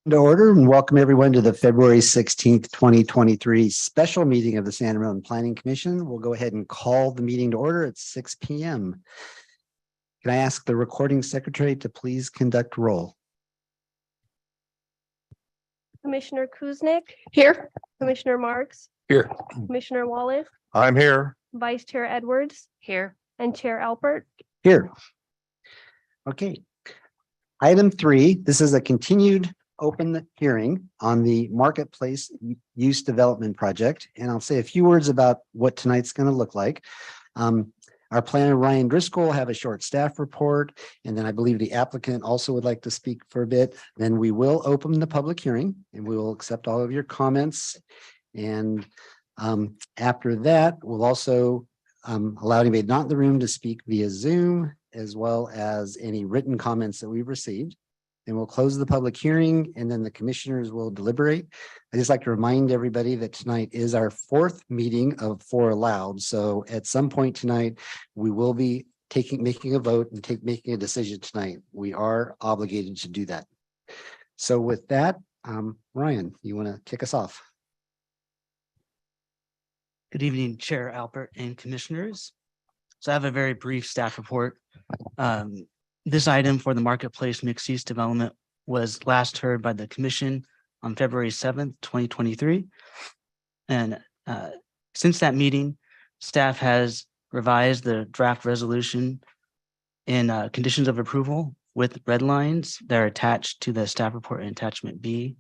To order and welcome everyone to the February 16th, 2023 special meeting of the San Ramon Planning Commission. We'll go ahead and call the meeting to order at 6 p.m. Can I ask the recording secretary to please conduct roll? Commissioner Kuznick, Here. Commissioner Marks, Here. Commissioner Wallace, I'm here. Vice Chair Edwards, Here. and Chair Alpert. Here. Okay. Item 3, this is a continued open hearing on the Marketplace Use Development Project. And I'll say a few words about what tonight's going to look like. Our planner, Ryan Driscoll, will have a short staff report. And then I believe the applicant also would like to speak for a bit. Then we will open the public hearing and we will accept all of your comments. And after that, we'll also allow anybody not in the room to speak via Zoom, as well as any written comments that we've received. And we'll close the public hearing and then the commissioners will deliberate. I just like to remind everybody that tonight is our 4th meeting of 4 allowed. So at some point tonight, we will be making a vote and making a decision tonight. We are obligated to do that. So with that, Ryan, you want to kick us off? Good evening, Chair Alpert and commissioners. So I have a very brief staff report. This item for the Marketplace Mixed Use Development was last heard by the commission on February 7th, 2023. And since that meeting, staff has revised the draft resolution in conditions of approval with red lines that are attached to the staff report in attachment B.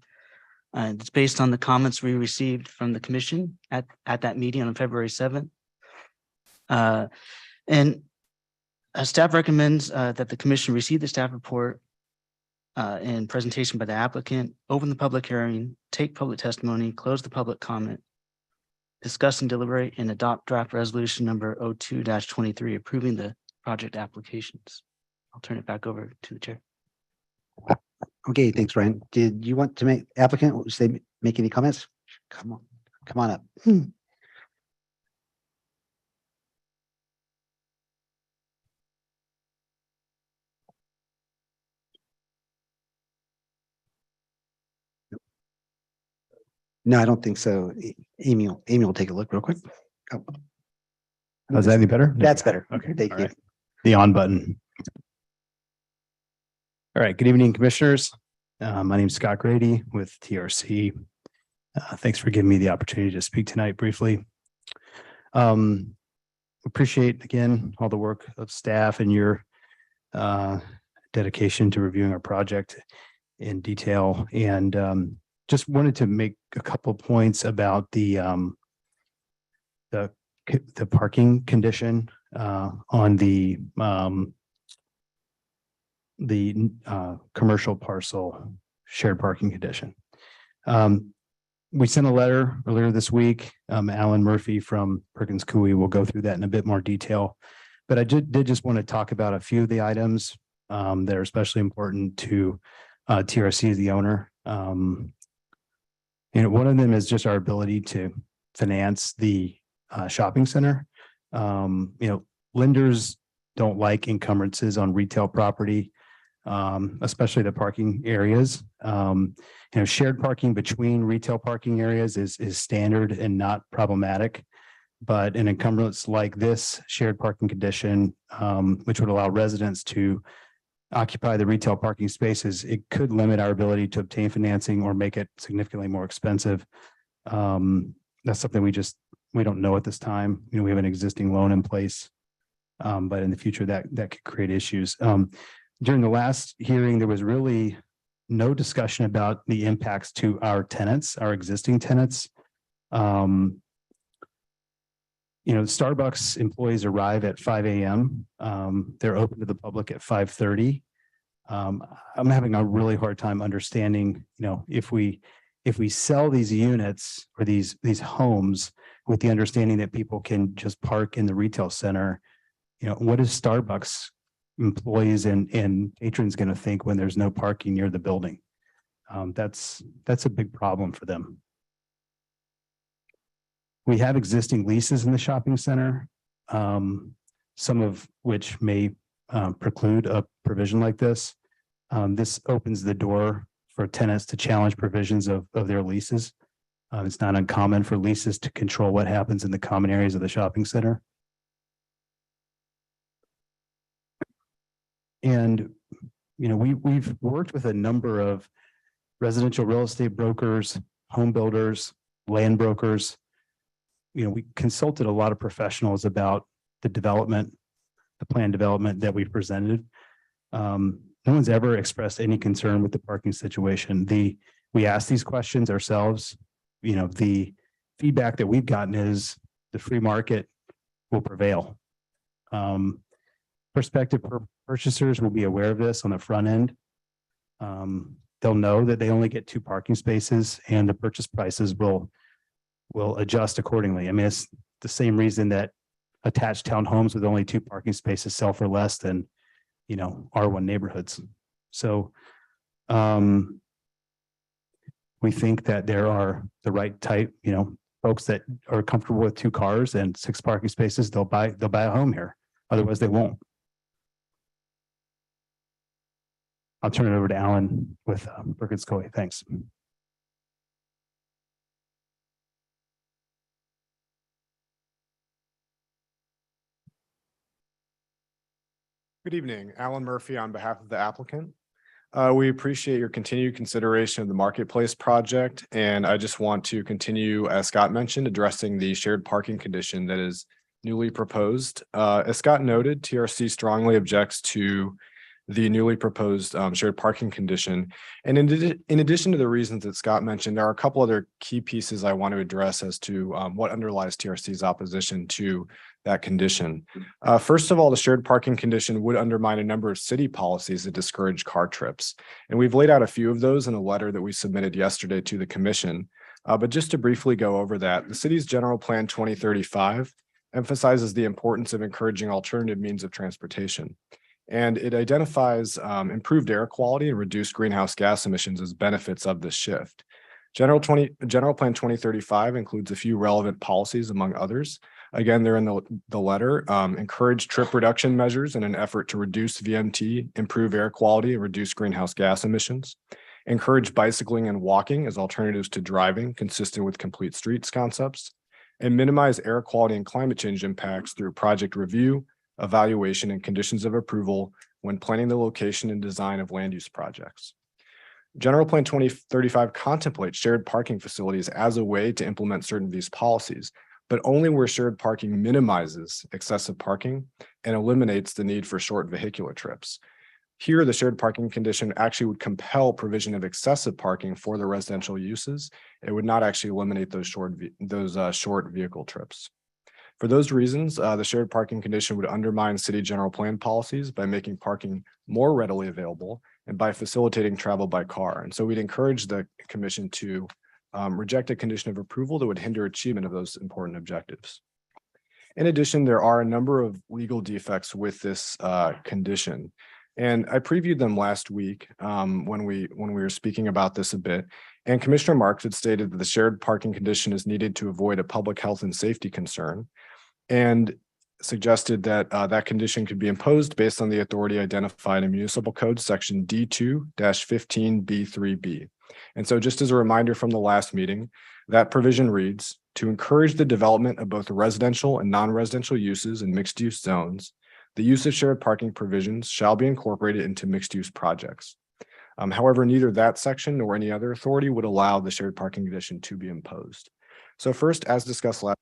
It's based on the comments we received from the commission at that meeting on February 7th. And staff recommends that the commission receive the staff report and presentation by the applicant, open the public hearing, take public testimony, close the public comment, discuss and deliberate, and adopt draft resolution number 02-23 approving the project applications. I'll turn it back over to the chair. Okay, thanks, Ryan. Did you want to make make any comments? Come on up. No, I don't think so. Amy will take a look real quick. Oh. Is that any better? That's better. Okay. Thank All you. right. The on button. All right. Good evening, commissioners. My name is Scott Grady with TRC. Thanks for giving me the opportunity to speak tonight briefly. Appreciate again all the work of staff and your dedication to reviewing our project in detail, and just wanted to make a couple of points about the parking condition on the commercial parcel shared parking condition. We sent a letter earlier this week. Alan Murphy from Perkins Coie will go through that in a bit more detail, but I did just want to talk about a few of the items that are especially important to TRC as the owner. One of them is just our ability to finance the shopping center. Lenders don't like encumbrances on retail property, especially the parking areas. Shared parking between retail parking areas is standard and not problematic. But an encumbrance like this shared parking condition, which would allow residents to occupy the retail parking spaces, it could limit our ability to obtain financing or make it significantly more expensive. That's something we don't know at this time. We have an existing loan in place, but in the future that could create issues. During the last hearing, there was really no discussion about the impacts to our tenants, our existing tenants. Starbucks employees arrive at 5 a.m. They're open to the public at 5:30. I'm having a really hard time understanding, if we sell these units or these homes with the understanding that people can just park in the retail center, what is Starbucks employees and patrons going to think when there's no parking near the building? That's a big problem for them. We have existing leases in the shopping center, some of which may preclude a provision like this. This opens the door for tenants to challenge provisions of their leases. It's not uncommon for leases to control what happens in the common areas of the shopping center. And, you know, we've worked with a number of residential real estate brokers, home builders, land brokers. You know, we consulted a lot of professionals about the development, the plan development that we presented. No one's ever expressed any concern with the parking situation. We asked these questions ourselves. You know, the feedback that we've gotten is the free market will prevail. Prospective purchasers will be aware of this on the front end. They'll know that they only get 2 parking spaces and the purchase prices will adjust accordingly. I mean, it's the same reason that attached townhomes with only 2 parking spaces sell for less than, you know, R1 neighborhoods. So we think that there are the right type, you know, folks that are comfortable with 2 cars and 6 parking spaces, they'll buy a home here. Otherwise they won't. I'll turn it over to Alan with Perkins Coie. Thanks. Good evening, Alan Murphy on behalf of the applicant. We appreciate your continued consideration of the Marketplace project, and I just want to continue, as Scott mentioned, addressing the shared parking condition that is newly proposed. As Scott noted, TRC strongly objects to the newly proposed shared parking condition. And in addition to the reasons that Scott mentioned, there are a couple other key pieces I want to address as to what underlies TRC's opposition to that condition. First of all, the shared parking condition would undermine a number of city policies that discourage car trips. And we've laid out a few of those in a letter that we submitted yesterday to the commission. But just to briefly go over that, the city's general plan 2035 emphasizes the importance of encouraging alternative means of transportation. And it identifies improved air quality and reduced greenhouse gas emissions as benefits of this shift. General Plan 2035 includes a few relevant policies, among others. Again, they're in the letter. Encourage trip reduction measures in an effort to reduce VMT, improve air quality, and reduce greenhouse gas emissions. Encourage bicycling and walking as alternatives to driving, consistent with complete streets concepts. And minimize air quality and climate change impacts through project review, evaluation, and conditions of approval when planning the location and design of land use projects. General Plan 2035 contemplates shared parking facilities as a way to implement certain of these policies, but only where shared parking minimizes excessive parking and eliminates the need for short vehicular trips. Here, the shared parking condition actually would compel provision of excessive parking for the residential uses. It would not actually eliminate those short vehicle trips. For those reasons, the shared parking condition would undermine city general plan policies by making parking more readily available and by facilitating travel by car. And so we'd encourage the commission to reject a condition of approval that would hinder achievement of those important objectives. In addition, there are a number of legal defects with this condition. And I previewed them last week when we were speaking about this a bit. And Commissioner Marks had stated that the shared parking condition is needed to avoid a public health and safety concern, and suggested that that condition could be imposed based on the authority identified in Municipal Code Section D2-15B3B. And so just as a reminder from the last meeting, that provision reads, to encourage the development of both residential and non-residential uses in mixed-use zones, the use of shared parking provisions shall be incorporated into mixed-use projects. However, neither that section nor any other authority would allow the shared parking condition to be imposed. So first, as discussed last,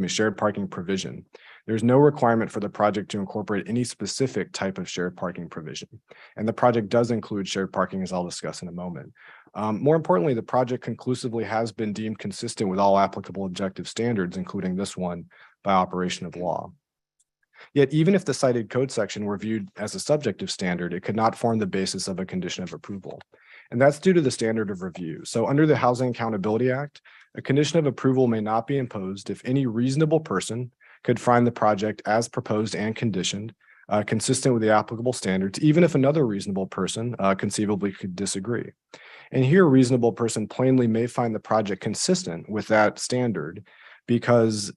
shared parking provision. There's no requirement for the project to incorporate any specific type of shared parking provision. And the project does include shared parking, as I'll discuss in a moment. More importantly, the project conclusively has been deemed consistent with all applicable objective standards, including this one, by operation of law. Yet, even if the cited code section were viewed as a subjective standard, it could not form the basis of a condition of approval. And that's due to the standard of review. So under the Housing Accountability Act, a condition of approval may not be imposed if any reasonable person could find the project as proposed and conditioned, consistent with the applicable standards, even if another reasonable person conceivably could disagree. And here, a reasonable person plainly may find the project consistent with that standard because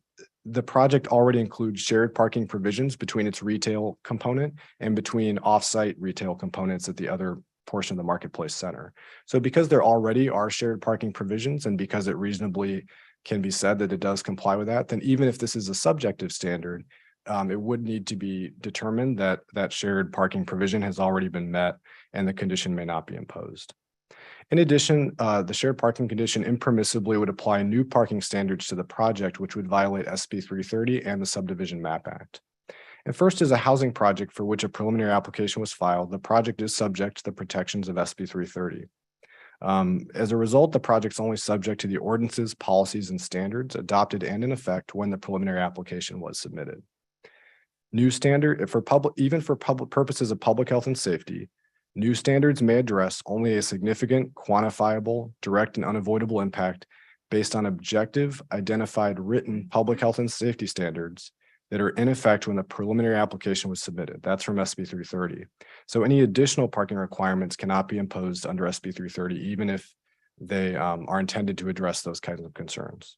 the project already includes shared parking provisions between its retail component and between off-site retail components at the other portion of the Marketplace Center. So because there already are shared parking provisions and because it reasonably can be said that it does comply with that, then even if this is a subjective standard, it would need to be determined that that shared parking provision has already been met and the condition may not be imposed. In addition, the shared parking condition impermissibly would apply new parking standards to the project, which would violate SB 330 and the Subdivision Map Act. And first, as a housing project for which a preliminary application was filed, the project is subject to the protections of SB 330. As a result, the project's only subject to the ordinances, policies, and standards adopted and in effect when the preliminary application was submitted. New standard for public, even for public purposes of public health and safety, new standards may address only a significant, quantifiable, direct, and unavoidable impact based on objective, identified, written public health and safety standards that are in effect when the preliminary application was submitted. That's from SB 330. So any additional parking requirements cannot be imposed under SB 330, even if they are intended to address those kinds of concerns.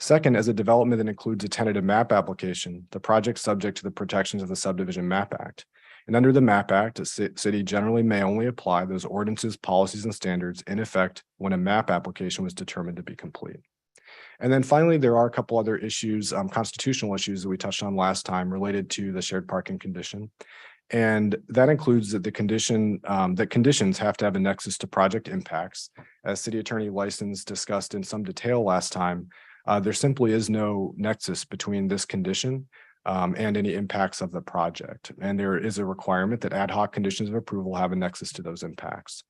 Second, as a development that includes a tentative map application, the project is subject to the protections of the Subdivision Map Act. And under the Map Act, a city generally may only apply those ordinances, policies, and standards in effect when a map application was determined to be complete. And then finally, there are a couple other issues, constitutional issues that we touched on last time related to the shared parking condition. And that includes that the condition, that conditions have to have a nexus to project impacts. As City Attorney License discussed in some detail last time, there simply is no nexus between this condition and any impacts of the project. And there is a requirement that ad hoc conditions of approval have a nexus to those impacts.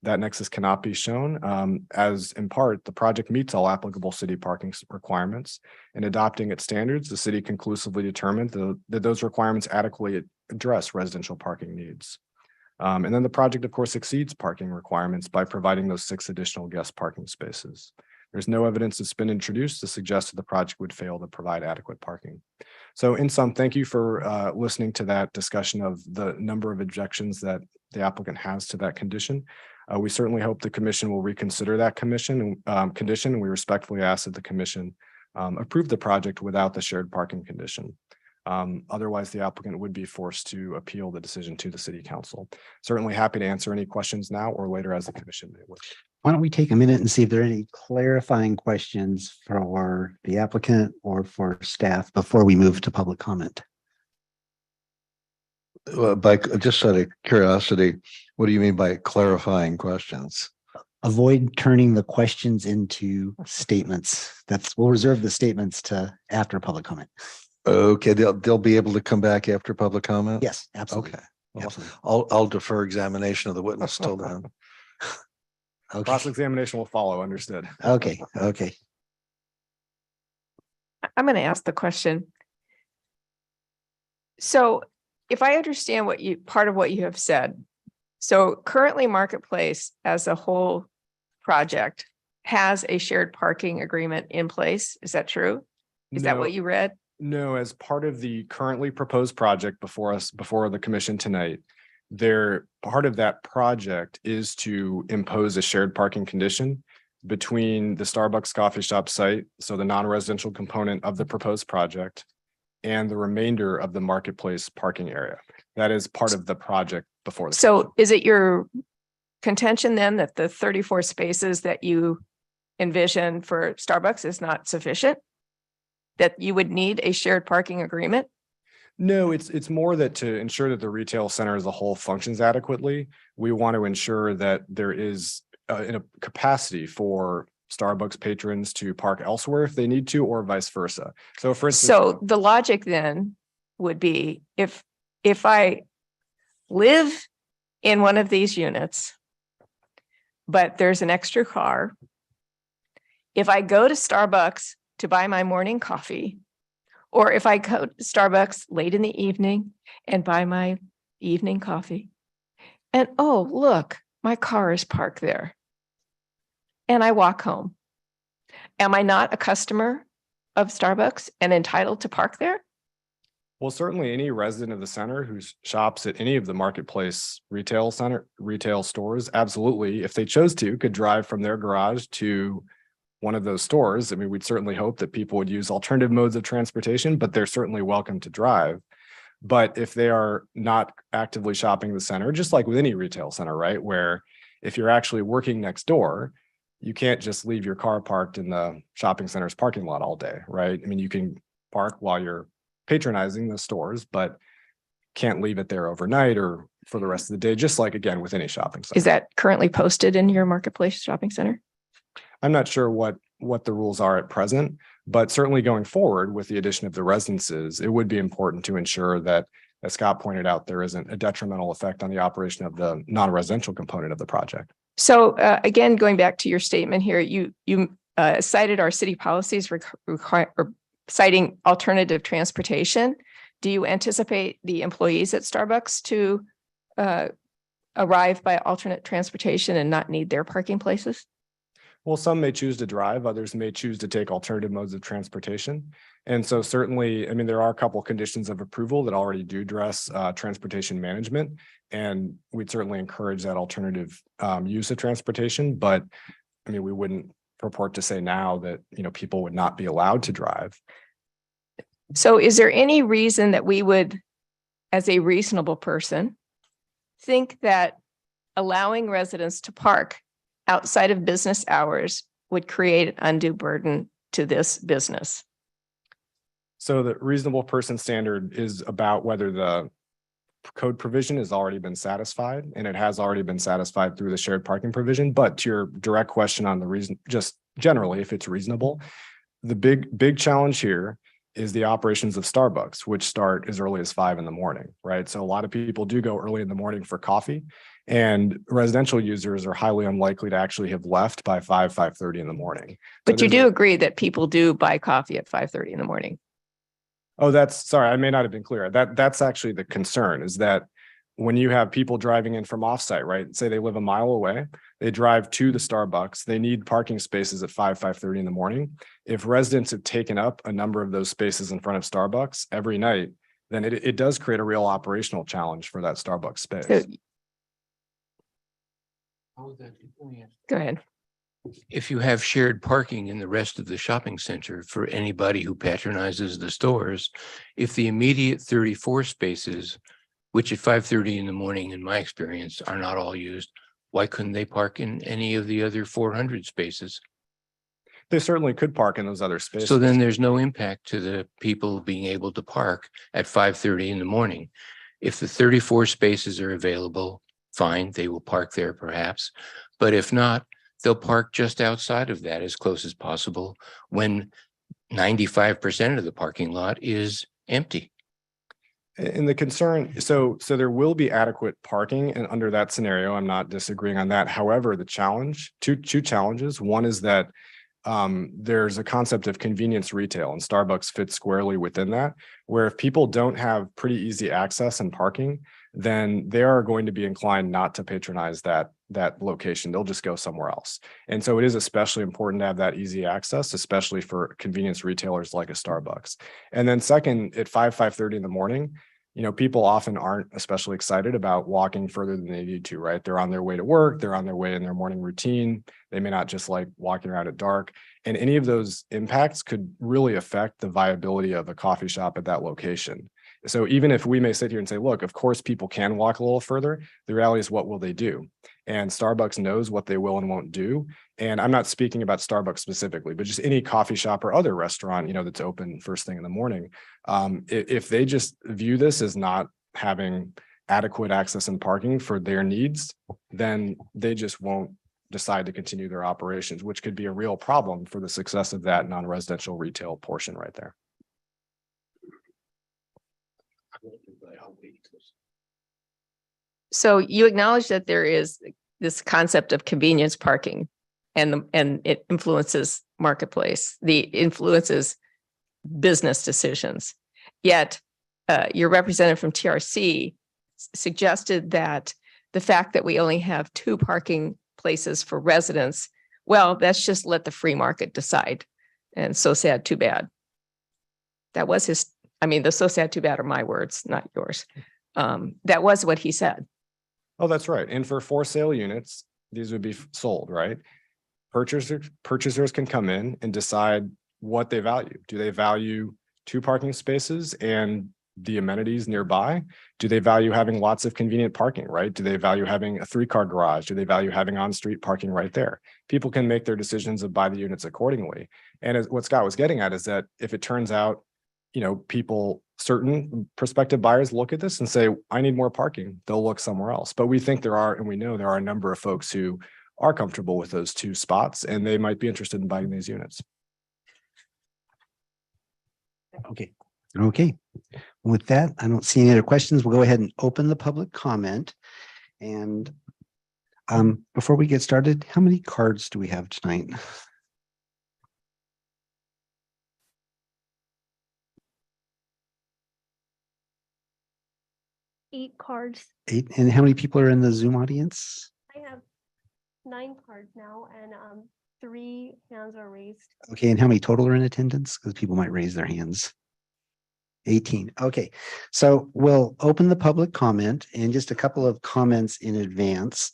That nexus cannot be shown as in part, the project meets all applicable city parking requirements. In adopting its standards, the city conclusively determined that those requirements adequately address residential parking needs. And then the project, of course, exceeds parking requirements by providing those 6 additional guest parking spaces. There's no evidence that's been introduced to suggest that the project would fail to provide adequate parking. So in sum, thank you for listening to that discussion of the number of objections that the applicant has to that condition. We certainly hope the commission will reconsider that condition, and we respectfully ask that the commission approve the project without the shared parking condition. Otherwise, the applicant would be forced to appeal the decision to the city council. Certainly happy to answer any questions now or later as the commission may wish. Why don't we take a minute and see if there are any clarifying questions for the applicant or for staff before we move to public comment? Just out of curiosity, what do you mean by clarifying questions? Avoid turning the questions into statements. We'll reserve the statements to after public comment. Okay, they'll be able to come back after public comment? Yes, absolutely. Okay. Absolutely. I'll defer examination of the witness till then. Okay. Cross-examination will follow, understood. Okay. Okay. I'm going to ask the question. So if I understand part of what you have said, so currently Marketplace as a whole project has a shared parking agreement in place. Is that true? Is that what you read? No, as part of the currently proposed project before us, before the commission tonight, part of that project is to impose a shared parking condition between the Starbucks coffee shop site, so the non-residential component of the proposed project, and the remainder of the Marketplace parking area. That is part of the project before. So is it your contention then that the 34 spaces that you envision for Starbucks is not sufficient? That you would need a shared parking agreement? No, it's more that to ensure that the retail center as a whole functions adequately, we want to ensure that there is a capacity for Starbucks patrons to park elsewhere if they need to, or vice versa. So for instance, So the logic then would be if I live in one of these units, but there's an extra car, if I go to Starbucks to buy my morning coffee, or if I go to Starbucks late in the evening and buy my evening coffee, and oh, look, my car is parked there, and I walk home, am I not a customer of Starbucks and entitled to park there? well, certainly any resident of the center who shops at any of the Marketplace retail stores, absolutely, if they chose to, could drive from their garage to one of those stores, I mean, we'd certainly hope that people would use alternative modes of transportation, but they're certainly welcome to drive. But if they are not actively shopping the center, just like with any retail center, right? Where if you're actually working next door, you can't just leave your car parked in the shopping center's parking lot all day, right? I mean, you can park while you're patronizing the stores, but can't leave it there overnight or for the rest of the day, just like again, with any shopping center. Is that currently posted in your marketplace shopping center? I'm not sure what the rules are at present, but certainly going forward with the addition of the residences, it would be important to ensure that, as Scott pointed out, there isn't a detrimental effect on the operation of the non-residential component of the project. So again, going back to your statement here, you cited our city policies require citing alternative transportation. Do you anticipate the employees at Starbucks to arrive by alternate transportation and not need their parking places? Well, some may choose to drive, others may choose to take alternative modes of transportation. And so certainly, I mean, there are a couple conditions of approval that already do address transportation management. And we'd certainly encourage that alternative use of transportation. But I mean, we wouldn't purport to say now that, you know, people would not be allowed to drive. So is there any reason that we would, as a reasonable person, think that allowing residents to park outside of business hours would create an undue burden to this business? So the reasonable person standard is about whether the code provision has already been satisfied, and it has already been satisfied through the shared parking provision. But to your direct question on the reason, just generally, if it's reasonable, the big challenge here is the operations of Starbucks, which start as early as 5 a.m, right? So a lot of people do go early in the morning for coffee, and residential users are highly unlikely to actually have left by 5:30 in the morning. But So you there's do agree that people do buy coffee at 5:30 in the morning. Oh, sorry, I may not have been clear. That's actually the concern, is that when you have people driving in from offsite, right? Say they live a mile away, they drive to the Starbucks, they need parking spaces at 5:30 in the morning. If residents have taken up a number of those spaces in front of Starbucks every night, then it does create a real operational challenge for that Starbucks space. So go ahead. If you have shared parking in the rest of the shopping center for anybody who patronizes the stores, if the immediate 34 spaces, which at 5:30 in the morning, in my experience, are not all used, why couldn't they park in any of the other 400 spaces? They certainly could park in those other spaces. So then there's no impact to the people being able to park at 5:30 in the morning. If the 34 spaces are available, fine, they will park there perhaps. But if not, they'll park just outside of that as close as possible when 95% of the parking lot is empty. And the concern, so there will be adequate parking, and under that scenario, I'm not disagreeing on that. However, the challenge, two challenges. One is that there's a concept of convenience retail, and Starbucks fits squarely within that, where if people don't have pretty easy access and parking, then they are going to be inclined not to patronize that location. They'll just go somewhere else. And so it is especially important to have that easy access, especially for convenience retailers like a Starbucks. And then second, at 5:30 in the morning, you know, people often aren't especially excited about walking further than they need to, right? They're on their way to work, they're on their way in their morning routine. They may not just like walking around at dark. And any of those impacts could really affect the viability of a coffee shop at that location. So even if we may sit here and say, look, of course, people can walk a little further, the reality is, what will they do? And Starbucks knows what they will and won't do. And I'm not speaking about Starbucks specifically, but just any coffee shop or other restaurant, you know, that's open first thing in the morning. If they just view this as not having adequate access and parking for their needs, then they just won't decide to continue their operations, which could be a real problem for the success of that non-residential retail portion right there. So you acknowledge that there is this concept of convenience parking, and it influences marketplace, influences business decisions. Yet your representative from TRC suggested that the fact that we only have 2 parking places for residents, well, that's just let the free market decide. And so sad, too bad. That was the so sad, too bad are my words, not yours. That was what he said. Oh, that's right. And for sale units, these would be sold, right? Purchasers can come in and decide what they value. Do they value 2 parking spaces and the amenities nearby? Do they value having lots of convenient parking, right? Do they value having a 3-car garage? Do they value having on-street parking right there? People can make their decisions and buy the units accordingly. And as what Scott was getting at is that if it turns out, certain prospective buyers look at this and say, I need more parking, they'll look somewhere else. But we think and we know there are a number of folks who are comfortable with those 2 spots and they might be interested in buying these units. Okay. With that, I don't see any other questions. We'll go ahead and open the public comment. And before we get started, how many cards do we have tonight? Eight cards. 8. And how many people are in the Zoom audience? I have 9 cards now and 3 hands are raised. Okay, and how many total are in attendance? Because people might raise their hands. 18. Okay, so we'll open the public comment and just a couple of comments in advance.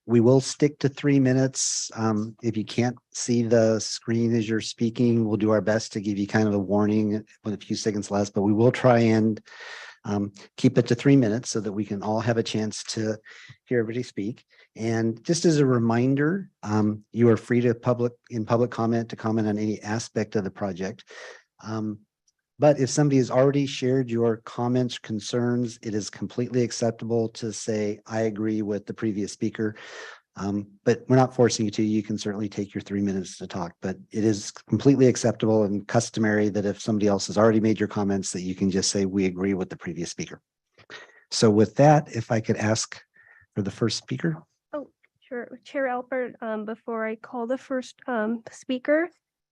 We will stick to 3 minutes. If you can't see the screen as you're speaking, we'll do our best to give you kind of a warning with a few seconds less, but we will try and keep it to 3 minutes so that we can all have a chance to hear everybody speak. And just as a reminder, you are free to public comment to comment on any aspect of the project. But if somebody has already shared your comments, concerns, it is completely acceptable to say, I agree with the previous speaker. But we're not forcing you to. You can certainly take your 3 minutes to talk, but it is completely acceptable and customary that if somebody else has already made your comments, that you can just say, we agree with the previous speaker. So with that, if I could ask for the first speaker. Oh, sure. Chair Alpert, before I call the first speaker,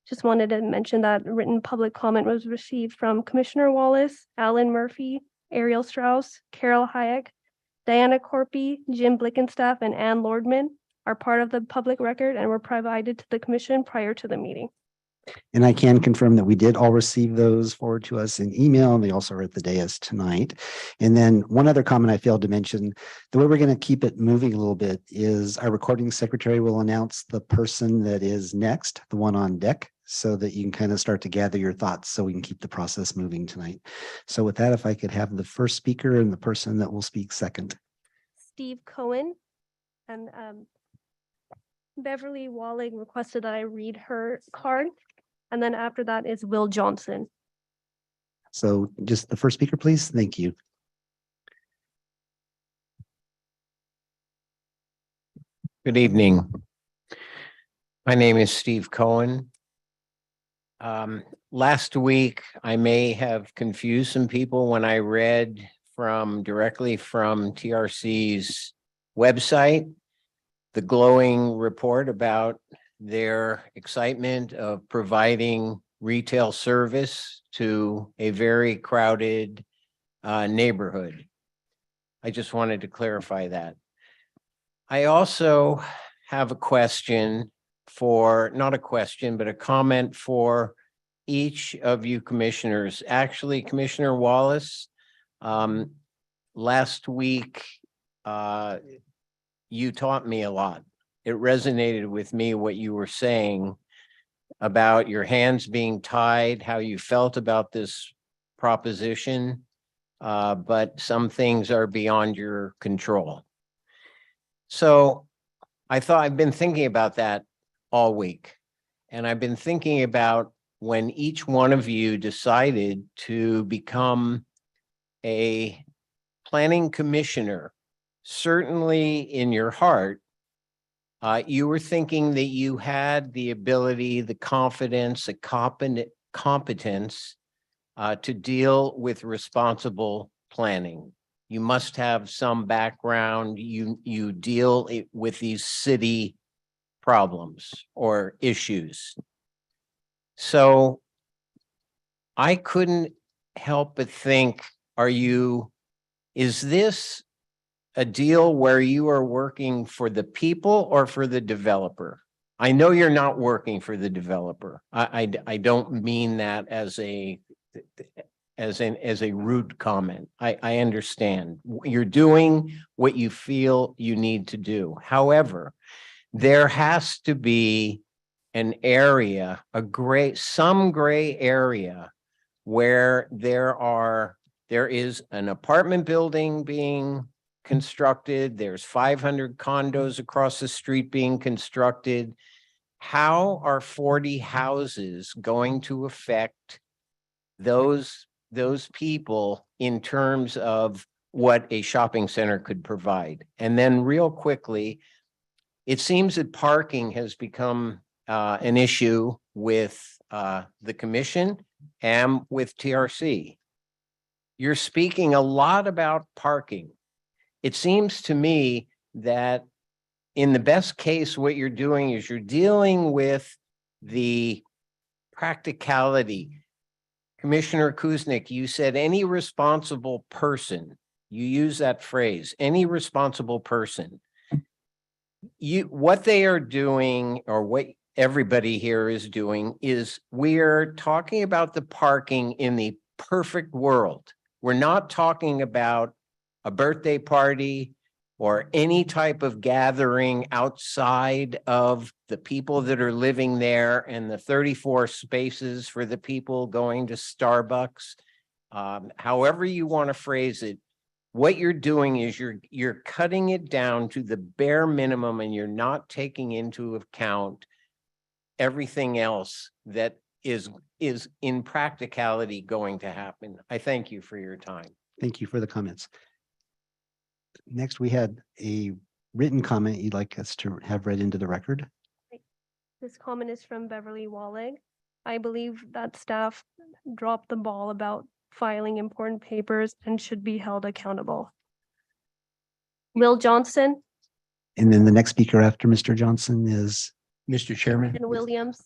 just wanted to mention that written public comment was received from Commissioner Wallace, Alan Murphy, Ariel Strauss, Carol Hayek, Diana Corpy, Jim Blickenstaff, and Ann Lordman are part of the public record and were provided to the commission prior to the meeting. And I can confirm that we did all receive those forward to us in email, and they also are at the dais tonight. And then one other comment I failed to mention, the way we're going to keep it moving a little bit is our recording secretary will announce the person that is next, the one on deck, so that you can kind of start to gather your thoughts so we can keep the process moving tonight. So with that, if I could have the first speaker and the person that will speak second. Steve Cohen and Beverly Walling requested that I read her card. And then after that is Will Johnson. So just the first speaker, please. Thank you. Good evening. My name is Steve Cohen. Last week, I may have confused some people when I read directly from TRC's website, the glowing report about their excitement of providing retail service to a very crowded neighborhood. I just wanted to clarify that. I also have a question not a question, but a comment for each of you commissioners. Actually, Commissioner Wallace, last week, you taught me a lot. It resonated with me what you were saying about your hands being tied, how you felt about this proposition, but some things are beyond your control. So I've been thinking about that all week. And I've been thinking about when each one of you decided to become a planning commissioner, certainly in your heart, you were thinking that you had the ability, the confidence, the competence to deal with responsible planning. You must have some background. You deal with these city problems or issues. So I couldn't help but think, is this a deal where you are working for the people or for the developer? I know you're not working for the developer. I don't mean that as a rude comment. I understand. You're doing what you feel you need to do. However, there has to be an area, some gray area where there is an apartment building being constructed, there's 500 condos across the street being constructed. How are 40 houses going to affect those people in terms of what a shopping center could provide? And then real quickly, it seems that parking has become an issue with the commission and with TRC. You're speaking a lot about parking. It seems to me that in the best case, what you're doing is you're dealing with the practicality. Commissioner Kuznick, you said any responsible person, you use that phrase, any responsible person. What they are doing, or what everybody here is doing, is we're talking about the parking in the perfect world. We're not talking about a birthday party or any type of gathering outside of the people that are living there and the 34 spaces for the people going to Starbucks. However you want to phrase it, what you're doing is you're cutting it down to the bare minimum, and you're not taking into account everything else that is in practicality going to happen. I thank you for your time. Thank you for the comments. Next, we had a written comment you'd like us to have read into the record. This comment is from Beverly Walleg. I believe that staff dropped the ball about filing important papers and should be held accountable. Will Johnson And then the next speaker after Mr. Johnson is, Mr. Chairman, and Williams.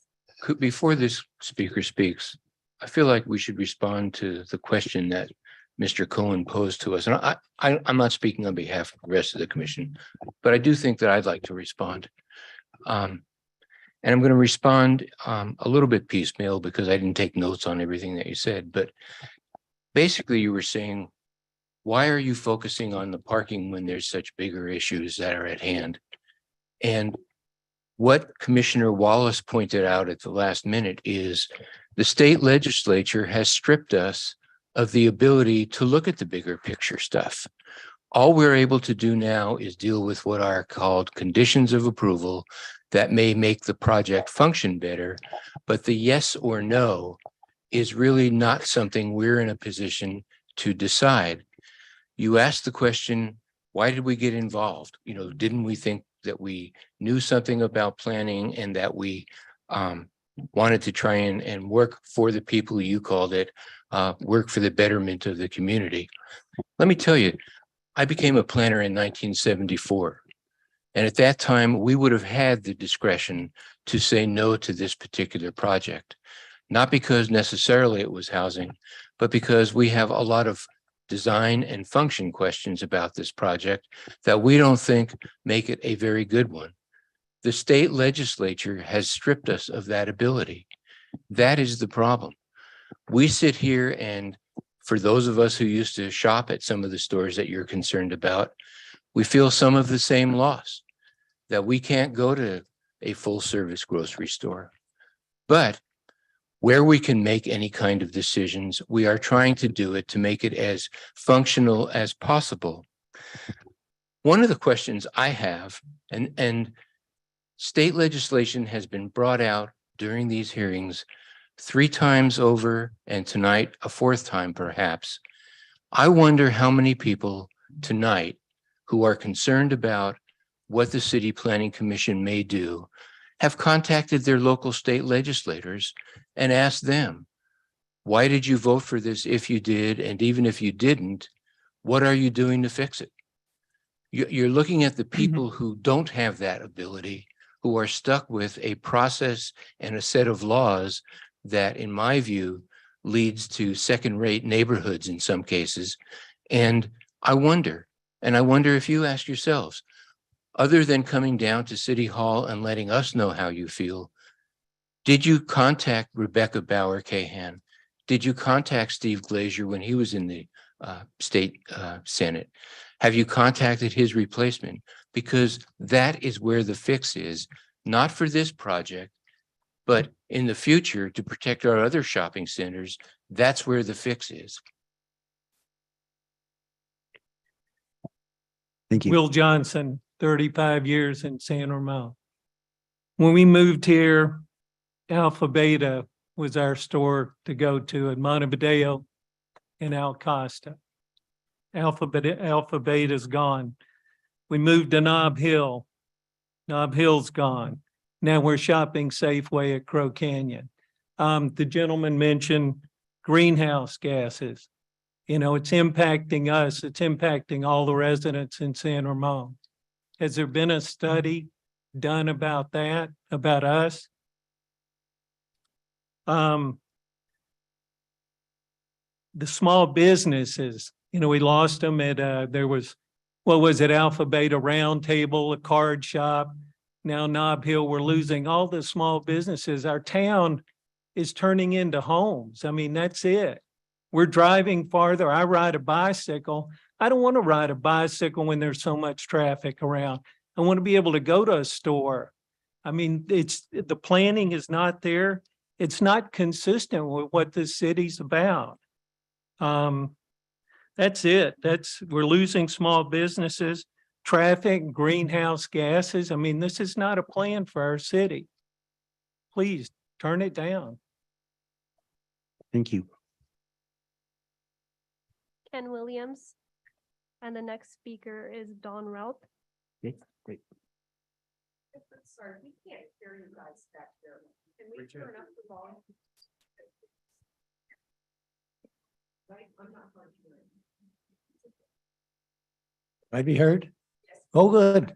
before this speaker speaks, I feel like we should respond to the question that Mr. Cohen posed to us. And I'm not speaking on behalf of the rest of the commission, but I do think that I'd like to respond. And I'm going to respond a little bit piecemeal because I didn't take notes on everything that you said. But basically, you were saying, why are you focusing on the parking when there's such bigger issues that are at hand? And what Commissioner Wallace pointed out at the last minute is the state legislature has stripped us of the ability to look at the bigger picture stuff. All we're able to do now is deal with what are called conditions of approval that may make the project function better, but the yes or no is really not something we're in a position to decide. You asked the question, why did we get involved? You know, didn't we think that we knew something about planning and that we wanted to try and work for the people, you called it, work for the betterment of the community? Let me tell you, I became a planner in 1974. And at that time, we would have had the discretion to say no to this particular project, not because necessarily it was housing, but because we have a lot of design and function questions about this project that we don't think make it a very good one. The state legislature has stripped us of that ability. That is the problem. We sit here, and for those of us who used to shop at some of the stores that you're concerned about, we feel some of the same loss, that we can't go to a full service grocery store. But where we can make any kind of decisions, we are trying to do it to make it as functional as possible. One of the questions I have, and state legislation has been brought out during these hearings 3 times over, and tonight a 4th time perhaps. I wonder how many people tonight who are concerned about what the City Planning Commission may do have contacted their local state legislators and asked them, why did you vote for this if you did? And even if you didn't, what are you doing to fix it? You're looking at the people who don't have that ability, who are stuck with a process and a set of laws that, in my view, leads to second-rate neighborhoods in some cases. And I wonder if you ask yourselves, other than coming down to City Hall and letting us know how you feel, did you contact Rebecca Bauer Cahan? Did you contact Steve Glazier when he was in the state Senate? Have you contacted his replacement? Because that is where the fix is, not for this project, but in the future to protect our other shopping centers. That's where the fix is. Thank you. Will Johnson, 35 years in San Ramon. When we moved here, Alpha Beta was our store to go to in Montevideo and Al Costa. Alpha Beta's gone. We moved to Nob Hill. Nob Hill's gone. Now we're shopping Safeway at Crow Canyon. The gentleman mentioned greenhouse gases. You know, it's impacting us. It's impacting all the residents in San Ramon. Has there been a study done about that, about us? The small businesses, you know, we lost them at, there was, what was it, Alpha Beta Round Table, a card shop. Now Nob Hill, we're losing all the small businesses. Our town is turning into homes. I mean, that's it. We're driving farther. I ride a bicycle. I don't want to ride a bicycle when there's so much traffic around. I want to be able to go to a store. I mean, the planning is not there. It's not consistent with what this city's about. That's it. We're losing small businesses, traffic, greenhouse gases. I mean, this is not a plan for our city. Please turn it down. Thank you. Ken Williams. And the next speaker is Don Ralph. Okay, great. Sorry, we can't hear you guys back there. Can we turn up the volume? I'm not hearing. Might be heard? Oh, good.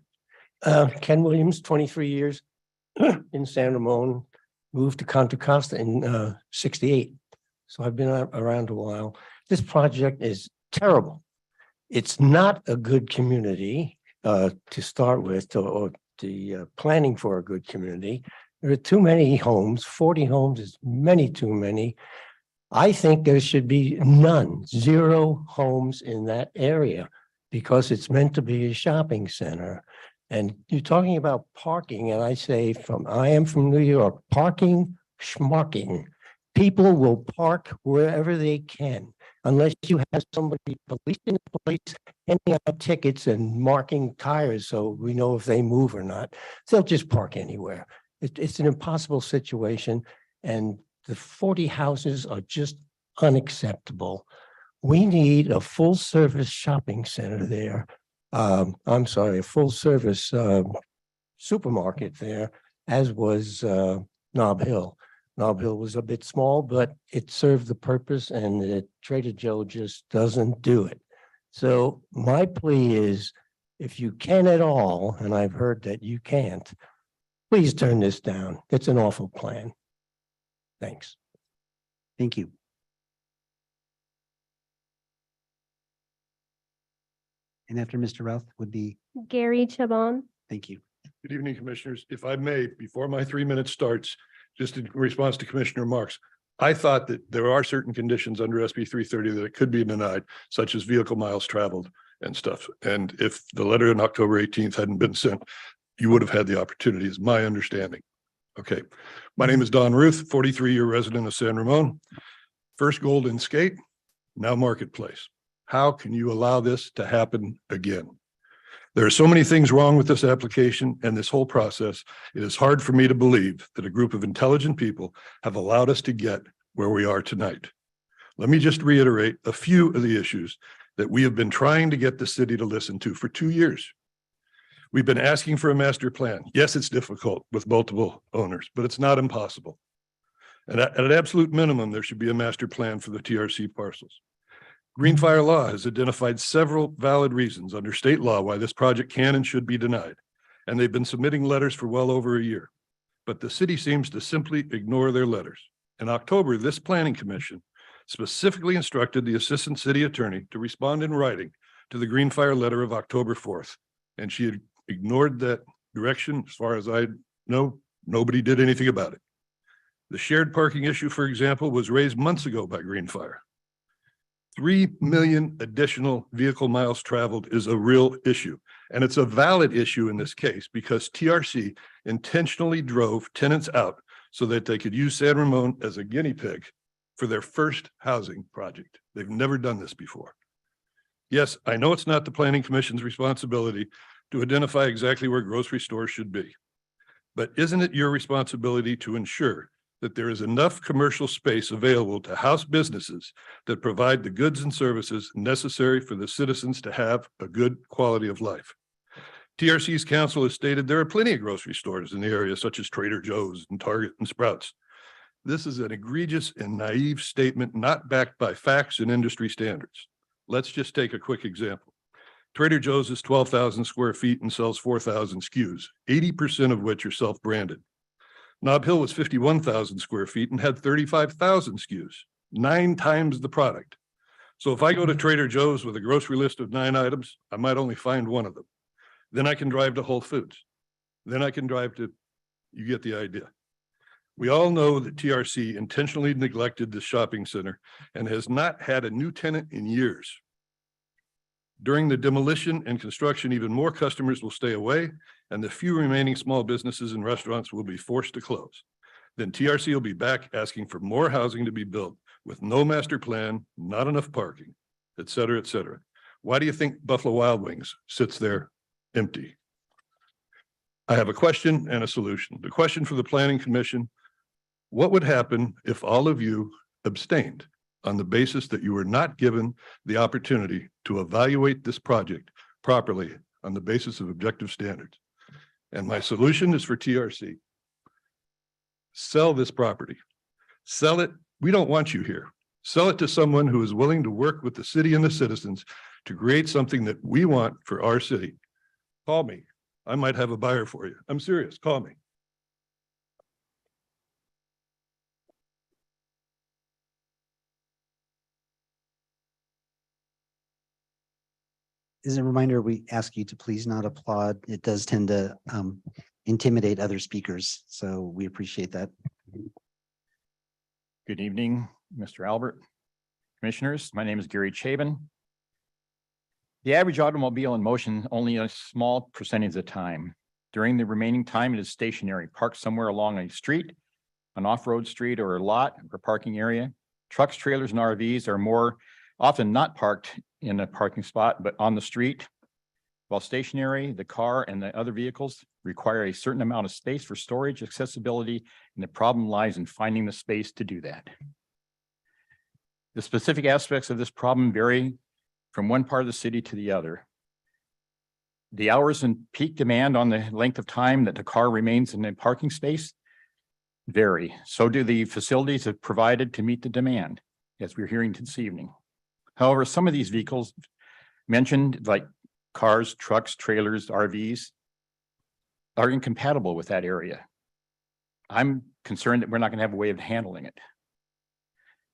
Ken Williams, 23 years in San Ramon, moved to Contra Costa in 68. So I've been around a while. This project is terrible. It's not a good community to start with, or the planning for a good community. There are too many homes. 40 homes is many too many. I think there should be none, 0 homes in that area, because it's meant to be a shopping center. And you're talking about parking, and I say I am from New York, parking, schmucking. People will park wherever they can, unless you have somebody policing the place, handing out tickets and marking tires so we know if they move or not. They'll just park anywhere. It's an impossible situation, and the 40 houses are just unacceptable. We need a full-service shopping center there. I'm sorry, a full-service supermarket there, as was Nob Hill. Nob Hill was a bit small, but it served the purpose, and the Trader Joe just doesn't do it. So my plea is, if you can at all, and I've heard that you can't, please turn this down. It's an awful plan. Thanks. Thank you. And after Mr. Ralph would be, Gary Chabon. thank you. Good evening, Commissioners. If I may, before my 3 minutes starts, just in response to Commissioner Marks, I thought that there are certain conditions under SB 330 that it could be denied, such as vehicle miles traveled and stuff. And if the letter on October 18th hadn't been sent, you would have had the opportunity, is my understanding. Okay. My name is Don Ruth, 43-year resident of San Ramon. First Golden Skate, now Marketplace. How can you allow this to happen again? There are so many things wrong with this application and this whole process. It is hard for me to believe that a group of intelligent people have allowed us to get where we are tonight. Let me just reiterate a few of the issues that we have been trying to get the city to listen to for 2 years. We've been asking for a master plan. Yes, it's difficult with multiple owners, but it's not impossible. And at an absolute minimum, there should be a master plan for the TRC parcels. Greenfire Law has identified several valid reasons under state law why this project can and should be denied. And they've been submitting letters for well over a year. But the city seems to simply ignore their letters. In October, this planning commission specifically instructed the assistant city attorney to respond in writing to the Greenfire letter of October 4th. And she had ignored that direction. As far as I know, nobody did anything about it. The shared parking issue, for example, was raised months ago by Greenfire. 3 million additional vehicle miles traveled is a real issue. And it's a valid issue in this case because TRC intentionally drove tenants out so that they could use San Ramon as a guinea pig for their first housing project. They've never done this before. Yes, I know it's not the Planning Commission's responsibility to identify exactly where grocery stores should be. But isn't it your responsibility to ensure that there is enough commercial space available to house businesses that provide the goods and services necessary for the citizens to have a good quality of life? TRC's council has stated there are plenty of grocery stores in the area, such as Trader Joe's and Target and Sprouts. This is an egregious and naive statement not backed by facts and industry standards. Let's just take a quick example. Trader Joe's is 12,000 square feet and sells 4,000 SKUs, 80% of which are self-branded. Nob Hill was 51,000 square feet and had 35,000 SKUs, 9 times the product. So if I go to Trader Joe's with a grocery list of 9 items, I might only find one of them. Then I can drive to Whole Foods. Then I can drive to, you get the idea. We all know that TRC intentionally neglected the shopping center and has not had a new tenant in years. During the demolition and construction, even more customers will stay away, and the few remaining small businesses and restaurants will be forced to close. Then TRC will be back asking for more housing to be built with no master plan, not enough parking, et cetera, et cetera. Why do you think Buffalo Wild Wings sits there empty? I have a question and a solution. The question for the Planning Commission: what would happen if all of you abstained on the basis that you were not given the opportunity to evaluate this project properly on the basis of objective standards? And my solution is for TRC. Sell this property. Sell it. We don't want you here. Sell it to someone who is willing to work with the city and the citizens to create something that we want for our city. Call me. I might have a buyer for you. I'm serious. Call me. As a reminder, we ask you to please not applaud. It does tend to intimidate other speakers, so we appreciate that. Good evening, Mr. Albert. Commissioners, my name is Gary Chabin. The average automobile in motion only a small percentage of the time. During the remaining time, it is stationary, parked somewhere along a street, an off-road street or a lot or parking area. Trucks, trailers, and RVs are more often not parked in a parking spot, but on the street. While stationary, the car and the other vehicles require a certain amount of space for storage, accessibility, and the problem lies in finding the space to do that. The specific aspects of this problem vary from one part of the city to the other. The hours and peak demand on the length of time that the car remains in a parking space vary. So do the facilities that provided to meet the demand, as we're hearing this evening. However, some of these vehicles mentioned, like cars, trucks, trailers, RVs, are incompatible with that area. I'm concerned that we're not going to have a way of handling it.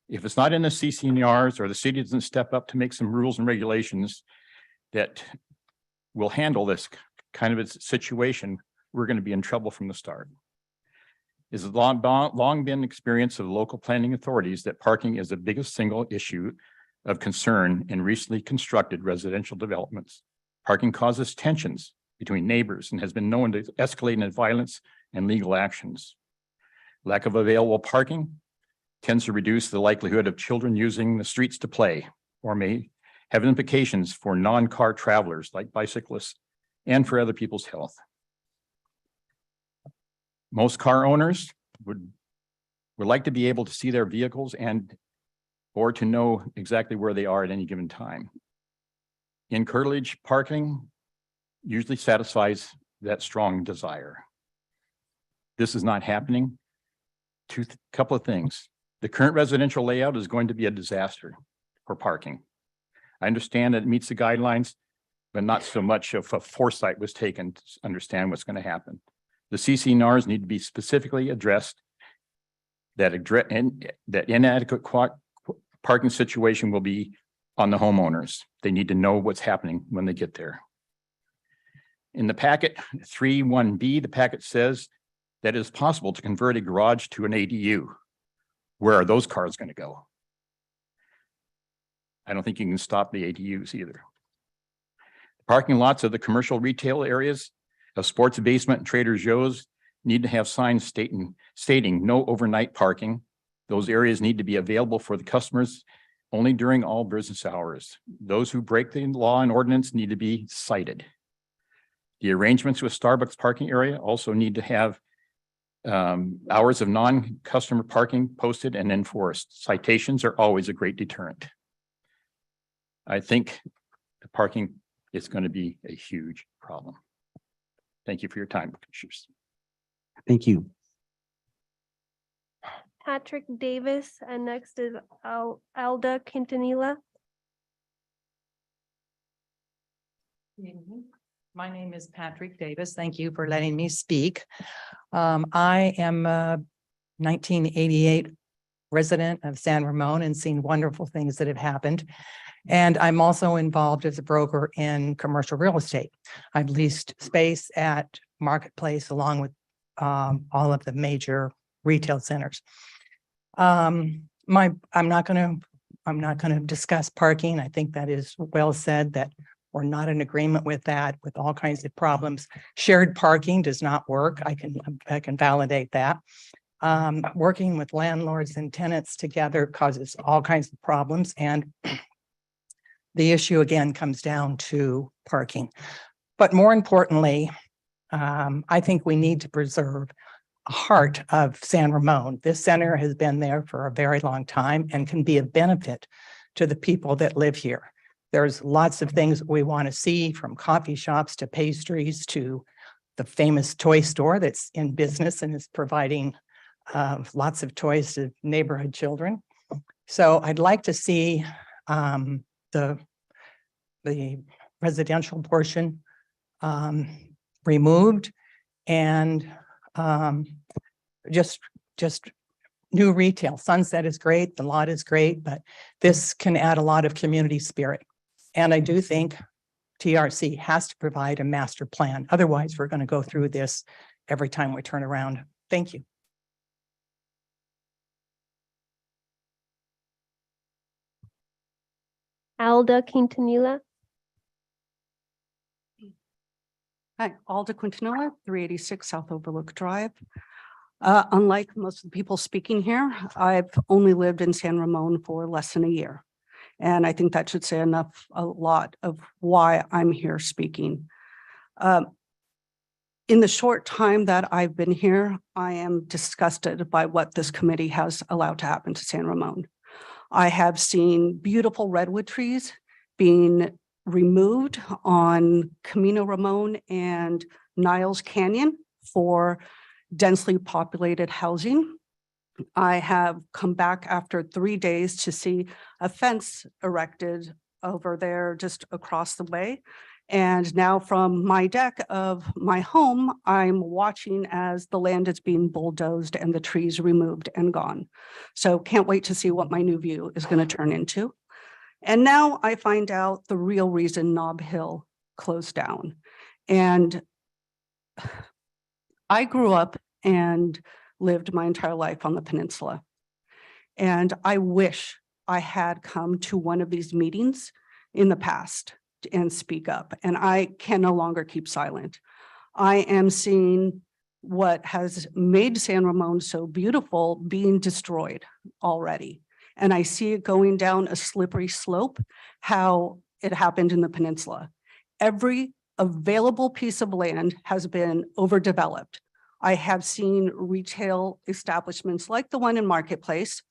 If it's not in the CCNRs or the city doesn't step up to make some rules and regulations that will handle this kind of a situation, we're going to be in trouble from the start. It's long been experience of local planning authorities that parking is the biggest single issue of concern in recently constructed residential developments. Parking causes tensions between neighbors and has been known to escalate into violence and legal actions. Lack of available parking tends to reduce the likelihood of children using the streets to play, or may have implications for non-car travelers like bicyclists and for other people's health. Most car owners would like to be able to see their vehicles or to know exactly where they are at any given time. In curtilage, parking usually satisfies that strong desire. This is not happening. Couple of things. The current residential layout is going to be a disaster for parking. I understand that it meets the guidelines, but not so much of a foresight was taken to understand what's going to happen. The CCNRs need to be specifically addressed that inadequate parking situation will be on the homeowners. They need to know what's happening when they get there. In the packet 3.1b, the packet says that it is possible to convert a garage to an ADU. Where are those cars going to go? I don't think you can stop the ADUs either. Parking lots of the commercial retail areas of Sports Basement and Trader Joe's need to have signs stating no overnight parking. Those areas need to be available for the customers only during all business hours. Those who break the law and ordinance need to be cited. The arrangements with Starbucks parking area also need to have hours of non-customer parking posted and enforced. Citations are always a great deterrent. I think the parking is going to be a huge problem. Thank you for your time, Commissioners. Thank you. Patrick Davis, and next is Alda Quintanilla. My name is Patrick Davis. Thank you for letting me speak. I am a 1988 resident of San Ramon and seen wonderful things that have happened. And I'm also involved as a broker in commercial real estate. I've leased space at Marketplace along with all of the major retail centers. I'm not going to discuss parking. I think that is well said that we're not in agreement with that, with all kinds of problems. Shared parking does not work. I can validate that. Working with landlords and tenants together causes all kinds of problems. And the issue again comes down to parking. But more importantly, I think we need to preserve a heart of San Ramon. This center has been there for a very long time and can be a benefit to the people that live here. There's lots of things we want to see, from coffee shops to pastries to the famous toy store that's in business and is providing lots of toys to neighborhood children. So I'd like to see the residential portion removed and just new retail. Sunset is great, the lot is great, but this can add a lot of community spirit. And I do think TRC has to provide a master plan. Otherwise, we're going to go through this every time we turn around. Thank you. Alda Quintanilla. Hi, Alda Quintanilla, 386 South Overlook Drive. Unlike most of the people speaking here, I've only lived in San Ramon for less than a year. And I think that should say a lot of why I'm here speaking. In the short time that I've been here, I am disgusted by what this committee has allowed to happen to San Ramon. I have seen beautiful redwood trees being removed on Camino Ramon and Niles Canyon for densely populated housing. I have come back after 3 days to see a fence erected over there just across the way. And now from my deck of my home, I'm watching as the land is being bulldozed and the trees removed and gone. So can't wait to see what my new view is going to turn into. And now I find out the real reason Nob Hill closed down. And I grew up and lived my entire life on the peninsula. And I wish I had come to one of these meetings in the past and speak up. And I can no longer keep silent. I am seeing what has made San Ramon so beautiful being destroyed already. And I see it going down a slippery slope, how it happened in the peninsula. Every available piece of land has been overdeveloped. I have seen retail establishments like the one in Marketplace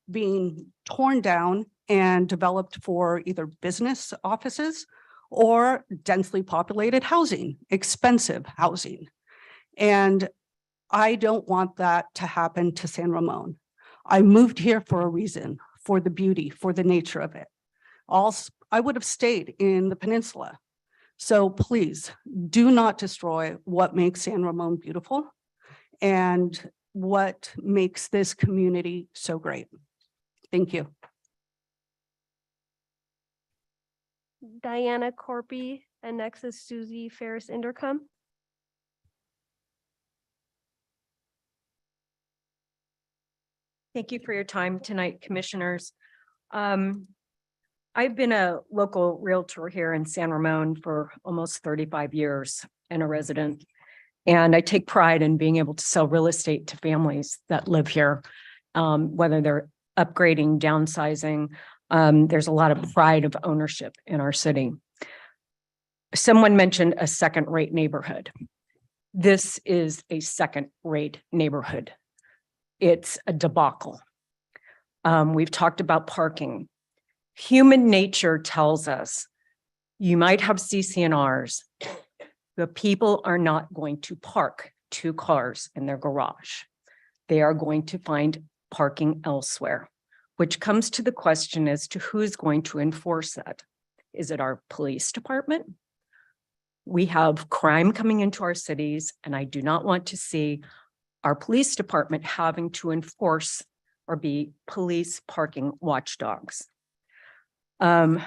being torn down and developed for either business offices or densely populated housing, expensive housing. And I don't want that to happen to San Ramon. I moved here for a reason, for the beauty, for the nature of it. Also, I would have stayed in the peninsula. So please do not destroy what makes San Ramon beautiful and what makes this community so great. Thank you. Diana Corpy, and next is Susie Ferris Indercom. Thank you for your time tonight, commissioners. I I've been a local realtor here in San Ramon for almost 35 years and a resident. And I take pride in being able to sell real estate to families that live here, whether they're upgrading, downsizing. There's a lot of pride of ownership in our city. Someone mentioned a second-rate neighborhood. This is a second-rate neighborhood. It's a debacle. We've talked about parking. Human nature tells us you might have CC&Rs, but people are not going to park 2 cars in their garage. They are going to find parking elsewhere, which comes to the question as to who's going to enforce that. Is it our police department? We have crime coming into our cities, and I do not want to see our police department having to enforce or be police parking watchdogs. I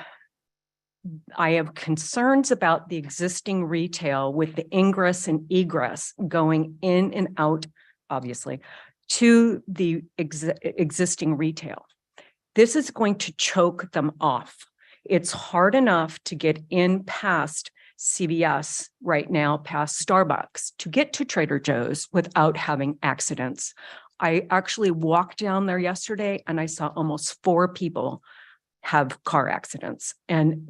have concerns about the existing retail with the ingress and egress going in and out, obviously, to the existing retail. This is going to choke them off. It's hard enough to get in past CVS right now, past Starbucks, to get to Trader Joe's without having accidents. I actually walked down there yesterday and I saw almost 4 people have car accidents. And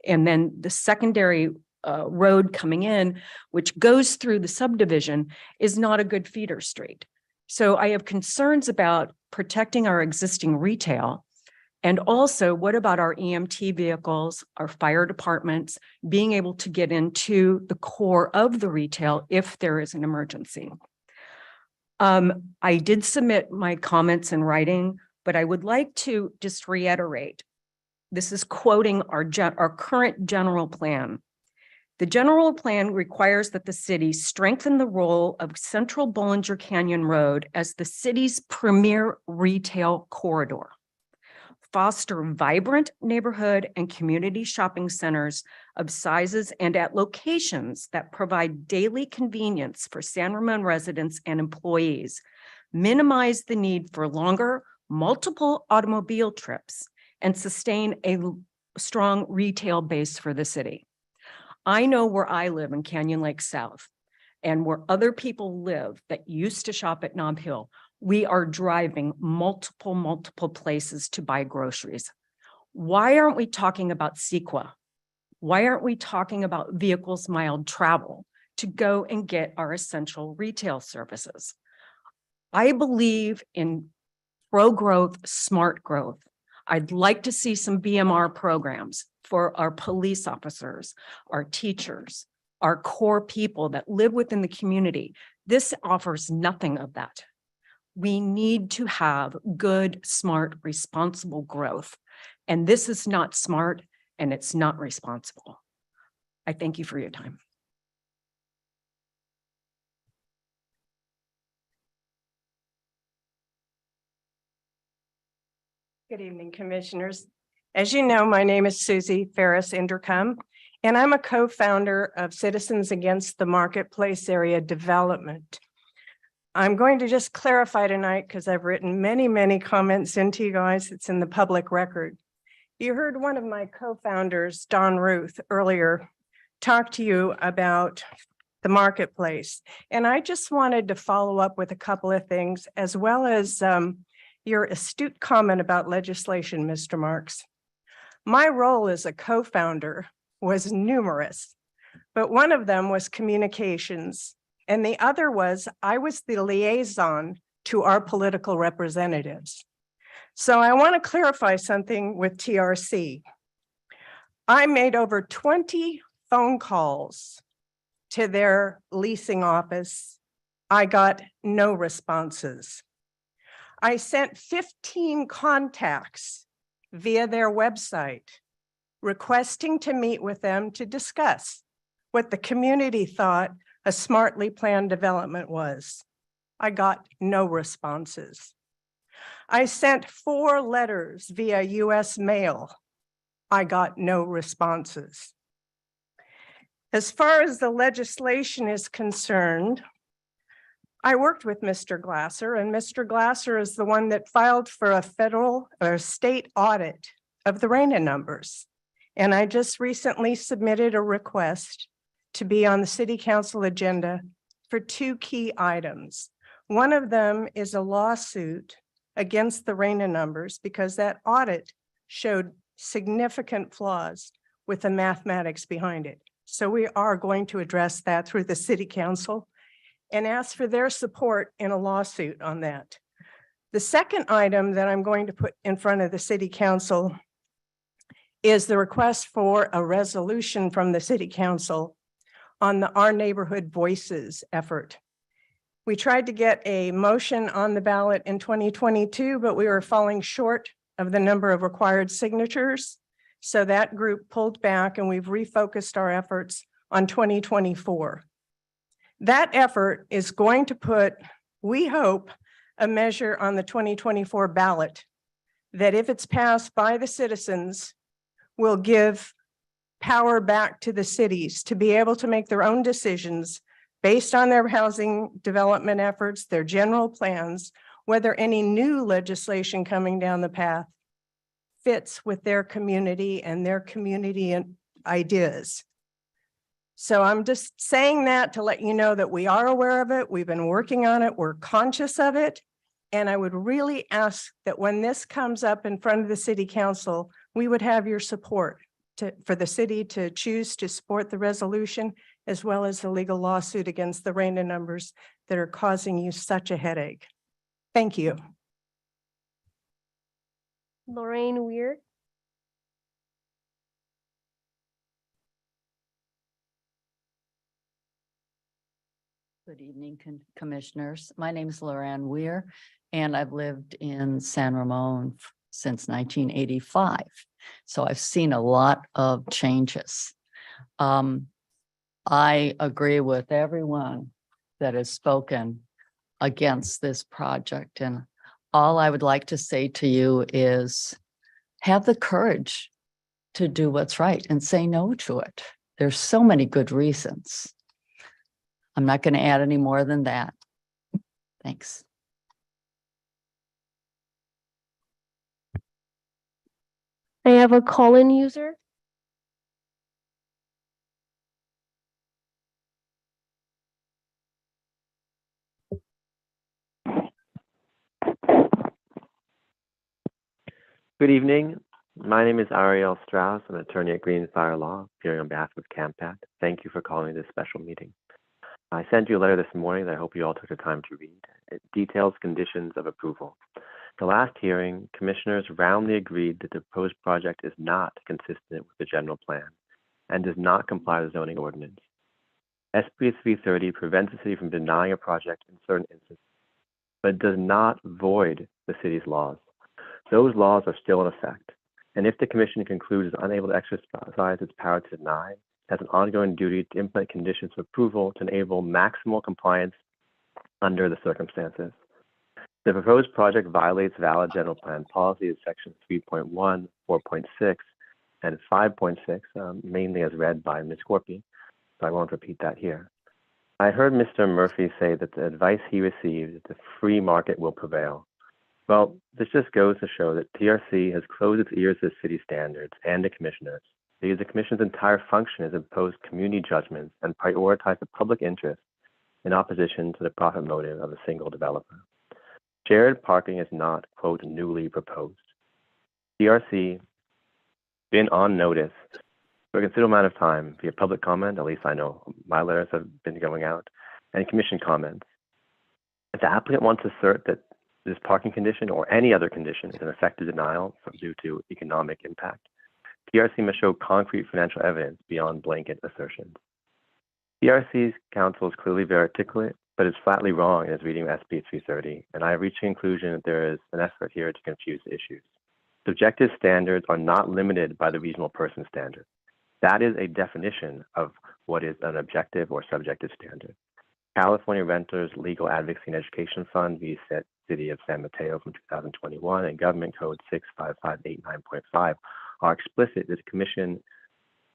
then the secondary road coming in, which goes through the subdivision, is not a good feeder street. So I have concerns about protecting our existing retail. And also, what about our EMT vehicles, our fire departments, being able to get into the core of the retail if there is an emergency? I did submit my comments in writing, but I would like to just reiterate. This is quoting our current general plan. The general plan requires that the city strengthen the role of Central Bollinger Canyon Road as the city's premier retail corridor, foster vibrant neighborhood and community shopping centers of sizes and at locations that provide daily convenience for San Ramon residents and employees, minimize the need for longer, multiple automobile trips, and sustain a strong retail base for the city. I know where I live in Canyon Lake South and where other people live that used to shop at Nob Hill. We are driving multiple places to buy groceries. Why aren't we talking about CEQA? Why aren't we talking about vehicles mild travel to go and get our essential retail services? I believe in pro-growth, smart growth. I'd like to see some BMR programs for our police officers, our teachers, our core people that live within the community. This offers nothing of that. We need to have good, smart, responsible growth. And this is not smart and it's not responsible. I thank you for your time. Good evening, commissioners. As you know, my name is Susie Ferris Indercombe, and I'm a co-founder of Citizens Against the Marketplace Area Development. I'm going to just clarify tonight because I've written many comments into you guys. It's in the public record. You heard one of my co-founders, Don Ruth, earlier talk to you about the marketplace. And I just wanted to follow up with a couple of things, as well as your astute comment about legislation, Mr. Marks. My role as a co-founder was numerous, but one of them was communications. And the other was I was the liaison to our political representatives. So I want to clarify something with TRC. I made over 20 phone calls to their leasing office. I got no responses. I sent 15 contacts via their website requesting to meet with them to discuss what the community thought a smartly planned development was. I got no responses. I sent 4 letters via US mail. I got no responses. As far as the legislation is concerned, I worked with Mr. Glasser, and Mr. Glasser is the one that filed for a federal or state audit of the RENA numbers. And I just recently submitted a request to be on the city council agenda for two key items. One of them is a lawsuit against the RENA numbers because that audit showed significant flaws with the mathematics behind it. So we are going to address that through the city council and ask for their support in a lawsuit on that. The second item that I'm going to put in front of the city council is the request for a resolution from the city council on the Our Neighborhood Voices effort. We tried to get a motion on the ballot in 2022, but we were falling short of the number of required signatures. So that group pulled back and we've refocused our efforts on 2024. That effort is going to put, we hope, a measure on the 2024 ballot that if it's passed by the citizens, will give power back to the cities to be able to make their own decisions based on their housing development efforts, their general plans, whether any new legislation coming down the path fits with their community and their community ideas. So I'm just saying that to let you know that we are aware of it. We've been working on it. We're conscious of it. And I would really ask that when this comes up in front of the city council, we would have your support for the city to choose to support the resolution as well as the legal lawsuit against the RENA numbers that are causing you such a headache. Thank you. Lorraine Weir. Good evening, commissioners. My name is Loran Weir, and I've lived in San Ramon since 1985. So I've seen a lot of changes. I agree with everyone that has spoken against this project. And all I would like to say to you is have the courage to do what's right and say no to it. There's so many good reasons. I'm not going to add any more than that. Thanks. I have a call-in user. Good evening. My name is Ariel Strauss. I'm an attorney at Greenfire Law, appearing on behalf of CAMPAT. Thank you for calling this special meeting. I sent you a letter this morning that I hope you all took the time to read. It details conditions of approval. The last hearing, commissioners roundly agreed that the proposed project is not consistent with the general plan and does not comply with zoning ordinance. SB 330 prevents the city from denying a project in certain instances, but does not void the city's laws. Those laws are still in effect. And if the commission concludes it's unable to exercise its power to deny, it has an ongoing duty to implement conditions of approval to enable maximal compliance under the circumstances. The proposed project violates valid general plan policies, section 3.1, 4.6, and 5.6, mainly as read by Ms. Scorpy, so I won't repeat that here. I heard Mr. Murphy say that the advice he received is that the free market will prevail. Well, this just goes to show that TRC has closed its ears to city standards and the commissioners, because the commission's entire function is to impose community judgments and prioritize the public interest in opposition to the profit motive of a single developer. Shared parking is not, quote, newly proposed. TRC been on notice for a considerable amount of time via public comment, at least I know my letters have been going out, and commission comments. If the applicant wants to assert that this parking condition or any other condition is an effective denial due to economic impact, TRC must show concrete financial evidence beyond blanket assertions. TRC's counsel is clearly very articulate, but is flatly wrong in its reading of SB 330, and I have reached the conclusion that there is an effort here to confuse the issues. Subjective standards are not limited by the reasonable person standard. That is a definition of what is an objective or subjective standard. California Renters Legal Advocacy and Education Fund, v. City of San Mateo from 2021, and Government Code 65589.5 are explicit that the Commission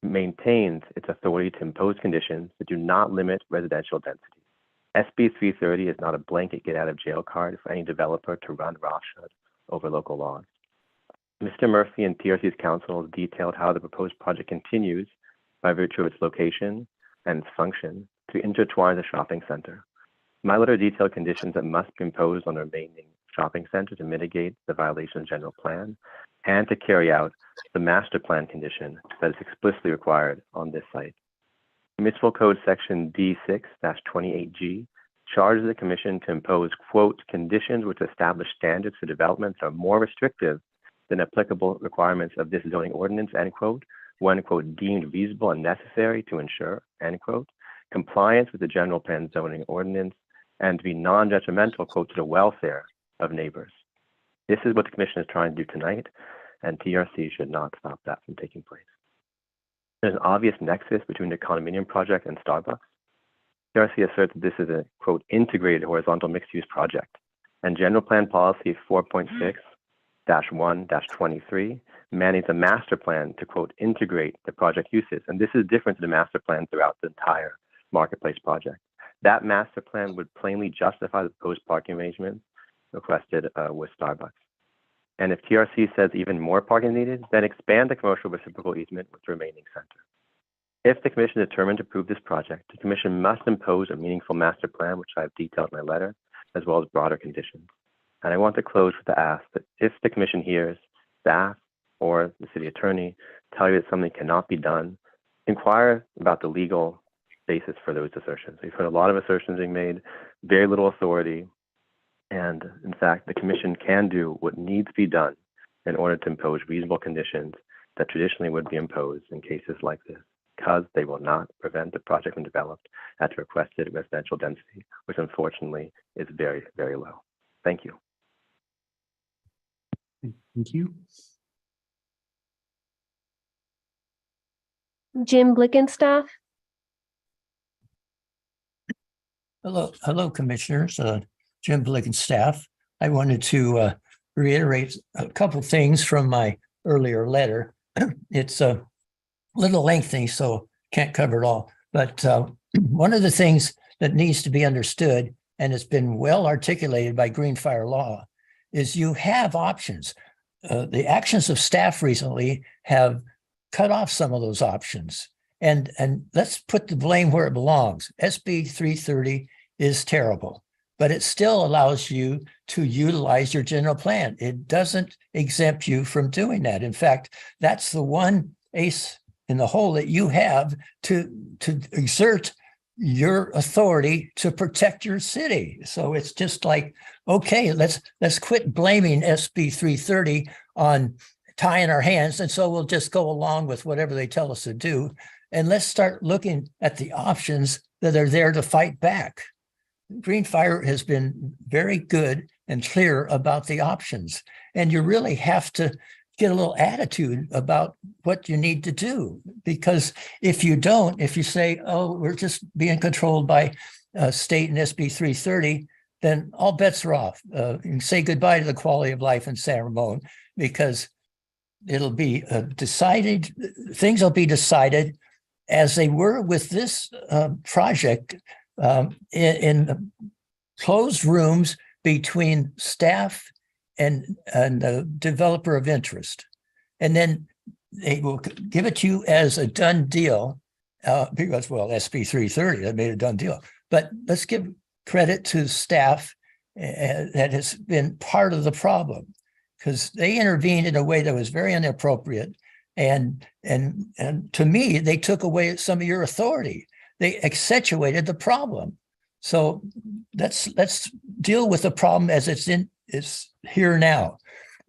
maintains its authority to impose conditions that do not limit residential density. SB 330 is not a blanket get-out-of-jail card for any developer to run roughshod over local laws. Mr. Murphy and TRC's counsel detailed how the proposed project continues by virtue of its location and its function to intertwine the shopping center. My letter detailed conditions that must be imposed on the remaining shopping center to mitigate the violation of the general plan and to carry out the master plan condition that is explicitly required on this site. Municipal Code Section D6-28G charges the commission to impose, quote, conditions which establish standards for developments are more restrictive than applicable requirements of this zoning ordinance, end quote, when, quote, deemed feasible and necessary to ensure, end quote, compliance with the general plan zoning ordinance and to be non-detrimental, quote, to the welfare of neighbors. This is what the commission is trying to do tonight, and TRC should not stop that from taking place. There's an obvious nexus between the condominium project and Starbucks. TRC asserts that this is a, quote, integrated horizontal mixed-use project, and general plan policy 4.6-1-23 mandates a master plan to, quote, integrate the project uses. And this is different to the master plan throughout the entire marketplace project. That master plan would plainly justify the proposed parking arrangements requested with Starbucks. And if TRC says even more parking needed, then expand the commercial reciprocal easement with the remaining center. If the commission is determined to approve this project, the commission must impose a meaningful master plan, which I have detailed in my letter, as well as broader conditions. And I want to close with the ask that if the commission hears staff or the city attorney tell you that something cannot be done, inquire about the legal basis for those assertions. We've heard a lot of assertions being made, very little authority. And in fact, the commission can do what needs to be done in order to impose reasonable conditions that traditionally would be imposed in cases like this, because they will not prevent the project from developed at the requested residential density, which unfortunately is very, very low. Thank you. Thank you. Jim Blickenstaff. Hello, Commissioners. Jim Blickenstaff. I wanted to reiterate a couple things from my earlier letter. It's a little lengthy, so can't cover it all. But one of the things that needs to be understood, and it's been well articulated by Green Fire Law, is you have options. The actions of staff recently have cut off some of those options. And let's put the blame where it belongs. SB 330 is terrible, but it still allows you to utilize your general plan. It doesn't exempt you from doing that. In fact, that's the one ace in the hole that you have to exert your authority to protect your city. So it's just like, okay, let's quit blaming SB 330 on tying our hands. And so we'll just go along with whatever they tell us to do. And let's start looking at the options that are there to fight back. Green Fire has been very good and clear about the options. And you really have to get a little attitude about what you need to do. Because if you don't, if you say, oh, we're just being controlled by state and SB 330, then all bets are off. You can say goodbye to the quality of life in San Ramon, because it'll be decided, things will be decided as they were with this project in closed rooms between staff and the developer of interest. And then they will give it to you as a done deal because, well, SB 330, that made a done deal. But let's give credit to staff that has been part of the problem, because they intervened in a way that was very inappropriate. And to me, they took away some of your authority. They accentuated the problem. So let's deal with the problem as it's here now.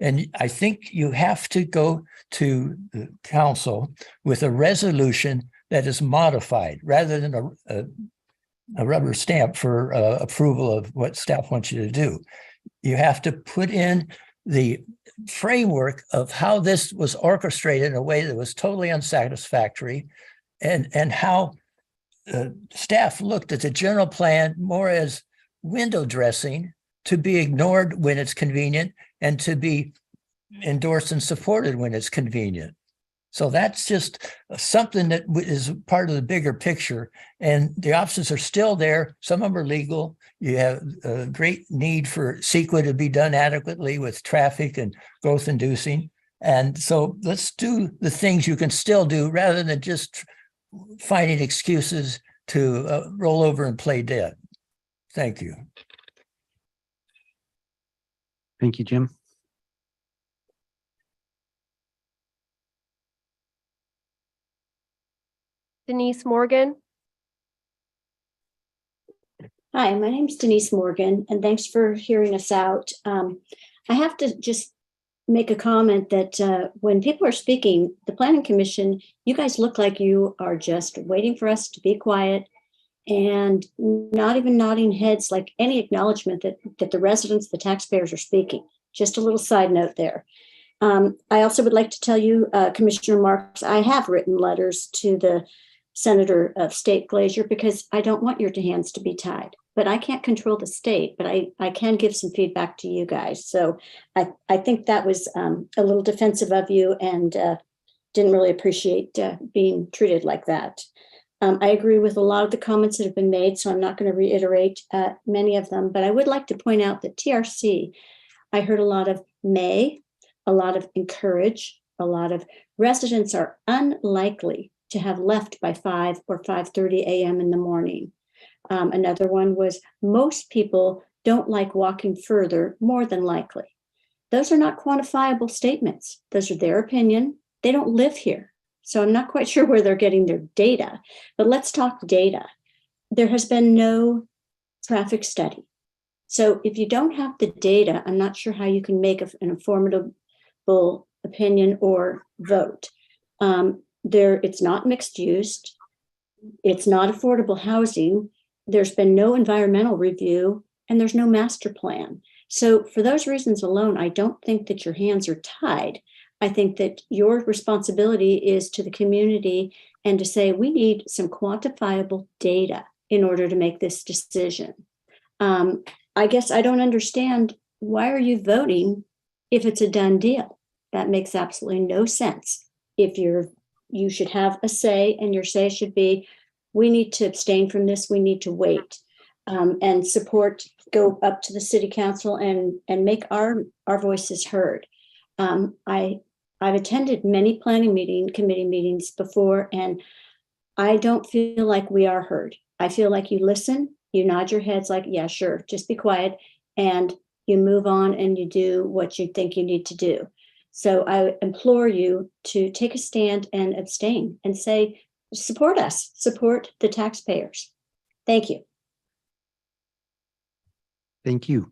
And I think you have to go to the council with a resolution that is modified rather than a rubber stamp for approval of what staff wants you to do. You have to put in the framework of how this was orchestrated in a way that was totally unsatisfactory, and how staff looked at the general plan more as window dressing to be ignored when it's convenient and to be endorsed and supported when it's convenient. So that's just something that is part of the bigger picture. And the options are still there. Some of them are legal. You have a great need for CEQA to be done adequately with traffic and growth inducing. And so let's do the things you can still do rather than just finding excuses to roll over and play dead. Thank you. Thank you, Jim. Denise Morgan. Hi, my name is Denise Morgan, and thanks for hearing us out. I have to just make a comment that when people are speaking, the Planning Commission, you guys look like you are just waiting for us to be quiet and not even nodding heads like any acknowledgement that the residents, the taxpayers are speaking. Just a little side note there. I also would like to tell you, Commissioner Marks, I have written letters to the Senator of State Glazier because I don't want your hands to be tied. But I can't control the state, but I can give some feedback to you guys. So I think that was a little defensive of you and didn't really appreciate being treated like that. I agree with a lot of the comments that have been made, so I'm not going to reiterate many of them, but I would like to point out that TRC, I heard a lot of may, a lot of encourage, a lot of residents are unlikely to have left by 5 or 5:30 a.m. in the morning. Another one was most people don't like walking further, more than likely. Those are not quantifiable statements. Those are their opinion. They don't live here. So I'm not quite sure where they're getting their data, but let's talk data. There has been no traffic study. So if you don't have the data, I'm not sure how you can make an informative opinion or vote. It's not mixed use. It's not affordable housing. There's been no environmental review and there's no master plan. So for those reasons alone, I don't think that your hands are tied. I think that your responsibility is to the community and to say, we need some quantifiable data in order to make this decision. I guess I don't understand, why are you voting if it's a done deal? That makes absolutely no sense. If you should have a say, and your say should be, we need to abstain from this, we need to wait, and support, go up to the city council and make our voices heard. I've attended many planning committee meetings before, and I don't feel like we are heard. I feel like you listen, you nod your heads like, yeah, sure, just be quiet, and you move on and you do what you think you need to do. So I implore you to take a stand and abstain and say, support us, support the taxpayers. Thank you. Thank you.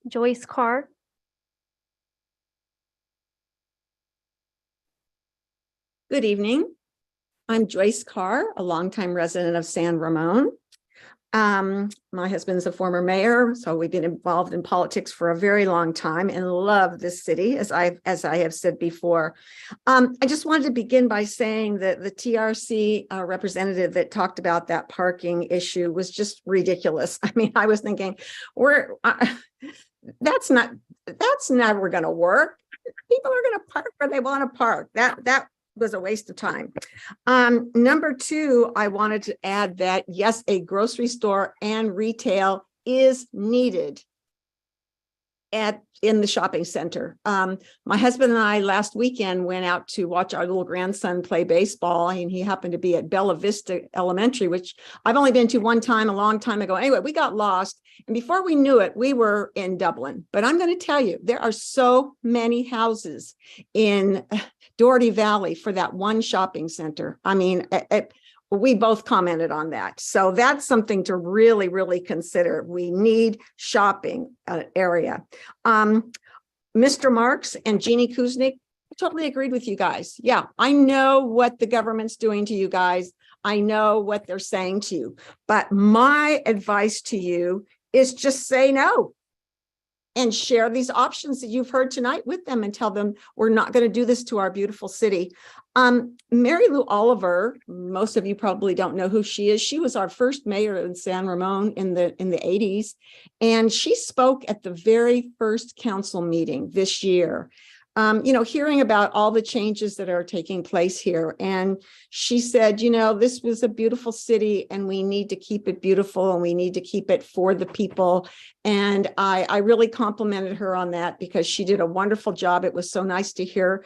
Joyce Carr. Good evening. I'm Joyce Carr, a longtime resident of San Ramon. My husband's a former mayor, so we've been involved in politics for a very long time and love this city, as I have said before. I just wanted to begin by saying that the TRC representative that talked about that parking issue was just ridiculous. I mean, I was thinking, that's never going to work. People are going to park where they want to park. That was a waste of time. Number two, I wanted to add that yes, a grocery store and retail is needed in the shopping center. My husband and I last weekend went out to watch our little grandson play baseball, and he happened to be at Bella Vista Elementary, which I've only been to one time a long time ago. Anyway, we got lost, and before we knew it, we were in Dublin. But I'm going to tell you, there are so many houses in Doherty Valley for that one shopping center. I mean, we both commented on that. So that's something to really, really consider. We need shopping area. Mr. Marks and Jeannie Kuznick, I totally agreed with you guys. Yeah, I know what the government's doing to you guys. I know what they're saying to you. But my advice to you is just say no and share these options that you've heard tonight with them and tell them we're not going to do this to our beautiful city. Mary Lou Oliver, most of you probably don't know who she is. She was our first mayor in San Ramon in the 80s, and she spoke at the very first council meeting this year. hearing about all the changes that are taking place here. And she said, this was a beautiful city and we need to keep it beautiful and we need to keep it for the people. And I really complimented her on that because she did a wonderful job. It was so nice to hear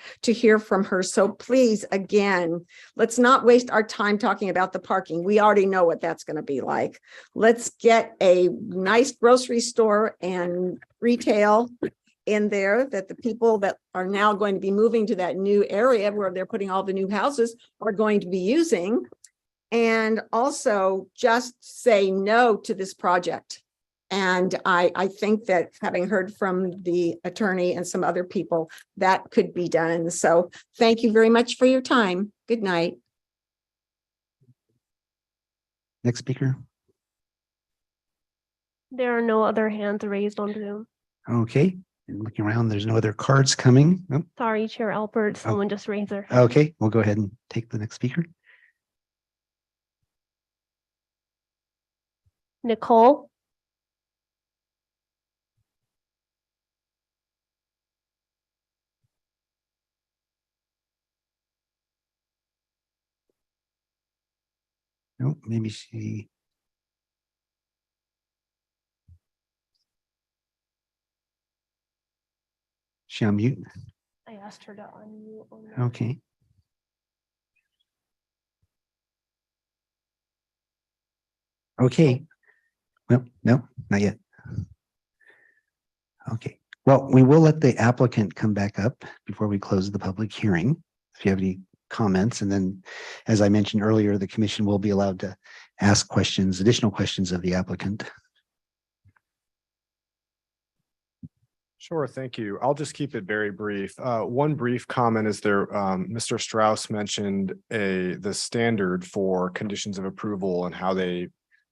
from her. So please, again, let's not waste our time talking about the parking. We already know what that's going to be like. Let's get a nice grocery store and retail in there that the people that are now going to be moving to that new area where they're putting all the new houses are going to be using. And also just say no to this project. And I think that having heard from the attorney and some other people, that could be done. So thank you very much for your time. Good night. Next speaker. There are no other hands raised on Zoom. Okay. And looking around, there's no other cards coming. Oh, Sorry, Chair Alpert, someone just raised their hand. okay, we'll go ahead and take the next speaker. Nicole? No, maybe she. She on mute? I asked her to unmute. Okay. Okay. Well, no, not yet. Okay. Well, we will let the applicant come back up before we close the public hearing. If you have any comments, and then, as I mentioned earlier, the commission will be allowed to ask questions, additional questions of the applicant. Sure, thank you. I'll just keep it very brief. One brief comment is there, Mr. Strauss mentioned the standard for conditions of approval and how they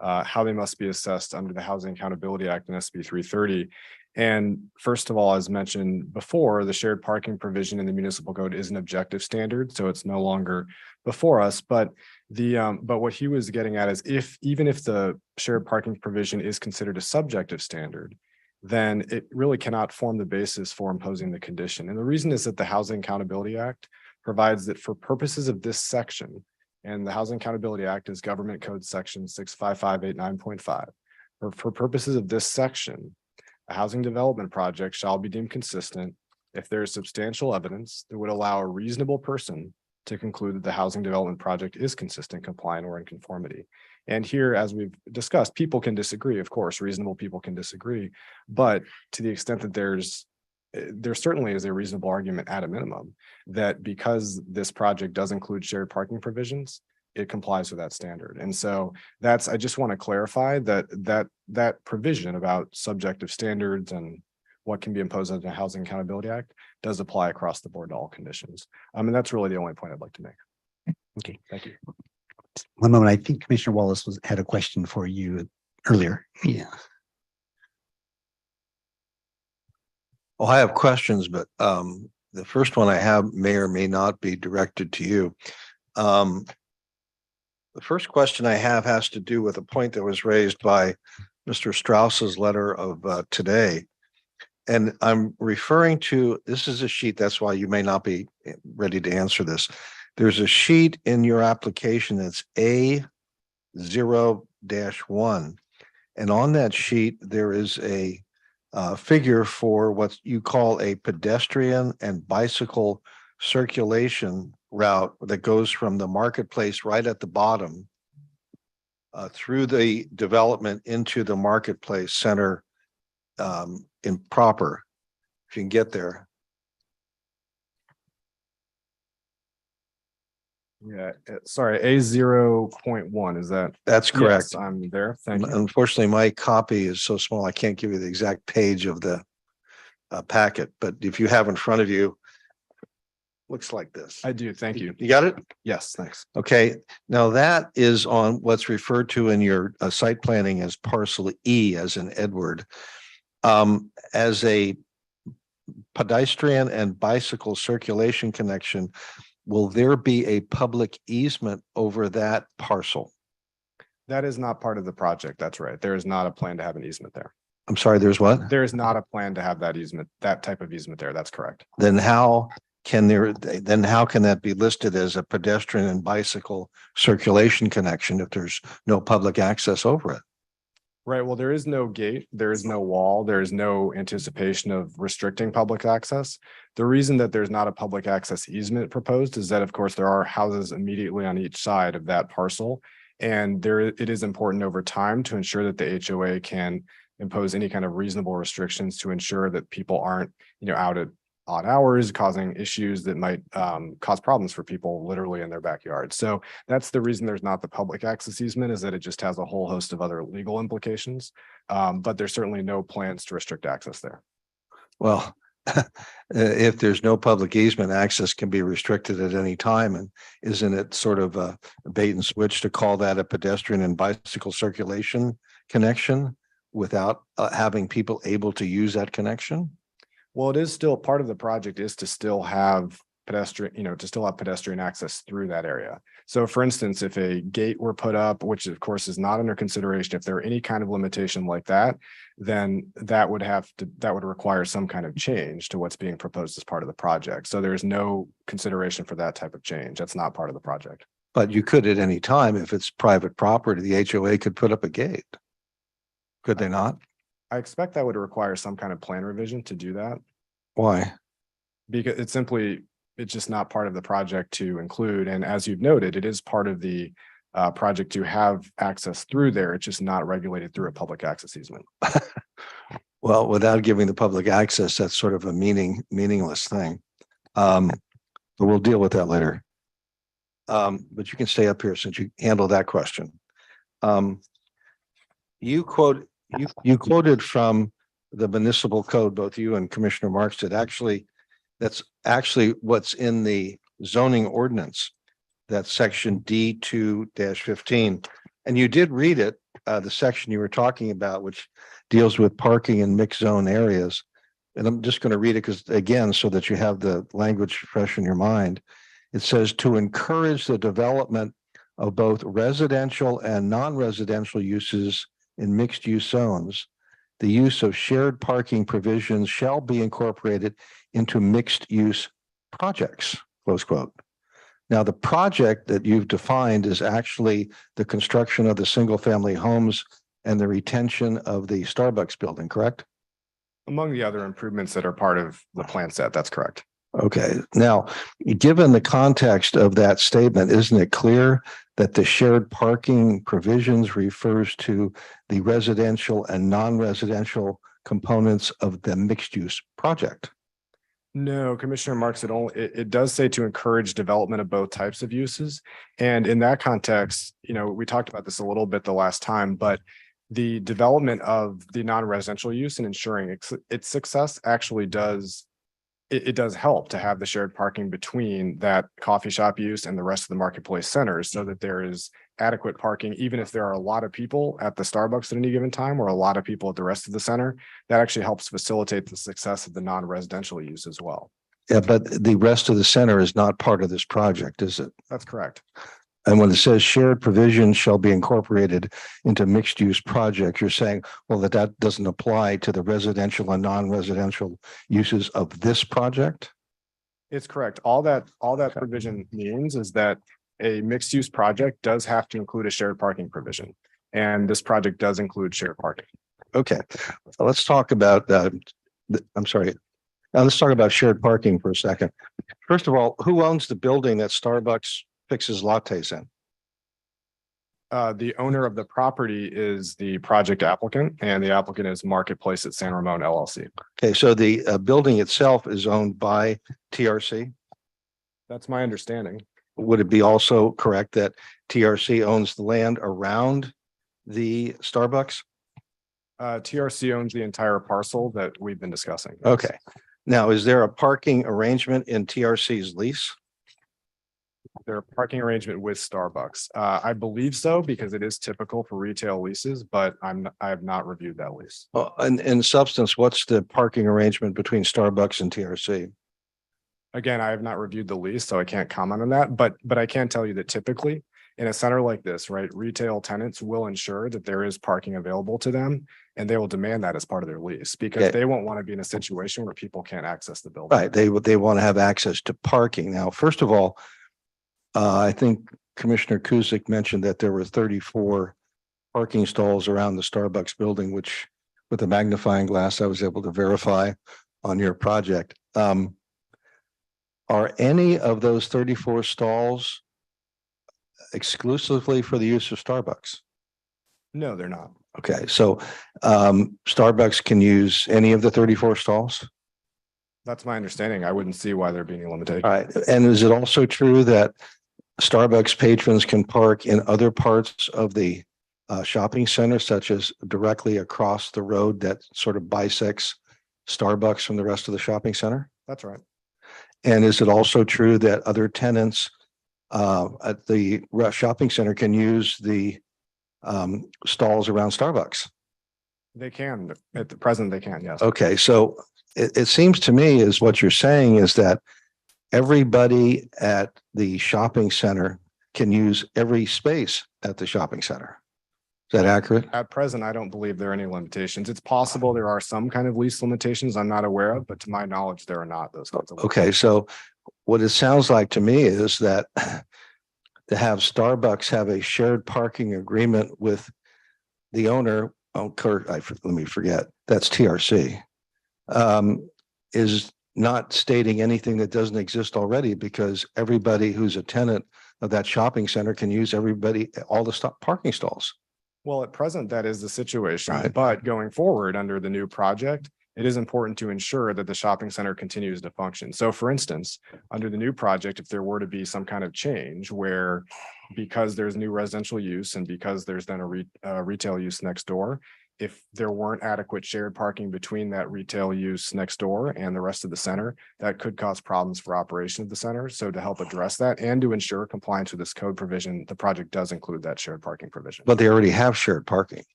must be assessed under the Housing Accountability Act and SB 330. And first of all, as mentioned before, the shared parking provision in the municipal code is an objective standard, so it's no longer before us. But but what he was getting at is even if the shared parking provision is considered a subjective standard, then it really cannot form the basis for imposing the condition. And the reason is that the Housing Accountability Act provides that for purposes of this section, and the Housing Accountability Act is Government Code Section 65589.5. For purposes of this section, a housing development project shall be deemed consistent if there is substantial evidence that would allow a reasonable person to conclude that the housing development project is consistent, compliant, or in conformity. And here, as we've discussed, people can disagree, of course, reasonable people can disagree, but to the extent that there certainly is a reasonable argument at a minimum that because this project does include shared parking provisions, it complies with that standard. And so I just want to clarify that provision about subjective standards and what can be imposed under the Housing Accountability Act does apply across the board to all conditions. And that's really the only point I'd like to make. Okay. Thank you. One moment. I think Commissioner Wallace had a question for you earlier. Yeah. Well, I have questions, but the first one I have may or may not be directed to you. The first question I have has to do with a point that was raised by Mr. Strauss's letter of today. And I'm referring to, this is a sheet, that's why you may not be ready to answer this. There's a sheet in your application that's A0-1. And on that sheet, there is a figure for what you call a pedestrian and bicycle circulation route that goes from the marketplace right at the bottom through the development into the marketplace center in proper, if you can get there. Yeah, sorry, A0.1, is that? That's correct. Yes, I'm there. Thank you. Unfortunately, my copy is so small, I can't give you the exact page of the packet, but if you have in front of you, looks like this. I do. Thank you. You got it? Yes, thanks. Okay. Now that is on what's referred to in your site planning as parcel E, as in Edward. As a pedestrian and bicycle circulation connection, will there be a public easement over that parcel? That is not part of the project. That's right. There is not a plan to have an easement there. I'm sorry, there's what? There is not a plan to have that easement, that type of easement there. That's correct. Then how can that be listed as a pedestrian and bicycle circulation connection if there's no public access over it? Right. Well, there is no gate, there is no wall, there is no anticipation of restricting public access. The reason that there's not a public access easement proposed is that, of course, there are houses immediately on each side of that parcel. And it is important over time to ensure that the HOA can impose any kind of reasonable restrictions to ensure that people aren't, out at odd hours, causing issues that might cause problems for people literally in their backyard. So that's the reason there's not the public access easement, is that it just has a whole host of other legal implications. But there's certainly no plans to restrict access there. Well, if there's no public easement, access can be restricted at any time. And isn't it sort of a bait and switch to call that a pedestrian and bicycle circulation connection without having people able to use that connection? Well, it is still part of the project is to still have pedestrian access through that area. So for instance, if a gate were put up, which of course is not under consideration, if there were any kind of limitation like that, then that would require some kind of change to what's being proposed as part of the project. So there's no consideration for that type of change. That's not part of the project. But you could at any time, if it's private property, the HOA could put up a gate. Could they not? I expect that would require some kind of plan revision to do that. Why? Because it's just not part of the project to include. And as you've noted, it is part of the project to have access through there. It's just not regulated through a public access easement. Well, without giving the public access, that's sort of a meaningless thing. But we'll deal with that later. But you can stay up here since you handled that question. You quoted from the municipal code, both you and Commissioner Marks did. That's actually what's in the zoning ordinance. That's section D2-15. And you did read it, the section you were talking about, which deals with parking in mixed zone areas. And I'm just going to read it because, again, so that you have the language fresh in your mind. It says to encourage the development of both residential and non-residential uses in mixed use zones, the use of shared parking provisions shall be incorporated into mixed use projects, close quote. Now, the project that you've defined is actually the construction of the single family homes and the retention of the Starbucks building, correct? Among the other improvements that are part of the plan set, that's correct. Okay. Now, given the context of that statement, isn't it clear that the shared parking provisions refers to the residential and non-residential components of the mixed use project? No, Commissioner Marks, it does say to encourage development of both types of uses. And in that context, we talked about this a little bit the last time, but the development of the non-residential use and ensuring its success actually does help to have the shared parking between that coffee shop use and the rest of the marketplace centers, so that there is adequate parking, even if there are a lot of people at the Starbucks at any given time or a lot of people at the rest of the center. That actually helps facilitate the success of the non-residential use as well. Yeah, but the rest of the center is not part of this project, is it? That's correct. And when it says shared provisions shall be incorporated into mixed use projects, you're saying, well, that doesn't apply to the residential and non-residential uses of this project? It's correct. All that provision means is that a mixed use project does have to include a shared parking provision. And this project does include shared parking. Okay, let's talk about, I'm sorry. Now let's talk about shared parking for a second. First of all, who owns the building that Starbucks fixes lattes in? The owner of the property is the project applicant, and the applicant is Marketplace at San Ramon LLC. Okay, so the building itself is owned by TRC? That's my understanding. Would it be also correct that TRC owns the land around the Starbucks? TRC owns the entire parcel that we've been discussing. Okay. Now, is there a parking arrangement in TRC's lease? Their parking arrangement with Starbucks. I believe so, because it is typical for retail leases, but I have not reviewed that lease. And in substance, what's the parking arrangement between Starbucks and TRC? Again, I have not reviewed the lease, so I can't comment on that, but I can tell you that typically in a center like this, right, retail tenants will ensure that there is parking available to them, and they will demand that as part of their lease because Okay. they won't want to be in a situation where people can't access the building. Right, they want to have access to parking. Now, first of all, I think Commissioner Kuzic mentioned that there were 34 parking stalls around the Starbucks building, which with a magnifying glass, I was able to verify on your project. Are any of those 34 stalls exclusively for the use of Starbucks? No, they're not. Okay, so Starbucks can use any of the 34 stalls? That's my understanding. I wouldn't see why there'd be any limitation. All right, and is it also true that Starbucks patrons can park in other parts of the shopping center, such as directly across the road that sort of bisects Starbucks from the rest of the shopping center? That's right. And is it also true that other tenants at the shopping center can use the stalls around Starbucks? They can, at the present, they can, yes. Okay, so it seems to me is what you're saying is that everybody at the shopping center can use every space at the shopping center. Is that accurate? At present, I don't believe there are any limitations. It's possible there are some kind of lease limitations I'm not aware of, but to my knowledge, there are not those kinds of. Okay, so what it sounds like to me is that to have Starbucks have a shared parking agreement with the owner, oh, Kurt, let me forget, that's TRC, is not stating anything that doesn't exist already because everybody who's a tenant of that shopping center can use all the parking stalls. Well, at present, that is the situation, Right. but going forward under the new project, it is important to ensure that the shopping center continues to function. So for instance, under the new project, if there were to be some kind of change where because there's new residential use and because there's then a retail use next door, if there weren't adequate shared parking between that retail use next door and the rest of the center, that could cause problems for operation of the center. So to help address that and to ensure compliance with this code provision, the project does include that shared parking provision. But they already have shared parking.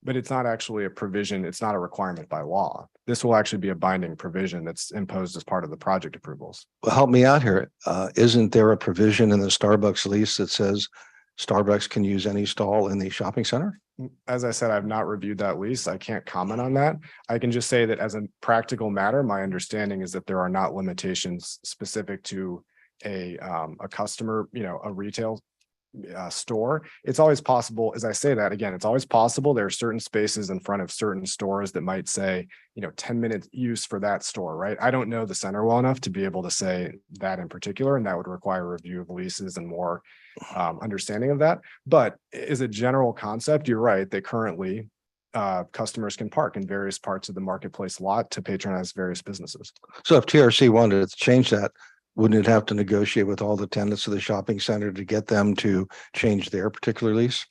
But it's not actually a provision. It's not a requirement by law. This will actually be a binding provision that's imposed as part of the project approvals. Well, help me out here. Isn't there a provision in the Starbucks lease that says Starbucks can use any stall in the shopping center? As I said, I've not reviewed that lease. I can't comment on that. I can just say that as a practical matter, my understanding is that there are not limitations specific to a customer, a retail store. It's always possible, as I say that again, it's always possible there are certain spaces in front of certain stores that might say, 10-minute use for that store, right? I don't know the center well enough to be able to say that in particular, and that would require a review of leases and more understanding of that. But as a general concept, you're right, they currently customers can park in various parts of the marketplace lot to patronize various businesses. So if TRC wanted to change that, wouldn't it have to negotiate with all the tenants of the shopping center to get them to change their particular lease?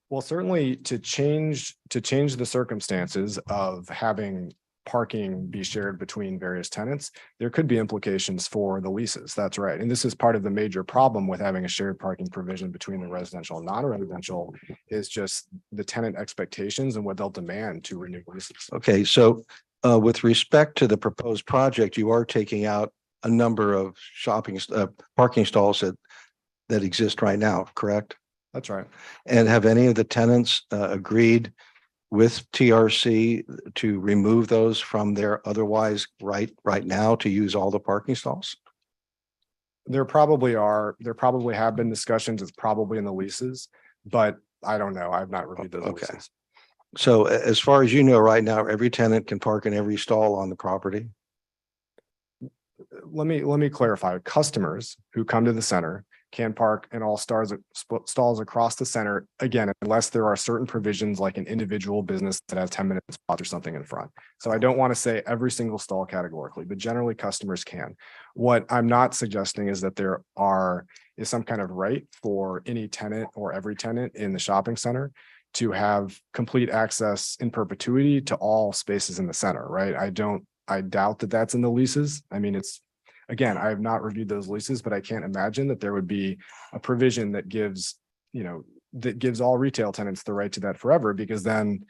Well, certainly to change the circumstances of having parking be shared between various tenants, there could be implications for the leases. That's right. And this is part of the major problem with having a shared parking provision between the residential and non-residential is just the tenant expectations and what they'll demand to renew leases. Okay, so with respect to the proposed project, you are taking out a number of parking stalls that exist right now, correct? That's right. And have any of the tenants agreed with TRC to remove those from their otherwise right now to use all the parking stalls? There probably have been discussions. It's probably in the leases, but I don't know. I've not reviewed those leases. So as far as you know, right now, every tenant can park in every stall on the property? Let me clarify. Customers who come to the center can park in all stalls across the center, again, unless there are certain provisions like an individual business that has 10-minute spots or something in front. So I don't want to say every single stall categorically, but generally customers can. What I'm not suggesting is that there is some kind of right for any tenant or every tenant in the shopping center to have complete access in perpetuity to all spaces in the center, right? I doubt that that's in the leases. I mean, again, I have not reviewed those leases, but I can't imagine that there would be a provision that gives all retail tenants the right to that forever, because then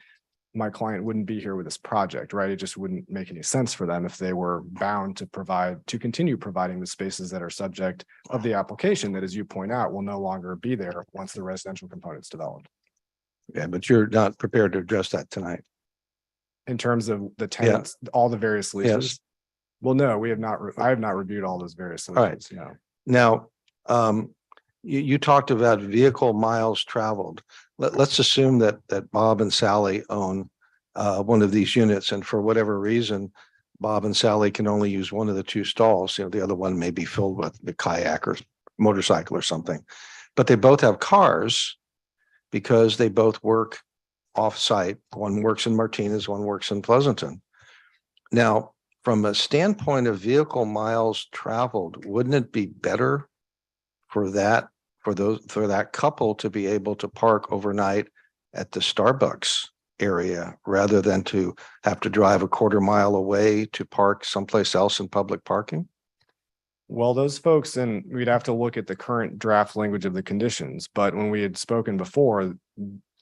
my client wouldn't be here with this project, right? It just wouldn't make any sense for them if they were bound to continue providing the spaces that are subject of the application that, as you point out, will no longer be there once the residential component's developed. Yeah, but you're not prepared to address that tonight. In terms of the tenants, all the various leases. Yes. Well, no, we have not, I have not reviewed all those various right. leases, no. Now, you talked about vehicle miles traveled. Let's assume that Bob and Sally own one of these units, and for whatever reason, Bob and Sally can only use one of the two stalls. You know, the other one may be filled with the kayak or motorcycle or something. But they both have cars because they both work off-site. One works in Martinez, one works in Pleasanton. Now, from a standpoint of vehicle miles traveled, wouldn't it be better for that couple to be able to park overnight at the Starbucks area rather than to have to drive a quarter mile away to park someplace else in public parking? Well, those folks, and we'd have to look at the current draft language of the conditions, but when we had spoken before,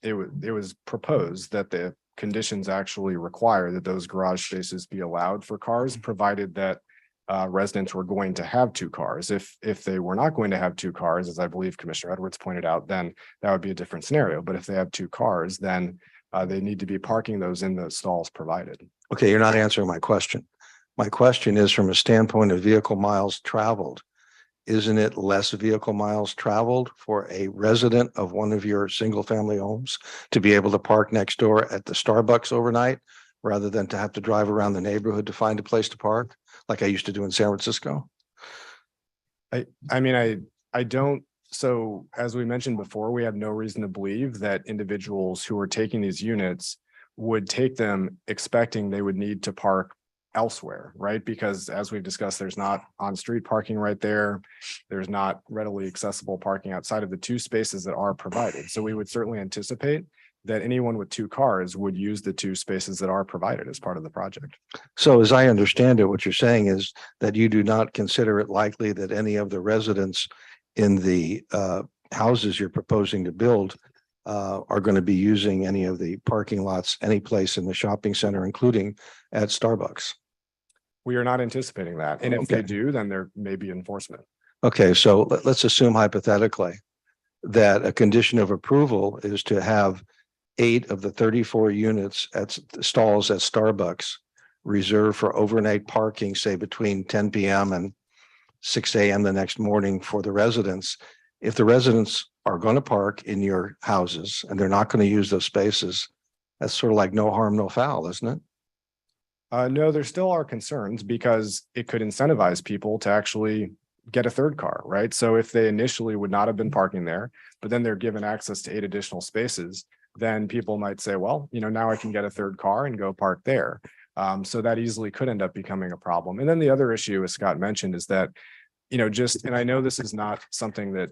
it was proposed that the conditions actually require that those garage spaces be allowed for cars, provided that residents were going to have two cars. If they were not going to have two cars, as I believe Commissioner Edwards pointed out, then that would be a different scenario. But if they have two cars, then they need to be parking those in the stalls provided. Okay, you're not answering my question. My question is from a standpoint of vehicle miles traveled. Isn't it less vehicle miles traveled for a resident of one of your single family homes to be able to park next door at the Starbucks overnight rather than to have to drive around the neighborhood to find a place to park like I used to do in San Francisco? I mean, I don't. So as we mentioned before, we have no reason to believe that individuals who are taking these units would take them expecting they would need to park elsewhere, right? Because as we've discussed, there's not on-street parking right there. There's not readily accessible parking outside of the two spaces that are provided. So we would certainly anticipate that anyone with two cars would use the two spaces that are provided as part of the project. So as I understand it, what you're saying is that you do not consider it likely that any of the residents in the houses you're proposing to build are going to be using any of the parking lots, any place in the shopping center, including at Starbucks. We are not anticipating that. And if they do, then there may be enforcement. Okay, so let's assume hypothetically that a condition of approval is to have 8 of the 34 units at stalls at Starbucks reserved for overnight parking, say between 10 p.m. and 6 a.m. the next morning for the residents. If the residents are going to park in your houses and they're not going to use those spaces, that's sort of like no harm, no foul, isn't it? No, there still are concerns because it could incentivize people to actually get a third car, right? So if they initially would not have been parking there, but then they're given access to 8 additional spaces, then people might say, well, you know, now I can get a third car and go park there. So that easily could end up becoming a problem. And then the other issue, as Scott mentioned, is that, you know, and I know this is not something that,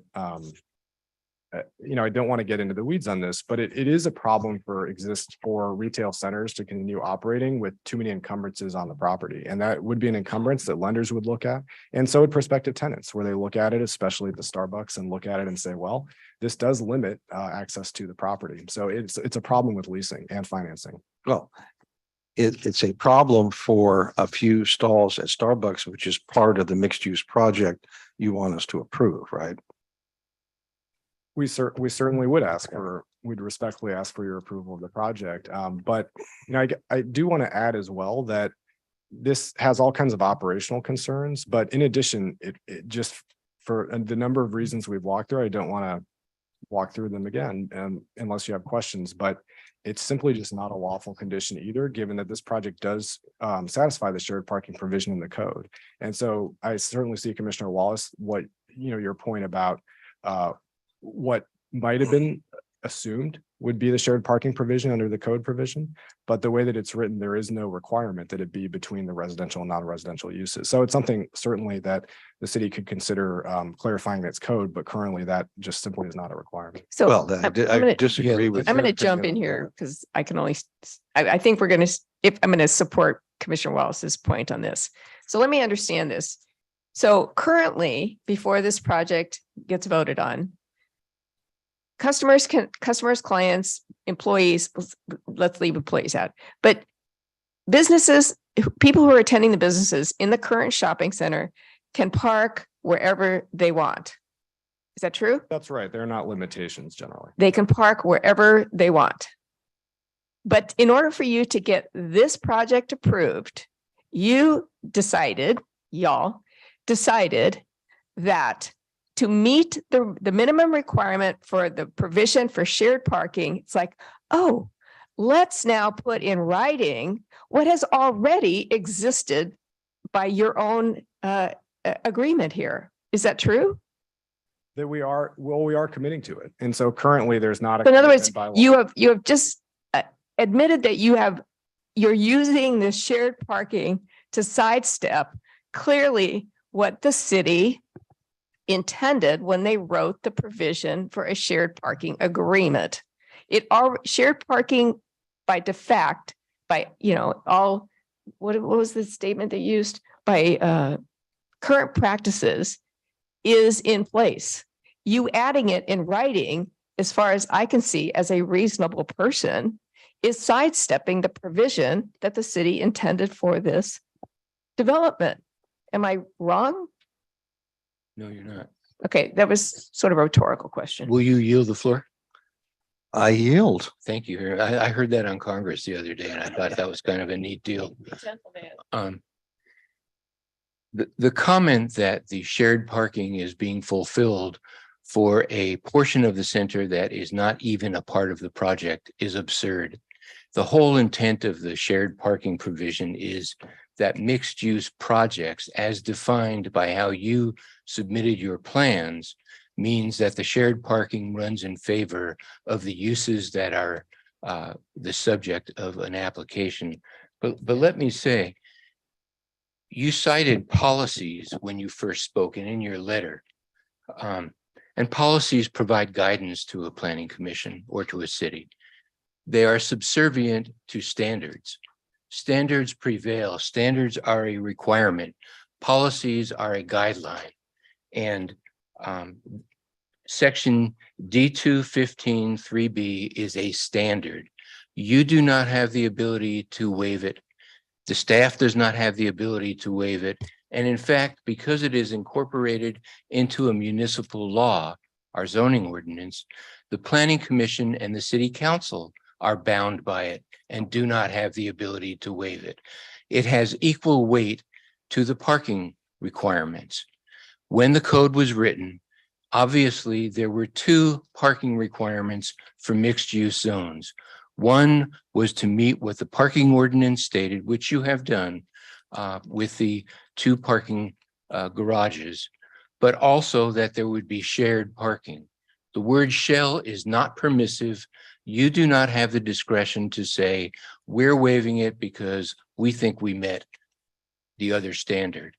you know, I don't want to get into the weeds on this, but it is a problem for retail centers to continue operating with too many encumbrances on the property. And that would be an encumbrance that lenders would look at. And so would prospective tenants, where they look at it, especially at the Starbucks, and look at it and say, well, this does limit access to the property. So it's a problem with leasing and financing. Well, it's a problem for a few stalls at Starbucks, which is part of the mixed use project you want us to approve, right? We certainly would we'd respectfully ask for your approval of the project. But, you know, I do want to add as well that this has all kinds of operational concerns, but in addition, it just for the number of reasons we've walked through, I don't want to walk through them again, unless you have questions, but it's simply just not a lawful condition either, given that this project does satisfy the shared parking provision in the code. And so I certainly see, Commissioner Wallace, your point about what might have been assumed would be the shared parking provision under the code provision, but the way that it's written, there is no requirement that it be between the residential and non-residential uses. So it's something certainly that the city could consider clarifying its code, but currently that just simply is not a requirement. So I disagree with. I'm going to jump in here because I can only, I think I'm going to support Commissioner Wallace's point on this. So let me understand this. So currently, before this project gets voted on, customers, clients, employees, let's leave employees out, but businesses, people who are attending the businesses in the current shopping center can park wherever they want. Is that true? That's right. There are not limitations generally. They can park wherever they want. But in order for you to get this project approved, y'all decided that to meet the minimum requirement for the provision for shared parking, it's like, oh, let's now put in writing what has already existed by your own agreement here. Is that true? That we are committing to it. And so currently there's not a. So in other words, commitment by law. you have just admitted that you're using this shared parking to sidestep clearly what the city intended when they wrote the provision for a shared parking agreement. Shared parking by de facto, by, what was the statement they used? By current practices is in place. You adding it in writing, as far as I can see, as a reasonable person, is sidestepping the provision that the city intended for this development. Am I wrong? No, you're not. Okay, that was sort of a rhetorical question. Will you yield the floor? I yield. Thank you. I heard that on Congress the other day and I thought that was kind of a neat deal. The comment that the shared parking is being fulfilled for a portion of the center that is not even a part of the project is absurd. The whole intent of the shared parking provision is that mixed use projects, as defined by how you submitted your plans, means that the shared parking runs in favor of the uses that are the subject of an application. But let me say, you cited policies when you first spoke and in your letter. And policies provide guidance to a planning commission or to a city. They are subservient to standards. Standards prevail. Standards are a requirement. Policies are a guideline. And section D215 3B is a standard. You do not have the ability to waive it. The staff does not have the ability to waive it. And in fact, because it is incorporated into a municipal law, our zoning ordinance, the planning commission and the city council are bound by it and do not have the ability to waive it. It has equal weight to the parking requirements. When the code was written, obviously there were two parking requirements for mixed use zones. One was to meet what the parking ordinance stated, which you have done with the two parking garages, but also that there would be shared parking. The word shall is not permissive. You do not have the discretion to say, we're waiving it because we think we met the other standard.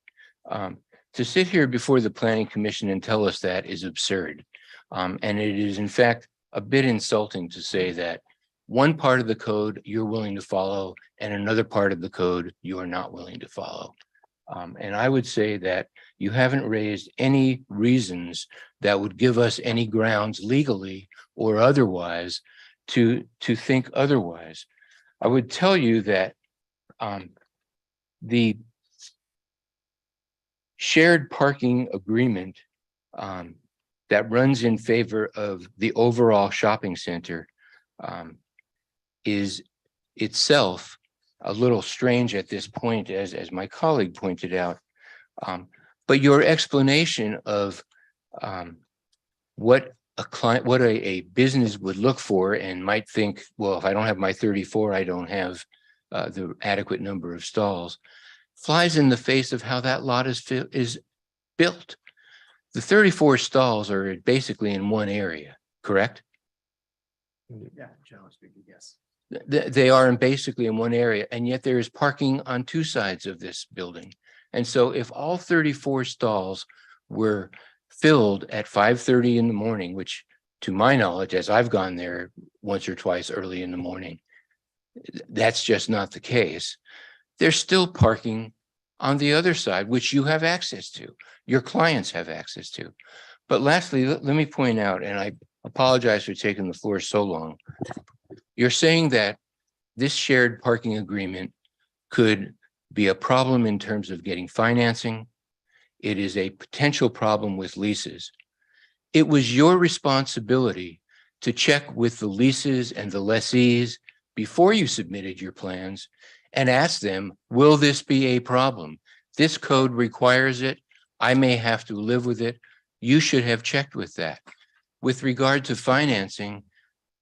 To sit here before the planning commission and tell us that is absurd. And it is in fact a bit insulting to say that one part of the code you're willing to follow and another part of the code you are not willing to follow. And I would say that you haven't raised any reasons that would give us any grounds legally or otherwise to think otherwise. I would tell you that the shared parking agreement that runs in favor of the overall shopping center is itself a little strange at this point, as my colleague pointed out. But your explanation of what a client, what a business would look for and might think, well, if I don't have my 34, I don't have the adequate number of stalls, flies in the face of how that lot is built. The 34 stalls are basically in one area, correct? Yeah, generally speaking, yes. They are basically in one area, and yet there is parking on two sides of this building. And so if all 34 stalls were filled at 5:30 in the morning, which to my knowledge, as I've gone there once or twice early in the morning, that's just not the case. There's still parking on the other side, which you have access to, your clients have access to. But lastly, let me point out, and apologize for taking the floor so long. You're saying that this shared parking agreement could be a problem in terms of getting financing. It is a potential problem with leases. It was your responsibility to check with the leases and the lessees before you submitted your plans and ask them, will this be a problem? This code requires it. I may have to live with it. You should have checked with that. With regard to financing,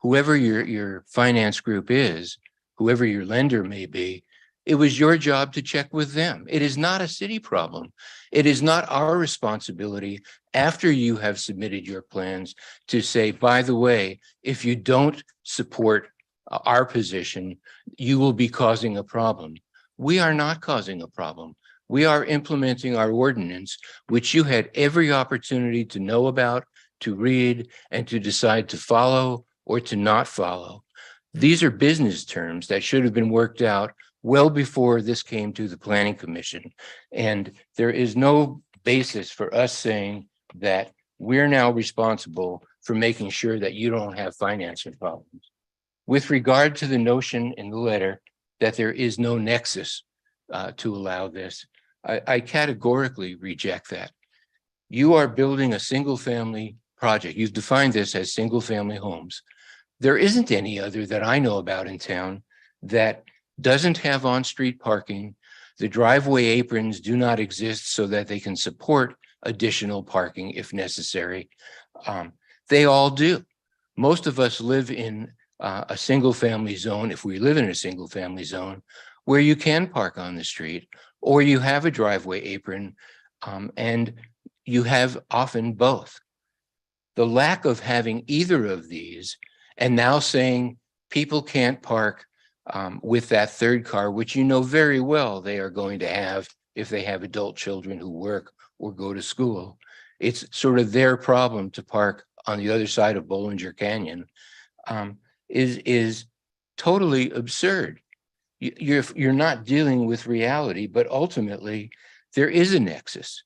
whoever your finance group is, whoever your lender may be, it was your job to check with them. It is not a city problem. It is not our responsibility after you have submitted your plans to say, by the way, if you don't support our position, you will be causing a problem. We are not causing a problem. We are implementing our ordinance, which you had every opportunity to know about, to read, and to decide to follow or to not follow. These are business terms that should have been worked out well before this came to the Planning Commission. And there is no basis for us saying that we're now responsible for making sure that you don't have financing problems. With regard to the notion in the letter that there is no nexus to allow this, I categorically reject that. You are building a single family project. You've defined this as single family homes. There isn't any other that I know about in town that doesn't have on-street parking. The driveway aprons do not exist so that they can support additional parking if necessary. They all do. Most of us live in a single family zone, if we live in a single family zone, where you can park on the street or you have a driveway apron, and you have often both. The lack of having either of these and now saying people can't park with that third car, which you know very well they are going to have if they have adult children who work or go to school. It's sort of their problem to park on the other side of Bollinger Canyon, is totally absurd. You're not dealing with reality, but ultimately there is a nexus.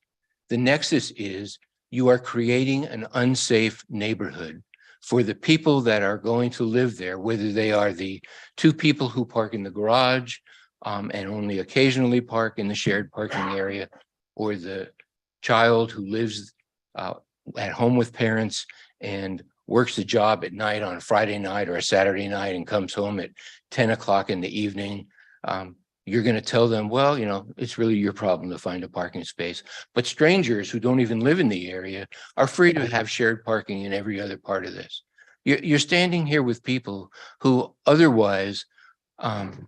The nexus is you are creating an unsafe neighborhood for the people that are going to live there, whether they are the two people who park in the garage and only occasionally park in the shared parking area, or the child who lives at home with parents and works a job at night on a Friday night or a Saturday night and comes home at 10 o'clock in the evening. You're going to tell them, well, you know, it's really your problem to find a parking space. But strangers who don't even live in the area are free to have shared parking in every other part of this. You're standing here with people who otherwise have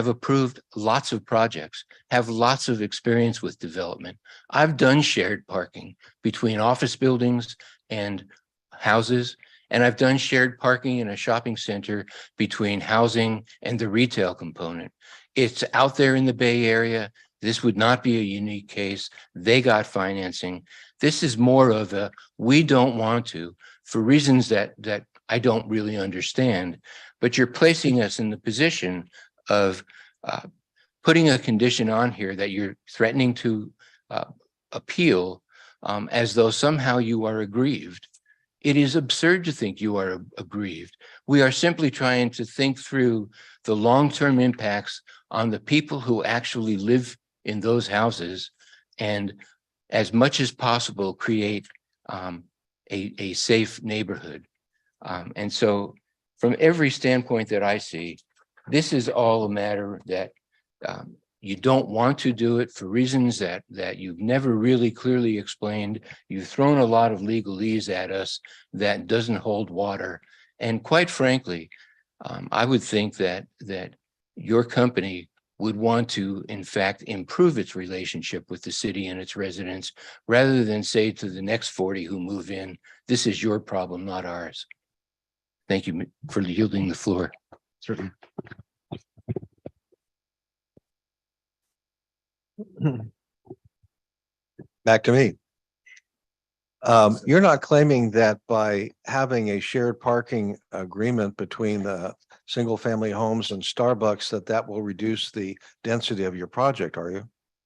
approved lots of projects, have lots of experience with development. I've done shared parking between office buildings and houses, and I've done shared parking in a shopping center between housing and the retail component. It's out there in the Bay Area. This would not be a unique case. They got financing. This is more of a, we don't want to, for reasons that I don't really understand, but you're placing us in the position of putting a condition on here that you're threatening to appeal as though somehow you are aggrieved. It is absurd to think you are aggrieved. We are simply trying to think through the long-term impacts on the people who actually live in those houses, and as much as possible, create a safe neighborhood. And so from every standpoint that I see, this is all a matter that you don't want to do it for reasons that you've never really clearly explained. You've thrown a lot of legalese at us that doesn't hold water. And quite frankly, I would think that your company would want to, in fact, improve its relationship with the city and its residents, rather than say to the next 40 who move in, this is your problem, not ours. Thank you for yielding the floor. Certainly. Back to me. You're not claiming that by having a shared parking agreement between the single family homes and Starbucks, that will reduce the density of your project, are you?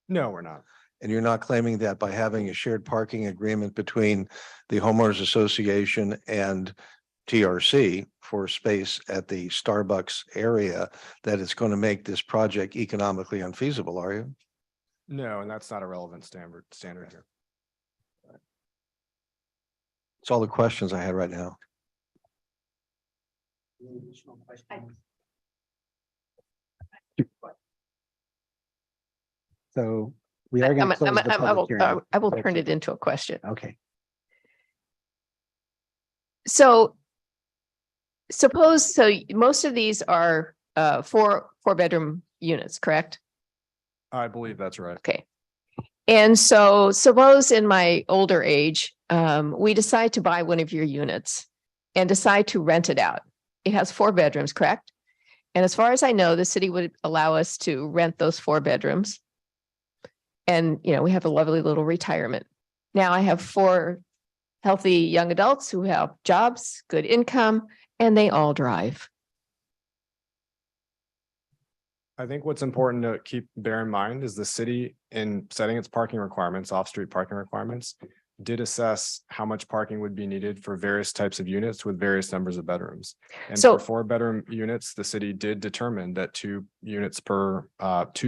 No, we're not. And you're not claiming that by having a shared parking agreement between the homeowners association and TRC for space at the Starbucks area, that it's going to make this project economically unfeasible, are you? No, and that's not a relevant standard here. It's all the questions I had right now. So we are going to close the public hearing. I will turn it into a question. Okay. So suppose, so most of these are four-bedroom units, correct? I believe that's right. Okay. And so suppose in my older age, we decide to buy one of your units and decide to rent it out. It has 4 bedrooms, correct? And as far as I know, the city would allow us to rent those 4 bedrooms. And, you know, we have a lovely little retirement. Now I have 4 healthy young adults who have jobs, good income, and they all drive. I think what's important to bear in mind is the city, in setting its parking requirements, off-street parking requirements, did assess how much parking would be needed for various types of units with various numbers of bedrooms. And So- for 4-bedroom units, the city did determine that 2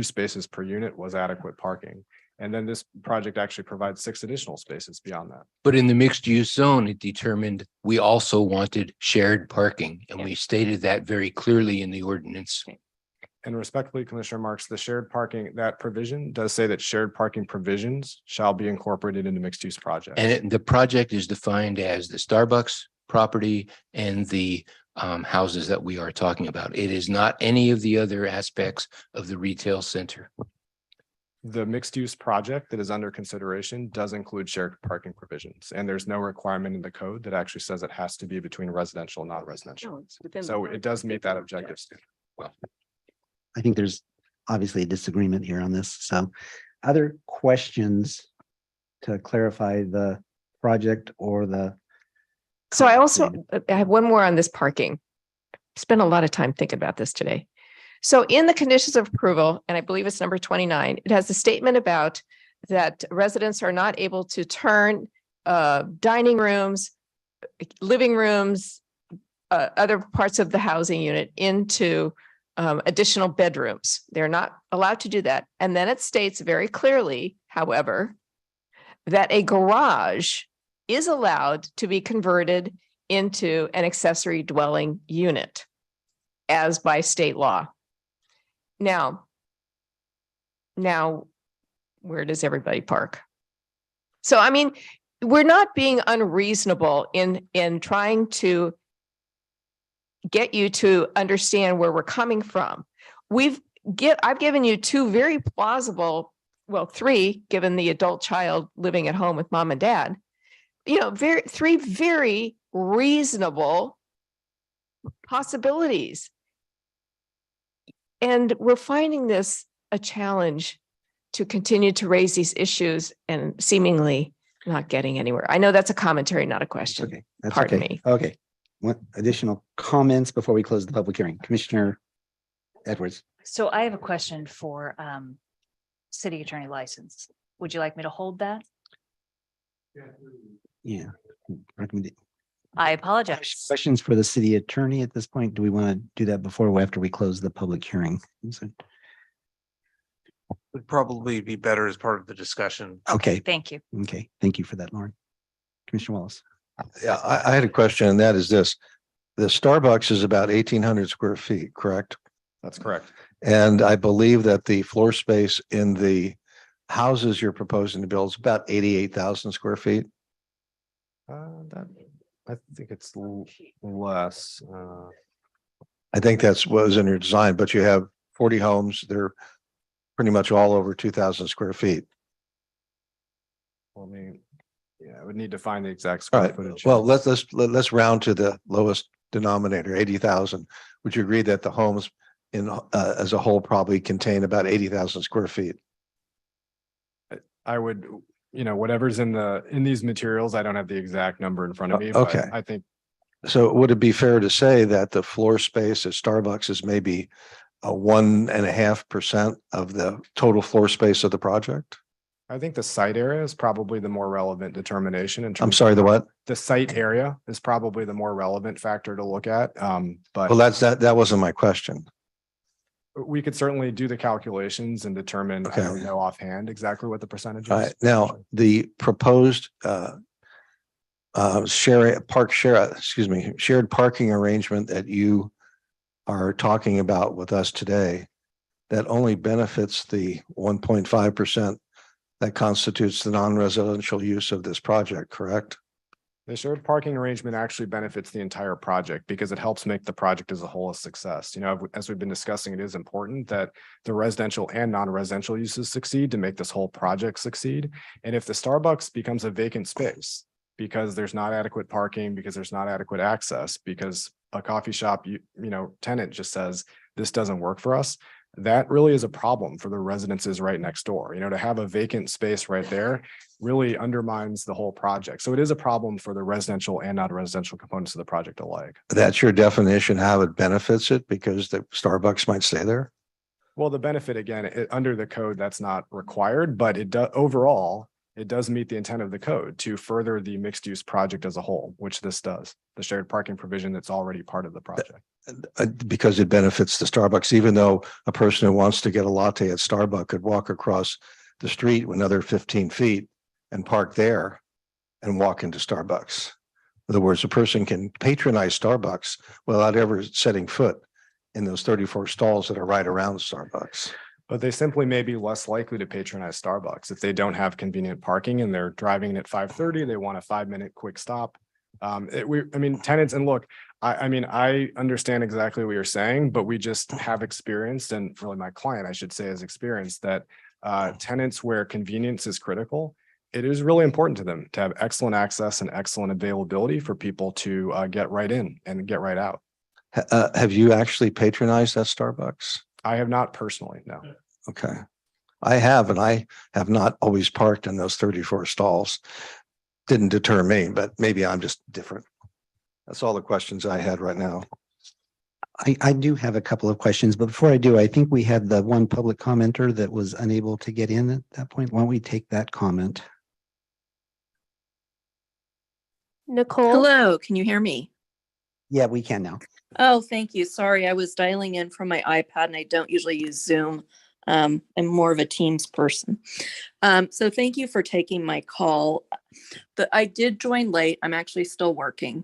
spaces per unit was adequate parking. And then this project actually provides 6 additional spaces beyond that. But in the mixed use zone, it determined we also wanted shared parking, and we stated that very clearly in the ordinance. And respectfully, Commissioner Marks, the shared parking, that provision does say that shared parking provisions shall be incorporated into mixed use projects. And the project is defined as the Starbucks property and the houses that we are talking about. It is not any of the other aspects of the retail center. The mixed use project that is under consideration does include shared parking provisions, and there's no requirement in the code that actually says it has to be between residential and non-residential. So it does meet that objective standard. Well, I think there's obviously a disagreement here on this. So other questions to clarify the project or the. So I have one more on this parking. Spent a lot of time thinking about this today. So in the conditions of approval, and I believe it's number 29, it has a statement about that residents are not able to turn dining rooms, living rooms, other parts of the housing unit into additional bedrooms. They're not allowed to do that. And then it states very clearly, however, that a garage is allowed to be converted into an accessory dwelling unit as by state law. Now, where does everybody park? So, I mean, we're not being unreasonable in trying to get you to understand where we're coming from. I've given you 2 very plausible, well, 3, given the adult child living at home with mom and dad, 3 very reasonable possibilities. And we're finding this a challenge to continue to raise these issues and seemingly not getting anywhere. I know that's a commentary, not a question. Okay. That's Pardon okay. me. Okay. What additional comments before we close the public hearing? Commissioner Edwards. So I have a question for city attorney license. Would you like me to hold that? Yeah. Recommend. I apologize. Questions for the city attorney at this point? Do we want to do that before or after we close the public hearing? Would probably be better as part of the discussion. Okay. Thank you. Okay. Thank you for that, Lauren. Commissioner Wallace. Yeah, I had a question, and that is this. The Starbucks is about 1,800 square feet, correct? that's correct. And I believe that the floor space in the houses you're proposing to build is about 88,000 square feet. I think it's less. I think that's what was in your design, but you have 40 homes. They're pretty much all over 2,000 square feet. I mean, yeah, I would need to find the exact All square right. footage. Well, let's round to the lowest denominator, 80,000. Would you agree that the homes in as a whole probably contain about 80,000 square feet? I would, whatever's in these materials, I don't have the exact number in front of me. but Okay. I think So would it be fair to say that the floor space at Starbucks is maybe 1.5% of the total floor space of the project? I think the site area is probably the more relevant determination in terms. I'm sorry, the what? The site area is probably the more relevant factor to look at. But Well, that wasn't my question. we could certainly do the calculations and determine, I Okay. don't know offhand exactly what the percentage All is. right, now, the proposed shared parking arrangement that you are talking about with us today, that only benefits the 1.5% that constitutes the non-residential use of this project, correct? The shared parking arrangement actually benefits the entire project because it helps make the project as a whole a success. You know, as we've been discussing, it is important that the residential and non-residential uses succeed to make this whole project succeed. And if the Starbucks becomes a vacant space because there's not adequate parking, because there's not adequate access, because a coffee shop, tenant just says, this doesn't work for us, that really is a problem for the residences right next door. To have a vacant space right there really undermines the whole project. So it is a problem for the residential and non-residential components of the project alike. That's your definition, how it benefits it, because the Starbucks might stay there? Well, the benefit, again, under the code, that's not required, but overall, it does meet the intent of the code to further the mixed use project as a whole, which this does, the shared parking provision that's already part of the project. Because it benefits the Starbucks, even though a person who wants to get a latte at Starbucks could walk across the street another 15 feet and park there and walk into Starbucks. In other words, a person can patronize Starbucks without ever setting foot in those 34 stalls that are right around Starbucks. But they simply may be less likely to patronize Starbucks if they don't have convenient parking and they're driving in at 5:30, they want a 5-minute quick stop. Tenants, and look, I understand exactly what you're saying, but we just have experienced, and really my client, I should say, has experienced that tenants where convenience is critical, it is really important to them to have excellent access and excellent availability for people to get right in and get right out. Have you actually patronized that Starbucks? I have not personally, no. Okay. I have, and I have not always parked in those 34 stalls. Didn't deter me, but maybe I'm just different. That's all the questions I had right now. I do have a couple of questions, but before I do, I think we had the one public commenter that was unable to get in at that point. Why don't we take that comment? Nicole? Hello, can you hear me? Yeah, we can now. Oh, thank you. Sorry, I was dialing in from my iPad and I don't usually use Zoom. I'm more of a Teams person. So thank you for taking my call. I did join late. I'm actually still working.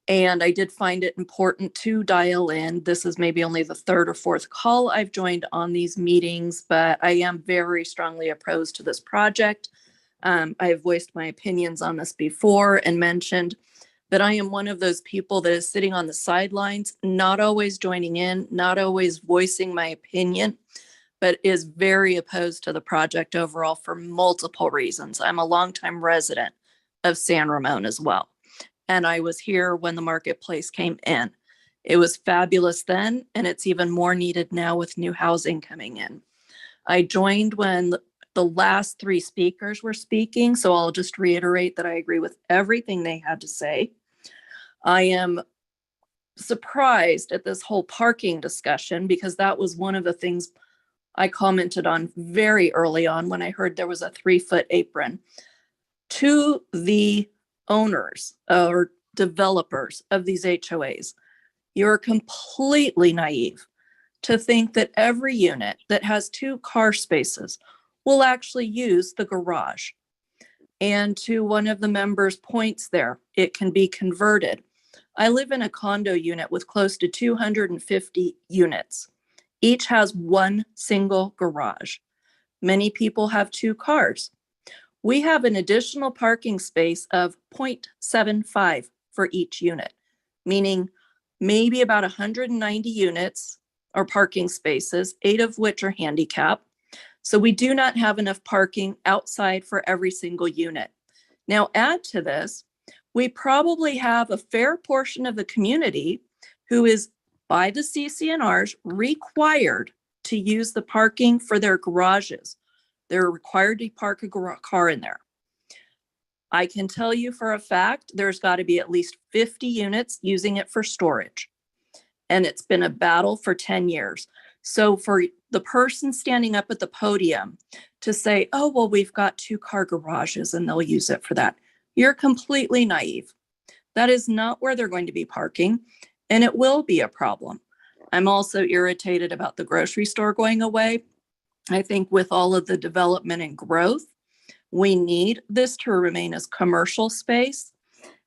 And I did find it important to dial in. This is maybe only the third or fourth call I've joined on these meetings, but I am very strongly opposed to this project. I have voiced my opinions on this before and mentioned that I am one of those people that is sitting on the sidelines, not always joining in, not always voicing my opinion, but is very opposed to the project overall for multiple reasons. I'm a longtime resident of San Ramon as well. And I was here when the marketplace came in. It was fabulous then, and it's even more needed now with new housing coming in. I joined when the last three speakers were speaking, so I'll just reiterate that I agree with everything they had to say. I am surprised at this whole parking discussion because that was one of the things I commented on very early on when I heard there was a 3-foot apron. To the owners or developers of these HOAs, you're completely naive to think that every unit that has 2 car spaces will actually use the garage. And to one of the members' points there, it can be converted. I live in a condo unit with close to 250 units. Each has one single garage. Many people have 2 cars. We have an additional parking space of 0.75 for each unit, meaning maybe about 190 units or parking spaces, 8 of which are handicap. So we do not have enough parking outside for every single unit. Now add to this, we probably have a fair portion of the community who is by the CCNRs required to use the parking for their garages. They're required to park a car in there. I can tell you for a fact, there's got to be at least 50 units using it for storage. And it's been a battle for 10 years. So for the person standing up at the podium to say, oh, well, we've got 2-car garages and they'll use it for that. You're completely naive. That is not where they're going to be parking, and it will be a problem. I'm also irritated about the grocery store going away. I think with all of the development and growth, we need this to remain as commercial space.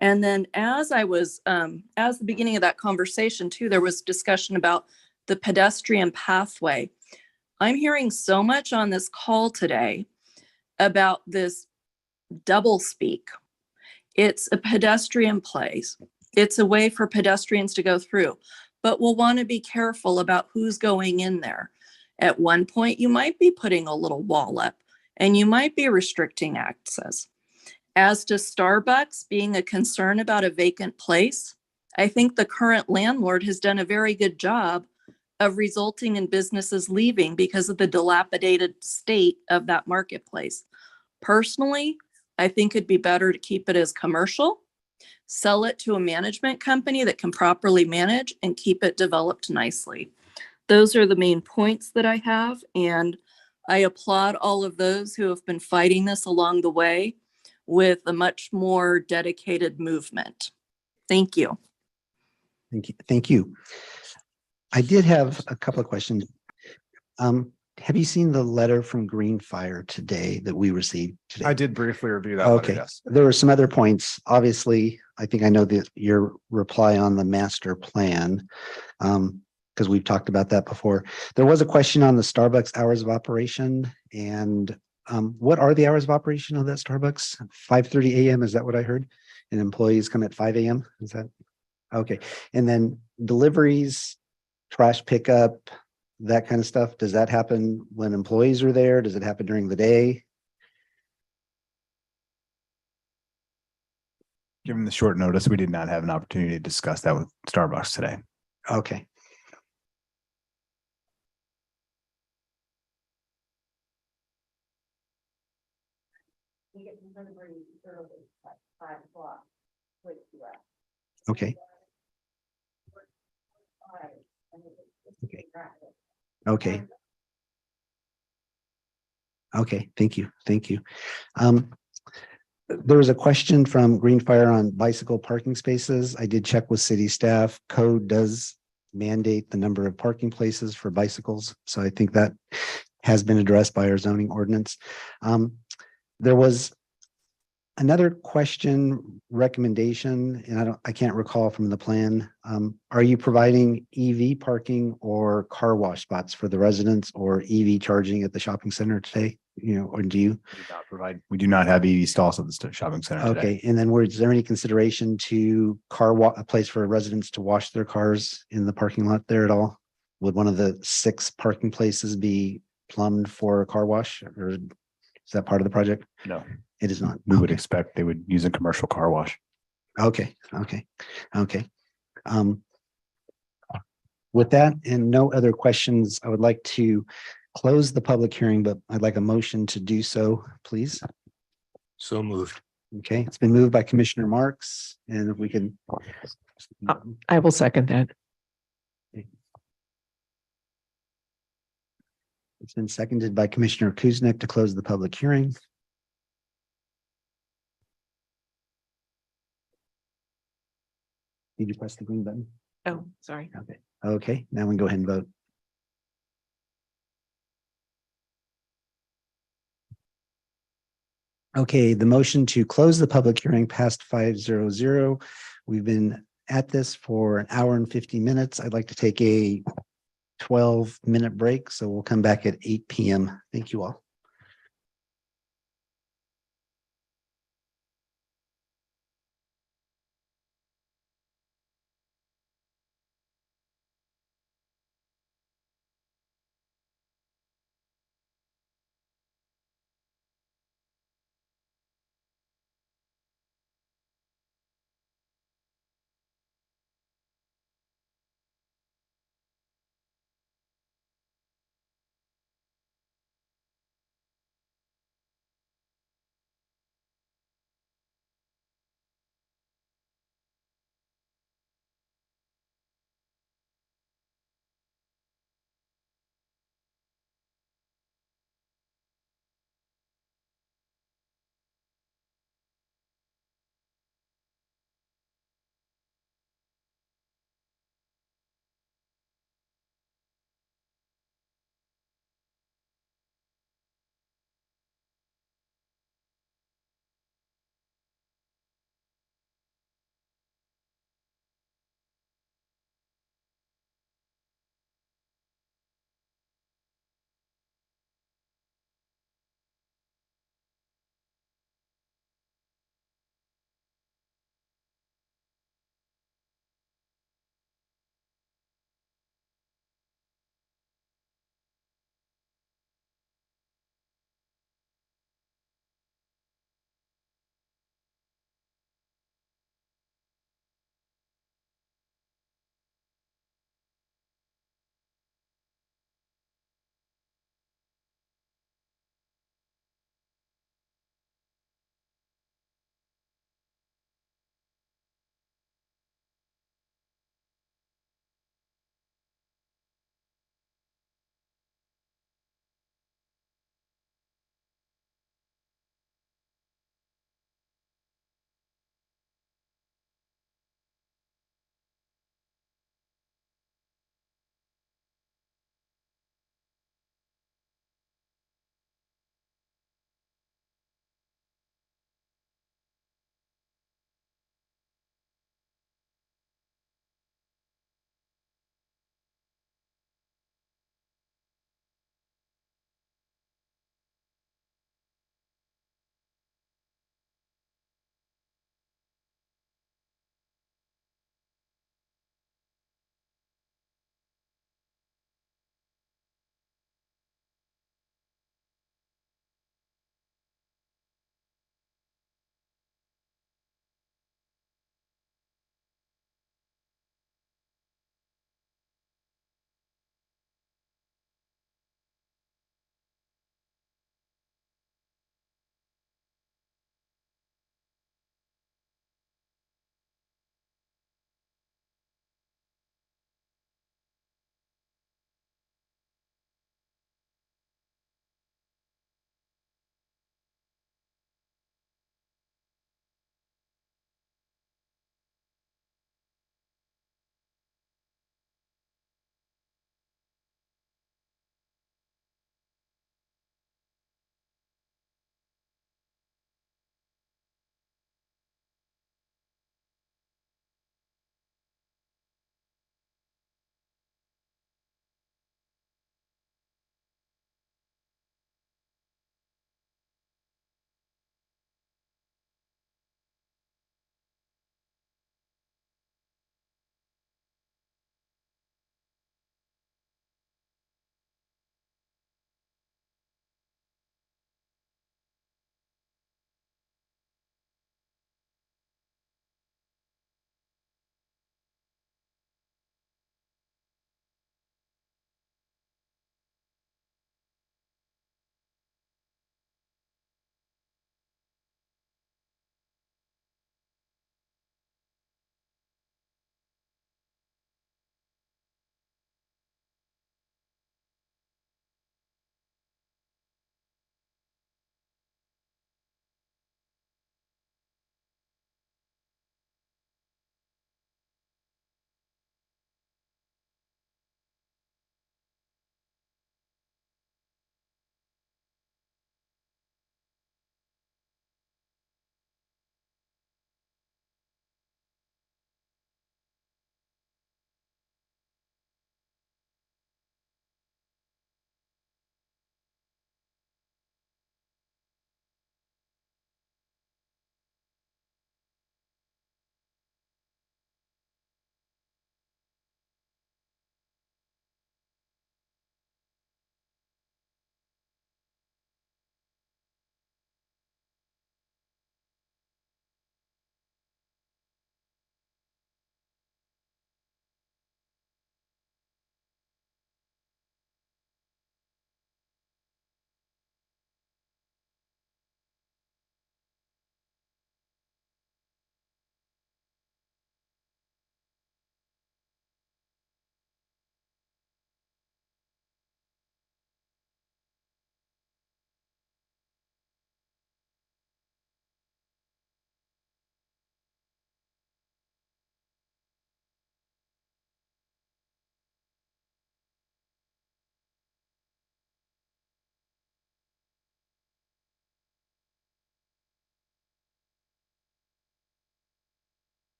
And then as the beginning of that conversation too, there was discussion about the pedestrian pathway. I'm hearing so much on this call today about this double speak. It's a pedestrian place. It's a way for pedestrians to go through, but we'll want to be careful about who's going in there. At one point, you might be putting a little wall up and you might be restricting access. As to Starbucks being a concern about a vacant place, I think the current landlord has done a very good job of resulting in businesses leaving because of the dilapidated state of that marketplace. Personally, I think it'd be better to keep it as commercial, sell it to a management company that can properly manage and keep it developed nicely. Those are the main points that I have, and I applaud all of those who have been fighting this along the way with a much more dedicated movement. Thank you. Thank you. Thank you. I did have a couple of questions. Have you seen the letter from Green Fire today that we received today? I did briefly review that letter, Okay, yes. there were some other points. Obviously, I think I know that your reply on the master plan, because we've talked about that before. There was a question on the Starbucks hours of operation, and what are the hours of operation of that Starbucks? 5:30 a.m. Is that what I heard? And employees come at 5 a.m. Is that okay? And then deliveries, trash pickup, that kind of stuff. Does that happen when employees are there? Does it happen during the day? Given the short notice, we did not have an opportunity to discuss that with Starbucks today. Okay. Okay. Okay. Okay. Okay, thank you. Thank you. There was a question from Green Fire on bicycle parking spaces. I did check with city staff. Code does mandate the number of parking places for bicycles. So I think that has been addressed by our zoning ordinance. There was another question recommendation, and I can't recall from the plan. Are you providing EV parking or car wash spots for the residents or EV charging at the shopping center today? You know, or do you? We do not have EV stalls at the shopping center today. Okay, and then is there any consideration to a place for residents to wash their cars in the parking lot there at all? Would one of the 6 parking places be plumbed for a car wash, or is that part of the project? No, it is not. We would expect they would use a commercial car wash. Okay. With that and no other questions, I would like to close the public hearing, but I'd like a motion to do so, please. So moved. Okay, it's been moved by Commissioner Marks, and if we can. I will second that. It's been seconded by Commissioner Kuznick to close the public hearing. Did you press the green button? Oh, sorry. Okay. Okay, now we can go ahead and vote. Okay, the motion to close the public hearing passed 5-0-0. We've been at this for an hour and 50 minutes. I'd like to take a 12-minute break, so we'll come back at 8 p.m. Thank you all.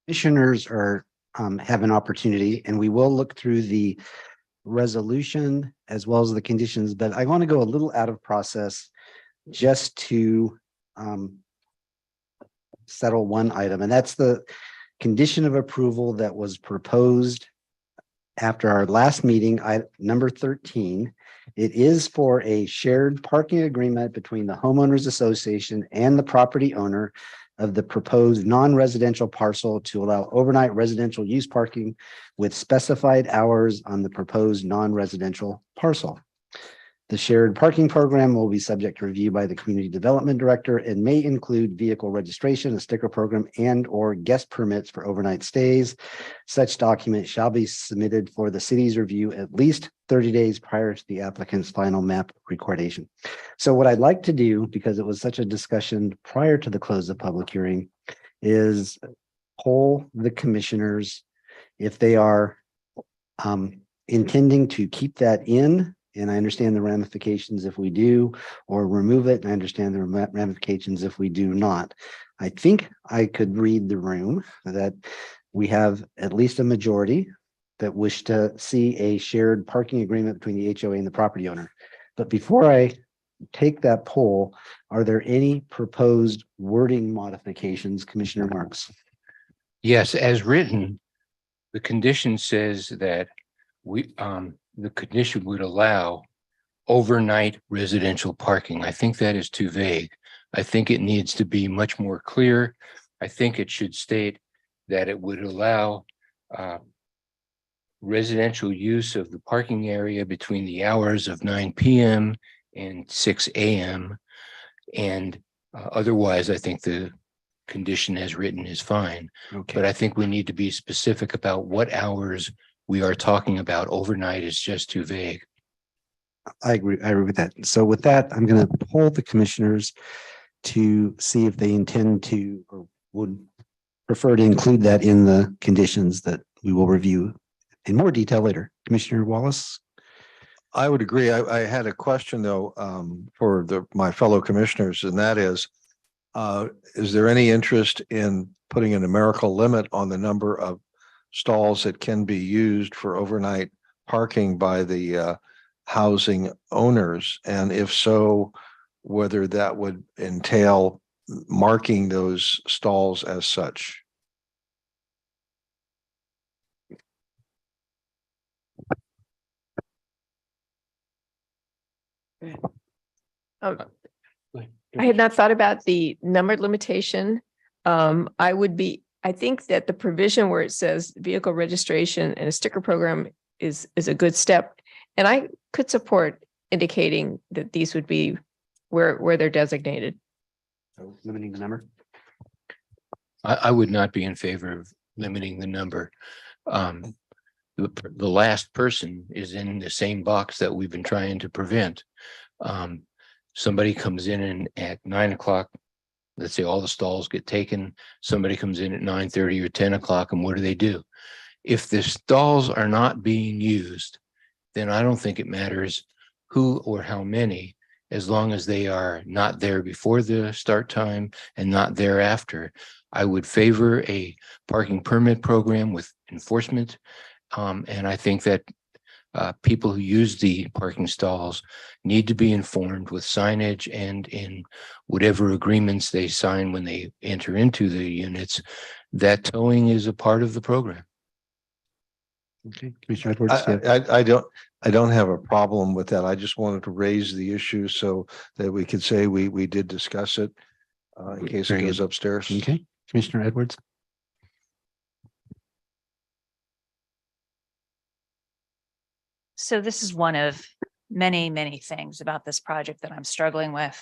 commissioners are, have an opportunity, and we will look through the resolution as well as the conditions, but I want to go a little out of process just to settle one item, and that's the condition of approval that was proposed after our last meeting, number 13. It is for a shared parking agreement between the homeowners association and the property owner of the proposed non-residential parcel to allow overnight residential use parking with specified hours on the proposed non-residential parcel. The shared parking program will be subject to review by the community development director and may include vehicle registration, a sticker program, and or guest permits for overnight stays. Such document shall be submitted for the city's review at least 30 days prior to the applicant's final map recordation. So what I'd like to do, because it was such a discussion prior to the close of public hearing, is poll the commissioners if they are intending to keep that in. And I understand the ramifications if we do, or remove it. And I understand the ramifications if we do not. I think I could read the room that we have at least a majority that wish to see a shared parking agreement between the HOA and the property owner. But before I take that poll, are there any proposed wording modifications, Commissioner Marks? Yes, as written, the condition says that the condition would allow overnight residential parking. I think that is too vague. I think it needs to be much more clear. I think it should state that it would allow residential use of the parking area between the hours of 9 p.m. and 6 a.m. And otherwise, I think the condition as written is fine. Okay. But I think we need to be specific about what hours we are talking about. Overnight is just too vague. I agree with that. So with that, I'm going to poll the commissioners to see if they intend to or would prefer to include that in the conditions that we will review in more detail later. Commissioner Wallace? I would agree. I had a question though, for my fellow commissioners, and that is there any interest in putting a numerical limit on the number of stalls that can be used for overnight parking by the housing owners? And if so, whether that would entail marking those stalls as such? I had not thought about the numbered limitation. I think that the provision where it says vehicle registration and a sticker program is a good step. And I could support indicating that these would be where they're designated. So limiting the number? I would not be in favor of limiting the number. The last person is in the same box that we've been trying to prevent. Somebody comes in and at 9 o'clock, let's say all the stalls get taken. Somebody comes in at 9:30 or 10 o'clock, and what do? If the stalls are not being used, then I don't think it matters who or how many, as long as they are not there before the start time and not thereafter. I would favor a parking permit program with enforcement. And I think that people who use the parking stalls need to be informed with signage and in whatever agreements they sign when they enter into the units, that towing is a part of the program. Okay, Commissioner Edwards. I don't have a problem with that. I just wanted to raise the issue so that we could say we did discuss it in case it goes upstairs. Okay, Commissioner Edwards. So this is one of many, many things about this project that I'm struggling with.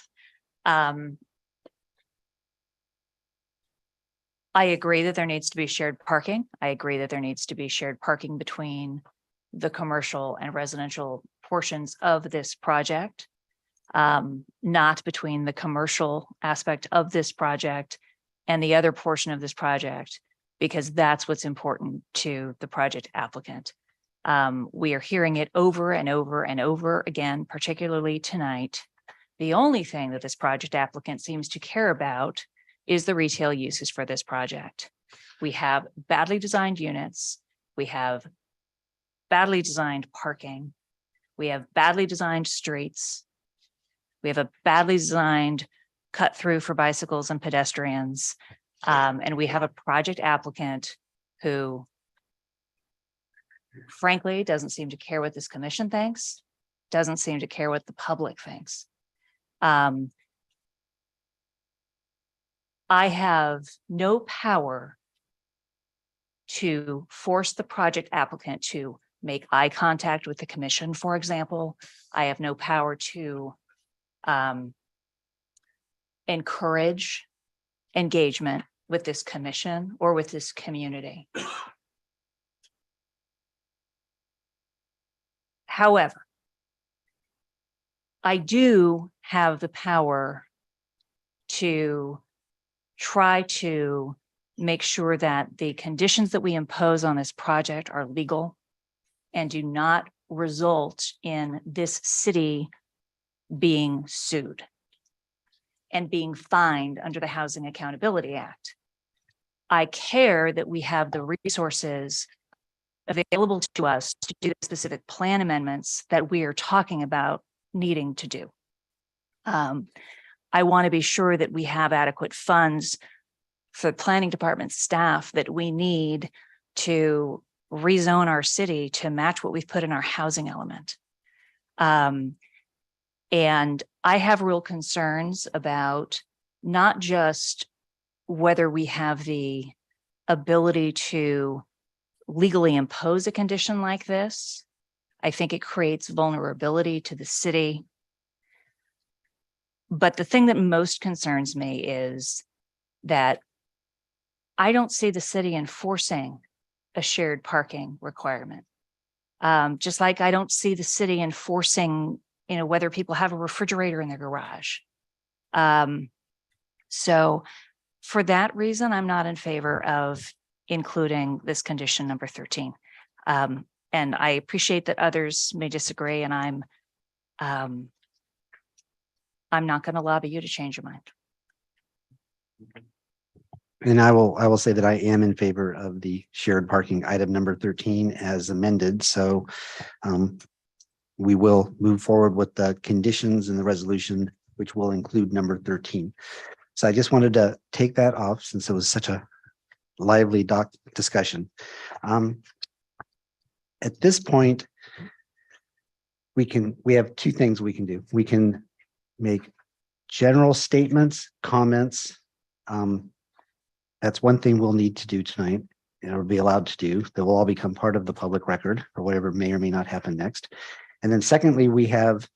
I agree that there needs to be shared parking. I agree that there needs to be shared parking between the commercial and residential portions of this project, not between the commercial aspect of this project and the other portion of this project, because that's what's important to the project applicant. We are hearing it over and over and over again, particularly tonight. The only thing that this project applicant seems to care about is the retail uses for this project. We have badly designed units. We have badly designed parking. We have badly designed streets. We have a badly designed cut through for bicycles and pedestrians. And we have a project applicant who frankly doesn't seem to care what this commission thinks, doesn't seem to care what the public thinks. I have no power to force the project applicant to make eye contact with the commission, for example. I have no power to encourage engagement with this commission or with this community. However, I do have the power to try to make sure that the conditions that we impose on this project are legal and do not result in this city being sued and being fined under the Housing Accountability Act. I care that we have the resources available to us to do the specific plan amendments that we are talking about needing to do. I want to be sure that we have adequate funds for the planning department staff that we need to rezone our city to match what we've put in our housing element. And I have real concerns about not just whether we have the ability to legally impose a condition like this. I think it creates vulnerability to the city. But the thing that most concerns me is that I don't see the city enforcing a shared parking requirement. Just like I don't see the city enforcing, whether people have a refrigerator in their garage. So for that reason, I'm not in favor of including this condition number 13. And I appreciate that others may disagree, and I'm not going to lobby you to change your mind. And I will say that I am in favor of the shared parking item number 13 as amended. So we will move forward with the conditions in the resolution, which will include number 13. So I just wanted to take that off since it was such a lively discussion. At this point, we have two things we can do. We can make general statements, comments. That's one thing we'll need to do tonight. It'll be allowed to do. They will all become part of the public record for whatever may or may not happen next. And then secondly, we have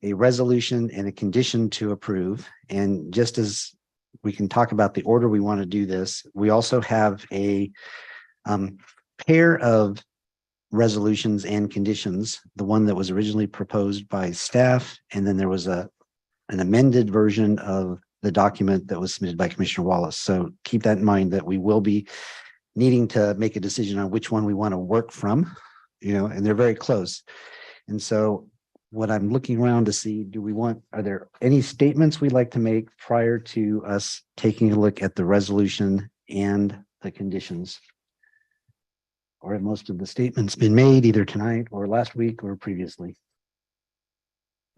a resolution and a condition to approve. And just as we can talk about the order we want to do this, we also have a pair of resolutions and conditions. The one that was originally proposed by staff, and then there was an amended version of the document that was submitted by Commissioner Wallace. So keep that in mind that we will be needing to make a decision on which one we want to work from, and they're very close. And so what I'm looking around to see, are there any statements we'd like to make prior to us taking a look at the resolution and the conditions? Or have most of the statements been made either tonight or last week or previously?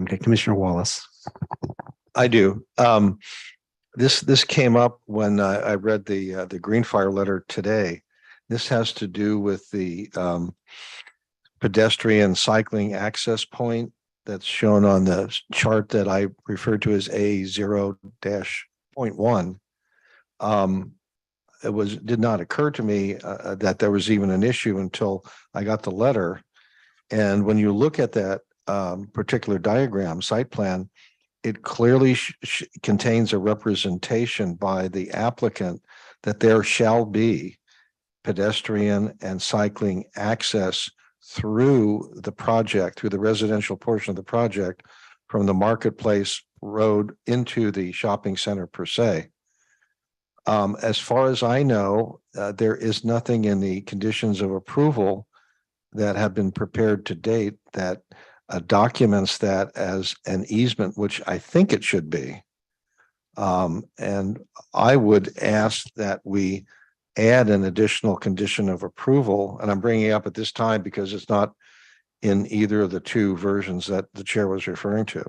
Okay, Commissioner Wallace. I do. This came up when I read the Greenfire letter today. This has to do with the pedestrian cycling access point that's shown on the chart that I referred to as A0-.1. It did not occur to me that there was even an issue until I got the letter. And when you look at that particular diagram, site plan, it clearly contains a representation by the applicant that there shall be pedestrian and cycling access through the project, through the residential portion of the project, from the Marketplace Road into the shopping center per se. As far as I know, there is nothing in the conditions of approval that have been prepared to date that documents that as an easement, which I think it should be. And I would ask that we add an additional condition of approval, and I'm bringing it up at this time because it's not in either of the two versions that the chair was referring to.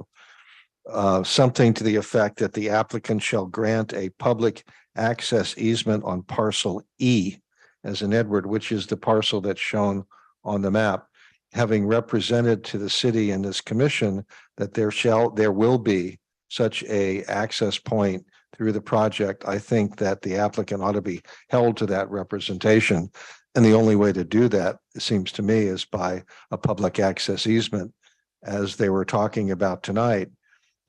Something to the effect that the applicant shall grant a public access easement on parcel E, as in Edward, which is the parcel that's shown on the map, having represented to the city and this commission that there will be such a access point through the project. I think that the applicant ought to be held to that representation. And the only way to do that, it seems to me, is by a public access easement, as they were talking about tonight.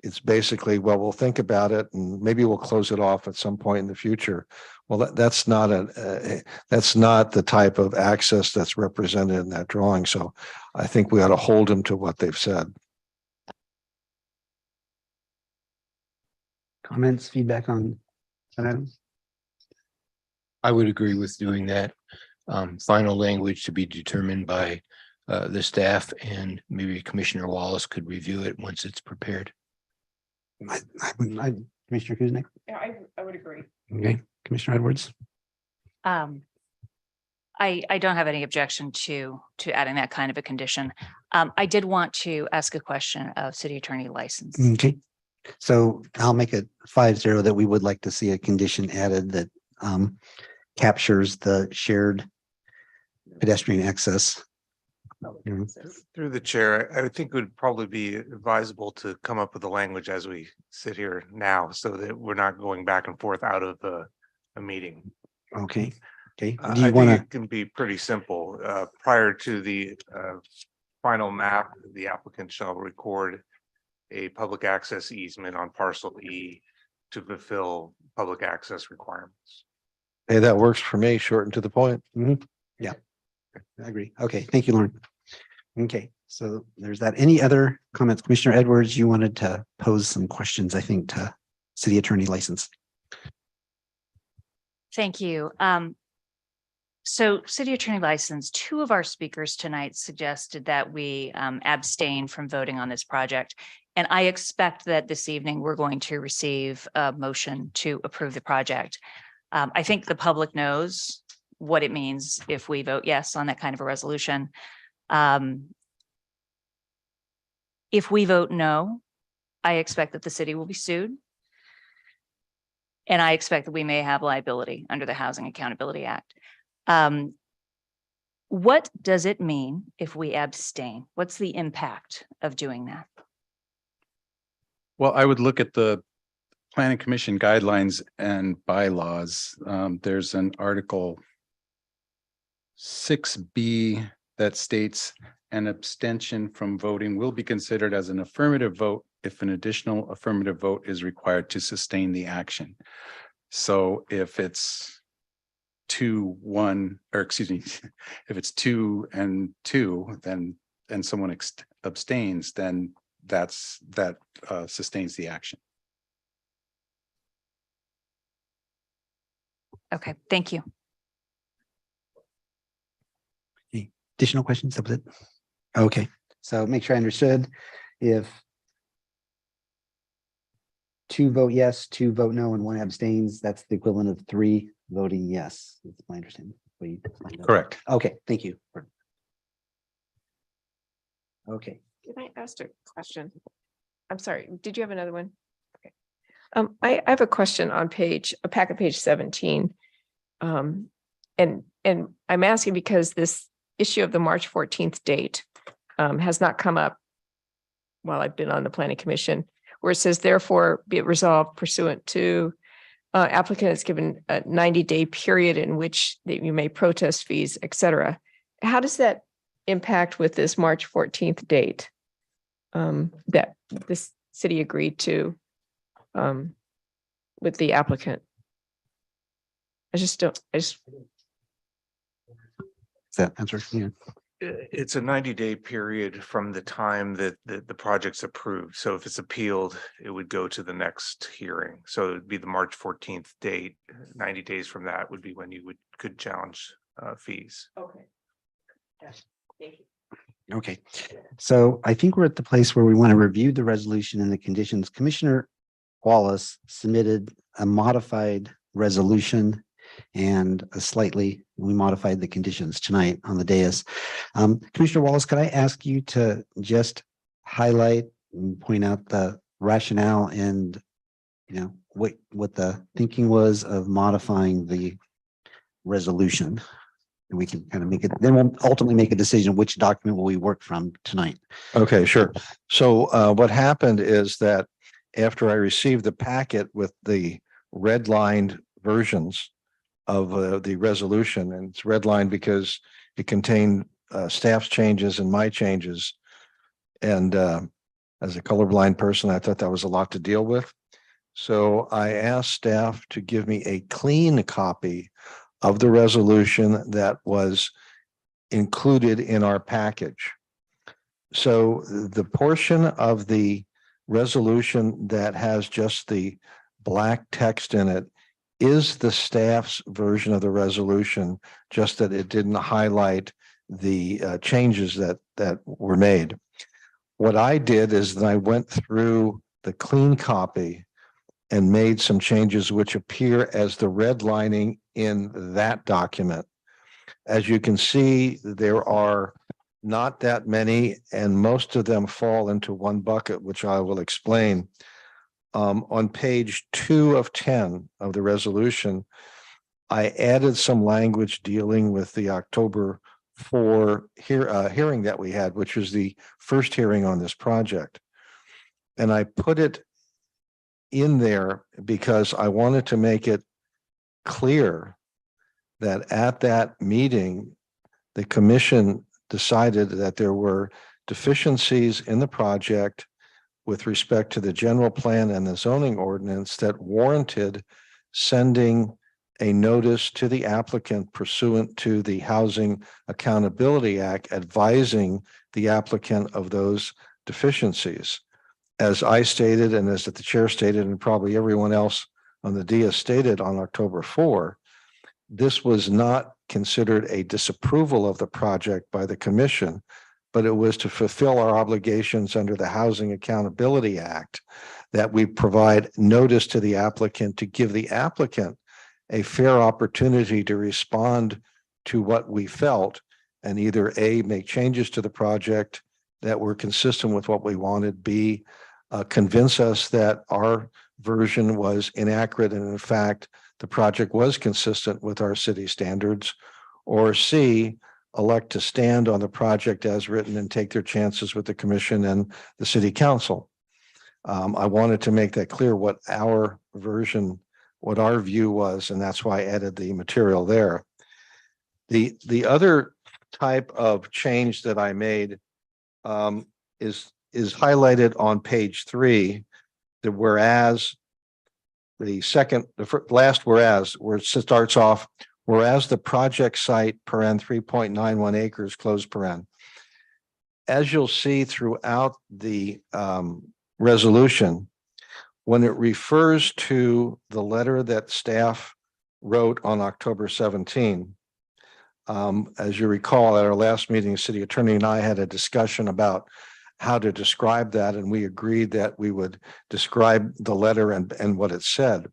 It's basically, well, we'll think about it and maybe we'll close it off at some point in the future. Well, that's not the type of access that's represented in that drawing. So I think we ought to hold them to what they've said. Comments, feedback on that item? I would agree with doing that. Final language to be determined by the staff, and maybe Commissioner Wallace could review it once it's prepared. Commissioner Kuznick? Yeah, I would agree. Okay, Commissioner Edwards? I don't have any objection to adding that kind of a condition. I did want to ask a question of city attorney license. Okay, so I'll make it 5-0 that we would like to see a condition added that captures the shared pedestrian access. Through the chair, I would think it would probably be advisable to come up with the language as we sit here now, so that we're not going back and forth out of a meeting. Okay, okay. Do I you think want it to, can be pretty simple. Prior to the final map, the applicant shall record a public access easement on parcel E to fulfill public access requirements. Hey, that works for me, short and to the point. yeah, I agree. Okay, thank you, Lauren. Okay, so there's that. Any other comments? Commissioner Edwards, you wanted to pose some questions, I think, to city attorney license. Thank you. So city attorney license, 2 of our speakers tonight suggested that we abstain from voting on this project. And I expect that this evening we're going to receive a motion to approve the project. I think the public knows what it means if we vote yes on that kind of a resolution. If we vote no, I expect that the city will be sued. And I expect that we may have liability under the Housing Accountability Act. What does it mean if we abstain? What's the impact of doing that? Well, I would look at the Planning Commission guidelines and bylaws. There's an article 6B that states an abstention from voting will be considered as an affirmative vote if an additional affirmative vote is required to sustain the action. So if it's 2-1, or excuse me, if it's 2-2, then and someone abstains, then that sustains the action. Okay, thank you. Additional questions? That was it? Okay, so make sure I understood. If 2 vote yes, 2 vote no, and 1 abstains, that's the equivalent of 3 voting yes. That's my understanding. Correct. Okay, thank you. Okay. Can I ask a question? I'm sorry, did you have another one? Okay. I have a question on packet page 17. And I'm asking because this issue of the March 14th date has not come up while I've been on the Planning Commission, where it says, therefore, be it resolved pursuant to applicant is given a 90-day period in which you may protest fees, et cetera. How does that impact with this March 14th date that this city agreed to with the applicant? Does that answer? Yeah. It's a 90-day period from the time that the project's approved. So if it's appealed, it would go to the next hearing. So it'd be the March 14th date. 90 days from that would be when you could challenge fees. Okay. Yes. Thank you. Okay, so I think we're at the place where we want to review the resolution and the conditions. Commissioner Wallace submitted a modified resolution And we modified the conditions tonight on the dais. Commissioner Wallace, could I ask you to just highlight and point out the rationale and, what the thinking was of modifying the resolution? And we can kind of make it, then we'll ultimately make a decision which document will we work from tonight. Okay, sure. So what happened is that after I received the packet with the redlined versions of the resolution, and it's redlined because it contained staff's changes and my changes. And as a colorblind person, I thought that was a lot to deal with. So I asked staff to give me a clean copy of the resolution that was included in our package. So the portion of the resolution that has just the black text in it is the staff's version of the resolution, just that it didn't highlight the changes that were made. What I did is that I went through the clean copy and made some changes which appear as the redlining in that document. As you can see, there are not that many, and most of them fall into one bucket, which I will explain. On page 2 of 10 of the resolution, I added some language dealing with the October 4 hearing that we had, which was the first hearing on this project. And I put it in there because I wanted to make it clear that at that meeting, the commission decided that there were deficiencies in the project with respect to the general plan and the zoning ordinance that warranted sending a notice to the applicant pursuant to the Housing Accountability Act, advising the applicant of those deficiencies. As I stated, and as the chair stated, and probably everyone else on the dais stated on October 4, this was not considered a disapproval of the project by the commission, but it was to fulfill our obligations under the Housing Accountability Act, that we provide notice to the applicant to give the applicant a fair opportunity to respond to what we felt and either A, make changes to the project that were consistent with what we wanted, B, convince us that our version was inaccurate and in fact the project was consistent with our city standards, or C, elect to stand on the project as written and take their chances with the commission and the city council. I wanted to make that clear what our version, what our view was, and that's why I added the material there. The other type of change that I made is highlighted on page 3, the whereas, last whereas, where it starts off, whereas the project site paren 3.91 acres close paren. As you'll see throughout the resolution, when it refers to the letter that staff wrote on October 17, as you recall, at our last meeting, the city attorney and I had a discussion about how to describe that, and we agreed that we would describe the letter and what it said.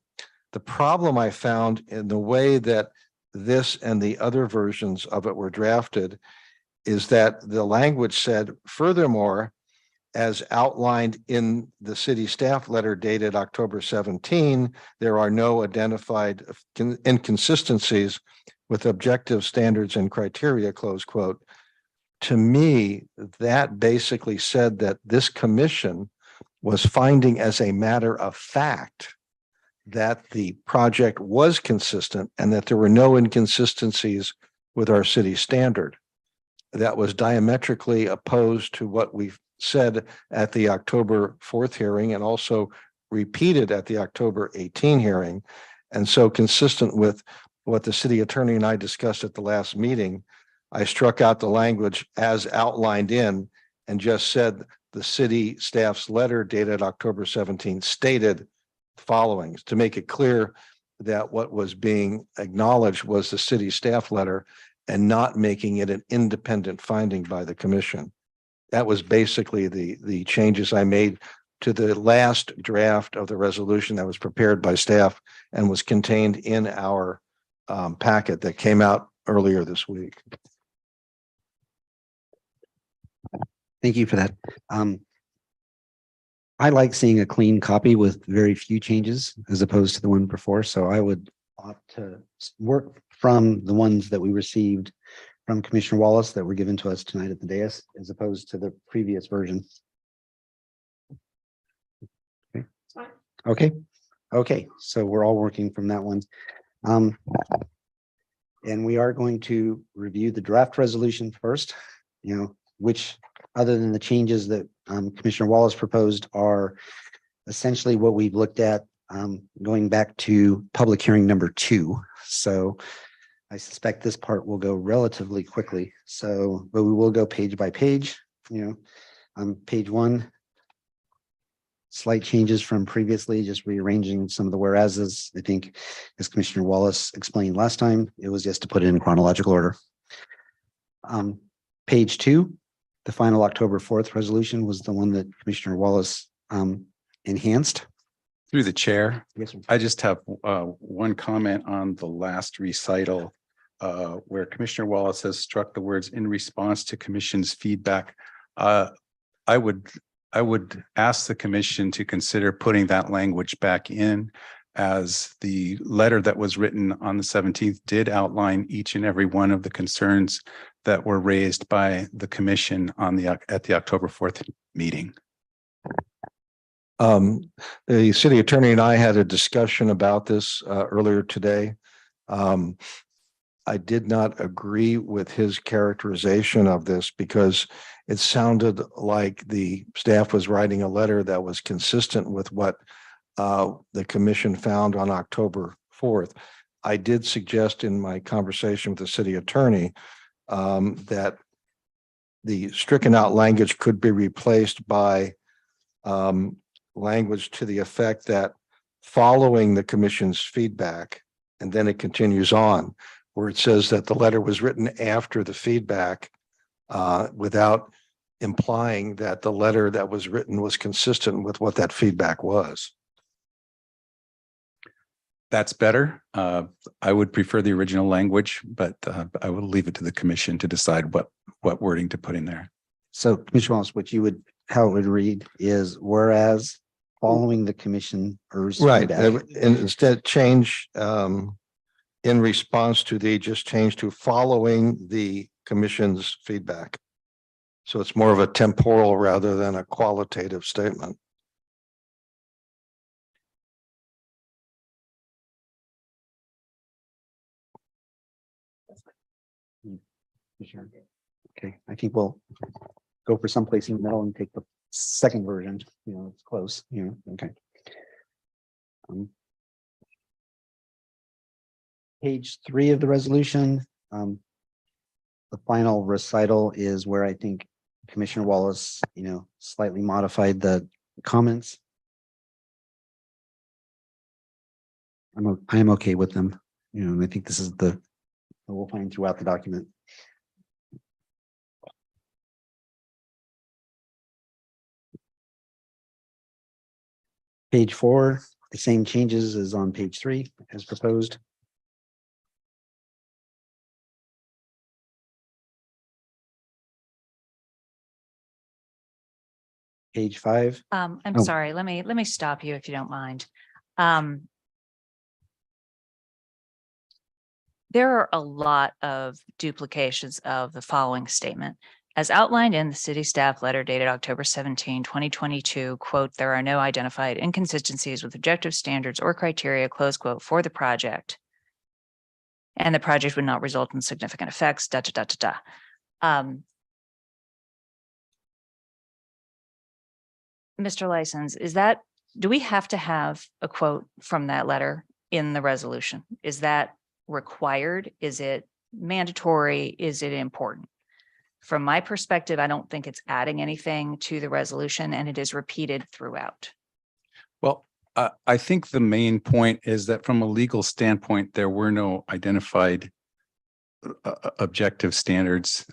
The problem I found in the way that this and the other versions of it were drafted is that the language said, furthermore, as outlined in the city staff letter dated October 17, there are no identified inconsistencies with objective standards and criteria, close quote. To me, that basically said that this commission was finding as a matter of fact that the project was consistent and that there were no inconsistencies with our city standard. That was diametrically opposed to what we said at the October 4th hearing and also repeated at the October 18 hearing. And so consistent with what the city attorney and I discussed at the last meeting, I struck out the language as outlined in and just said the city staff's letter dated October 17 stated the following to make it clear that what was being acknowledged was the city staff letter and not making it an independent finding by the commission. That was basically the changes I made to the last draft of the resolution that was prepared by staff and was contained in our packet that came out earlier this week. Thank you for that. I like seeing a clean copy with very few changes as opposed to the one before. So I would opt to work from the ones that we received from Commissioner Wallace that were given to us tonight at the dais, as opposed to the previous version. Okay. Okay. Okay. So we're all working from that one. And we are going to review the draft resolution first, which, other than the changes that Commissioner Wallace proposed, are essentially what we've looked at going back to public hearing number 2. So I suspect this part will go relatively quickly. So, but we will go page by page. Page 1, slight changes from previously, just rearranging some of the whereases. I think, as Commissioner Wallace explained last time, it was just to put it in chronological order. Page 2, the final October 4th resolution, was the one that Commissioner Wallace enhanced. Through the chair, Yes, sir. I just have one comment on the last recital where Commissioner Wallace has struck the words "in response to Commission's feedback." I would ask the Commission to consider putting that language back in, as the letter that was written on the 17th did outline each and every one of the concerns that were raised by the Commission on at the October 4th meeting. The city attorney and I had a discussion about this earlier today. I did not agree with his characterization of this because it sounded like the staff was writing a letter that was consistent with what the commission found on October 4th. I did suggest in my conversation with the city attorney that the stricken out language could be replaced by language to the effect that following the commission's feedback, and then it continues on, where it says that the letter was written after the feedback without implying that the letter that was written was consistent with what that feedback was. That's better. I would prefer the original language, but I will leave it to the Commission to decide what wording to put in there. So, Commissioner Wallace, how it would read is, whereas following the commissioner's Right. feedback. And instead change in response to just change to following the commission's feedback. So it's more of a temporal rather than a qualitative statement. Sure. Okay, I think we'll go for someplace in the middle and take the second version. It's close. Okay. Page 3 of the resolution. The final recital is where I think Commissioner Wallace, slightly modified the comments. I am okay with them. And I think this is what we'll find throughout the document. Page 4, the same changes as on page 3 as proposed. Page 5. I'm Oh. sorry, let me stop you if you don't mind. There are a lot of duplications of the following statement. As outlined in the city staff letter dated October 17, 2022, quote, there are no identified inconsistencies with objective standards or criteria, close quote, for the project. And the project would not result in significant effects, da, da, da, da, da. Mr. License, do we have to have a quote from that letter in the resolution? Is that required? Is it mandatory? Is it important? From my perspective, I don't think it's adding anything to the resolution, and it is repeated throughout. Well, I think the main point is that from a legal standpoint, there were no identified objective standards,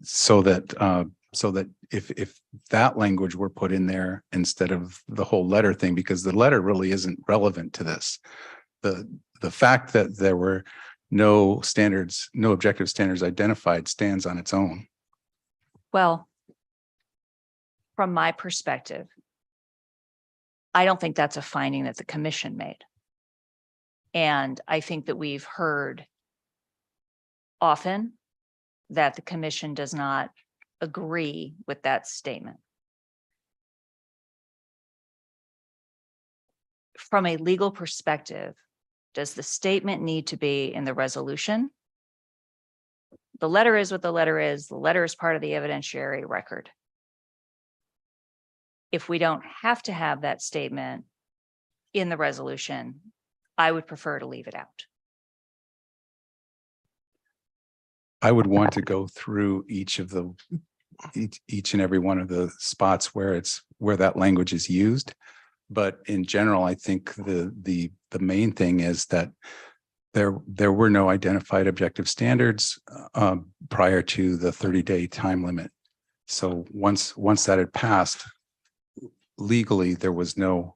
so that if that language were put in there instead of the whole letter thing, because the letter really isn't relevant to this. the fact that there were no standards, no objective standards identified stands on its own. Well, from my perspective, I don't think that's a finding that the commission made. And I think that we've heard often that the commission does not agree with that statement. From a legal perspective, does the statement need to be in the resolution? The letter is what the letter is. The letter is part of the evidentiary record. If we don't have to have that statement in the resolution, I would prefer to leave it out. I would want to go through each and every one of the spots where that language is used. But in general, I think the main thing is that there were no identified objective standards prior to the 30-day time limit. So once that had passed, legally there was no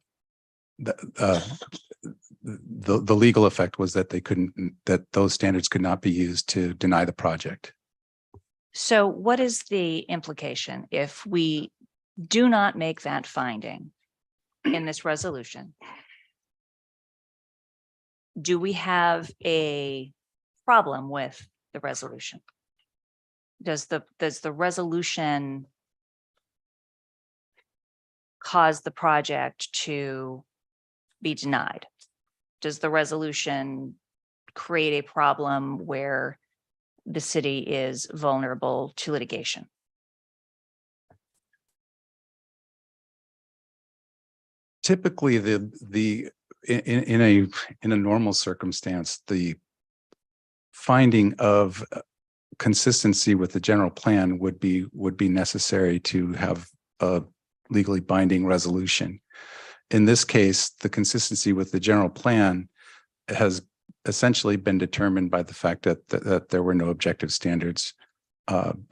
the legal effect was that that those standards could not be used to deny the project. So what is the implication if we do not make that finding in this resolution? Do we have a problem with the resolution? Does the resolution cause the project to be denied? Does the resolution create a problem where the city is vulnerable to litigation? Typically, in a normal circumstance, the finding of consistency with the general plan would be necessary to have a legally binding resolution. In this case, the consistency with the general plan has essentially been determined by the fact that there were no objective standards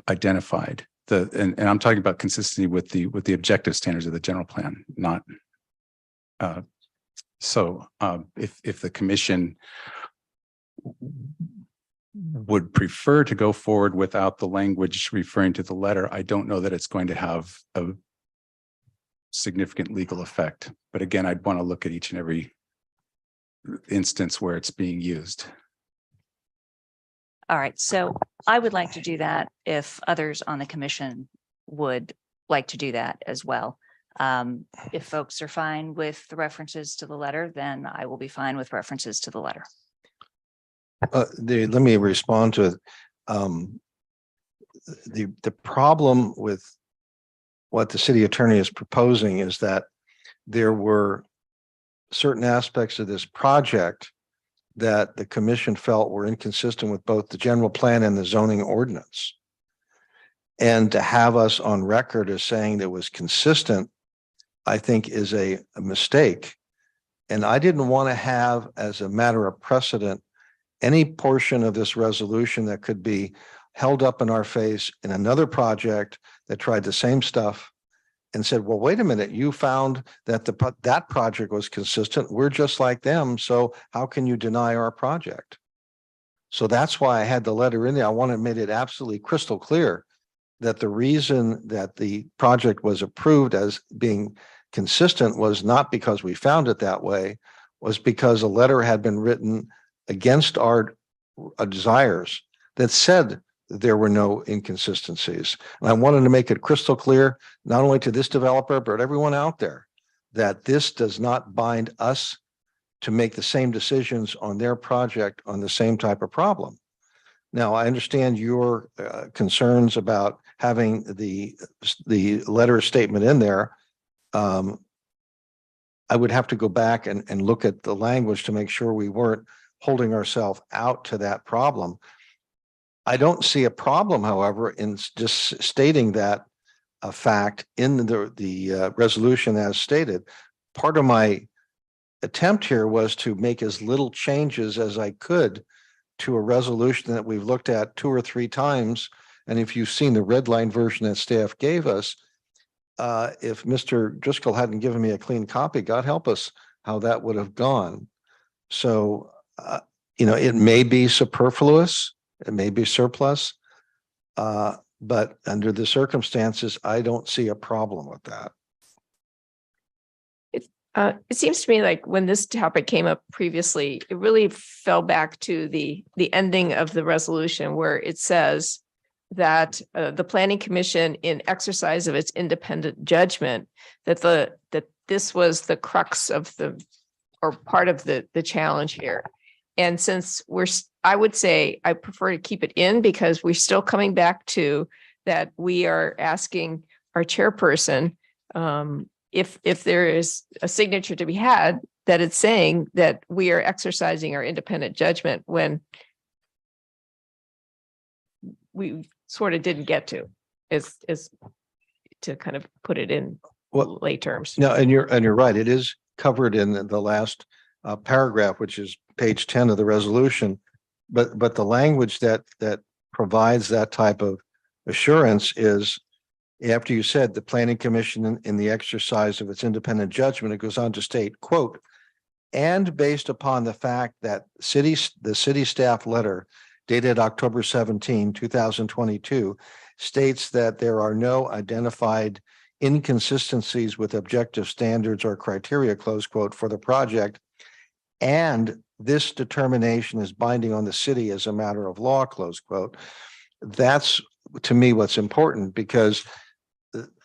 identified. And I'm talking about consistency with the objective standards of the general plan, not. So if the commission would prefer to go forward without the language referring to the letter, I don't know that it's going to have a significant legal effect. But again, I'd want to look at each and every instance where it's being used. All right, so I would like to do that if others on the commission would like to do that as well. If folks are fine with the references to the letter, then I will be fine with references to the letter. Let me respond to it. The problem with what the city attorney is proposing is that there were certain aspects of this project that the commission felt were inconsistent with both the general plan and the zoning ordinance. And to have us on record as saying that it was consistent, I think is a mistake. And I didn't want to have, as a matter of precedent, any portion of this resolution that could be held up in our face in another project that tried the same stuff and said, well, wait a minute, you found that that project was consistent. We're just like them. So how can you deny our project? So that's why I had the letter in there. I wanted to make it absolutely crystal clear that the reason that the project was approved as being consistent was not because we found it that way, was because a letter had been written against our desires that said there were no inconsistencies. And I wanted to make it crystal clear, not only to this developer, but everyone out there, that this does not bind us to make the same decisions on their project on the same type of problem. Now, I understand your concerns about having the letter statement in there. I would have to go back and look at the language to make sure we weren't holding ourselves out to that problem. I don't see a problem, however, in just stating that a fact in the resolution as stated. Part of my attempt here was to make as little changes as I could to a resolution that we've looked at 2 or 3 times. And if you've seen the red line version that staff gave us, if Mr. Driscoll hadn't given me a clean copy, God help us how that would have gone. So, it may be superfluous, it may be surplus. But under the circumstances, I don't see a problem with that. It seems to me like when this topic came up previously, it really fell back to the ending of the resolution where it says that the planning commission, in exercise of its independent judgment, that this was the crux of or part of the challenge here. And since I would say I prefer to keep it in because we're still coming back to that we are asking our chairperson, if there is a signature to be had, that it's saying that we are exercising our independent judgment when we sort of didn't get to, is to kind of put it in lay terms. No, and you're right. It is covered in the last paragraph, which is page 10 of the resolution. But the language that provides that type of assurance is, after you said the planning commission in the exercise of its independent judgment, it goes on to state, quote, and based upon the fact that the city staff letter dated October 17, 2022 states that there are no identified inconsistencies with objective standards or criteria, close quote, for the project. And this determination is binding on the city as a matter of law, close quote. That's, to me, what's important, because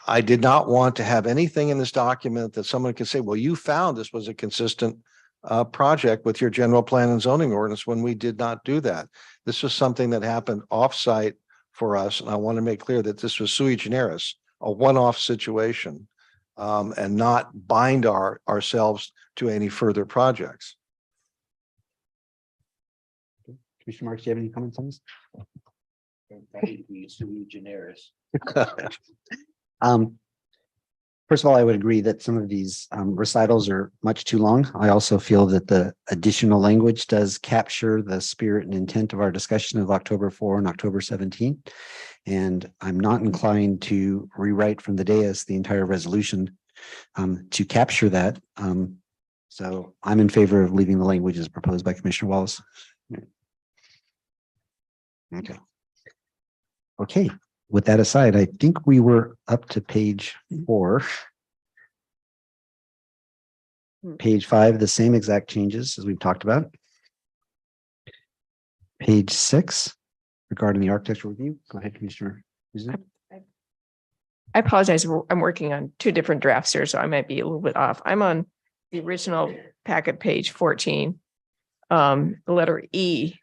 I did not want to have anything in this document that someone could say, well, you found this was a consistent project with your general plan and zoning ordinance, when we did not do that. This was something that happened offsite for us. And I want to make clear that this was sui generis, a one-off situation, and not bind ourselves to any further projects. Commissioner Marks, do you have any comments on this? Sui generis. First of all, I would agree that some of these recitals are much too long. I also feel that the additional language does capture the spirit and intent of our discussion of October 4 and October 17. And I'm not inclined to rewrite from the dais the entire resolution to capture that. So I'm in favor of leaving the language as proposed by Commissioner Wallace. Okay. Okay. With that aside, I think we were up to page 4. Page 5, the same exact changes as we've talked about. Page 6, regarding the architectural review. Go ahead, Commissioner. I apologize. I'm working on 2 different drafts here, so I might be a little bit off. I'm on the original packet, page 14, the letter E.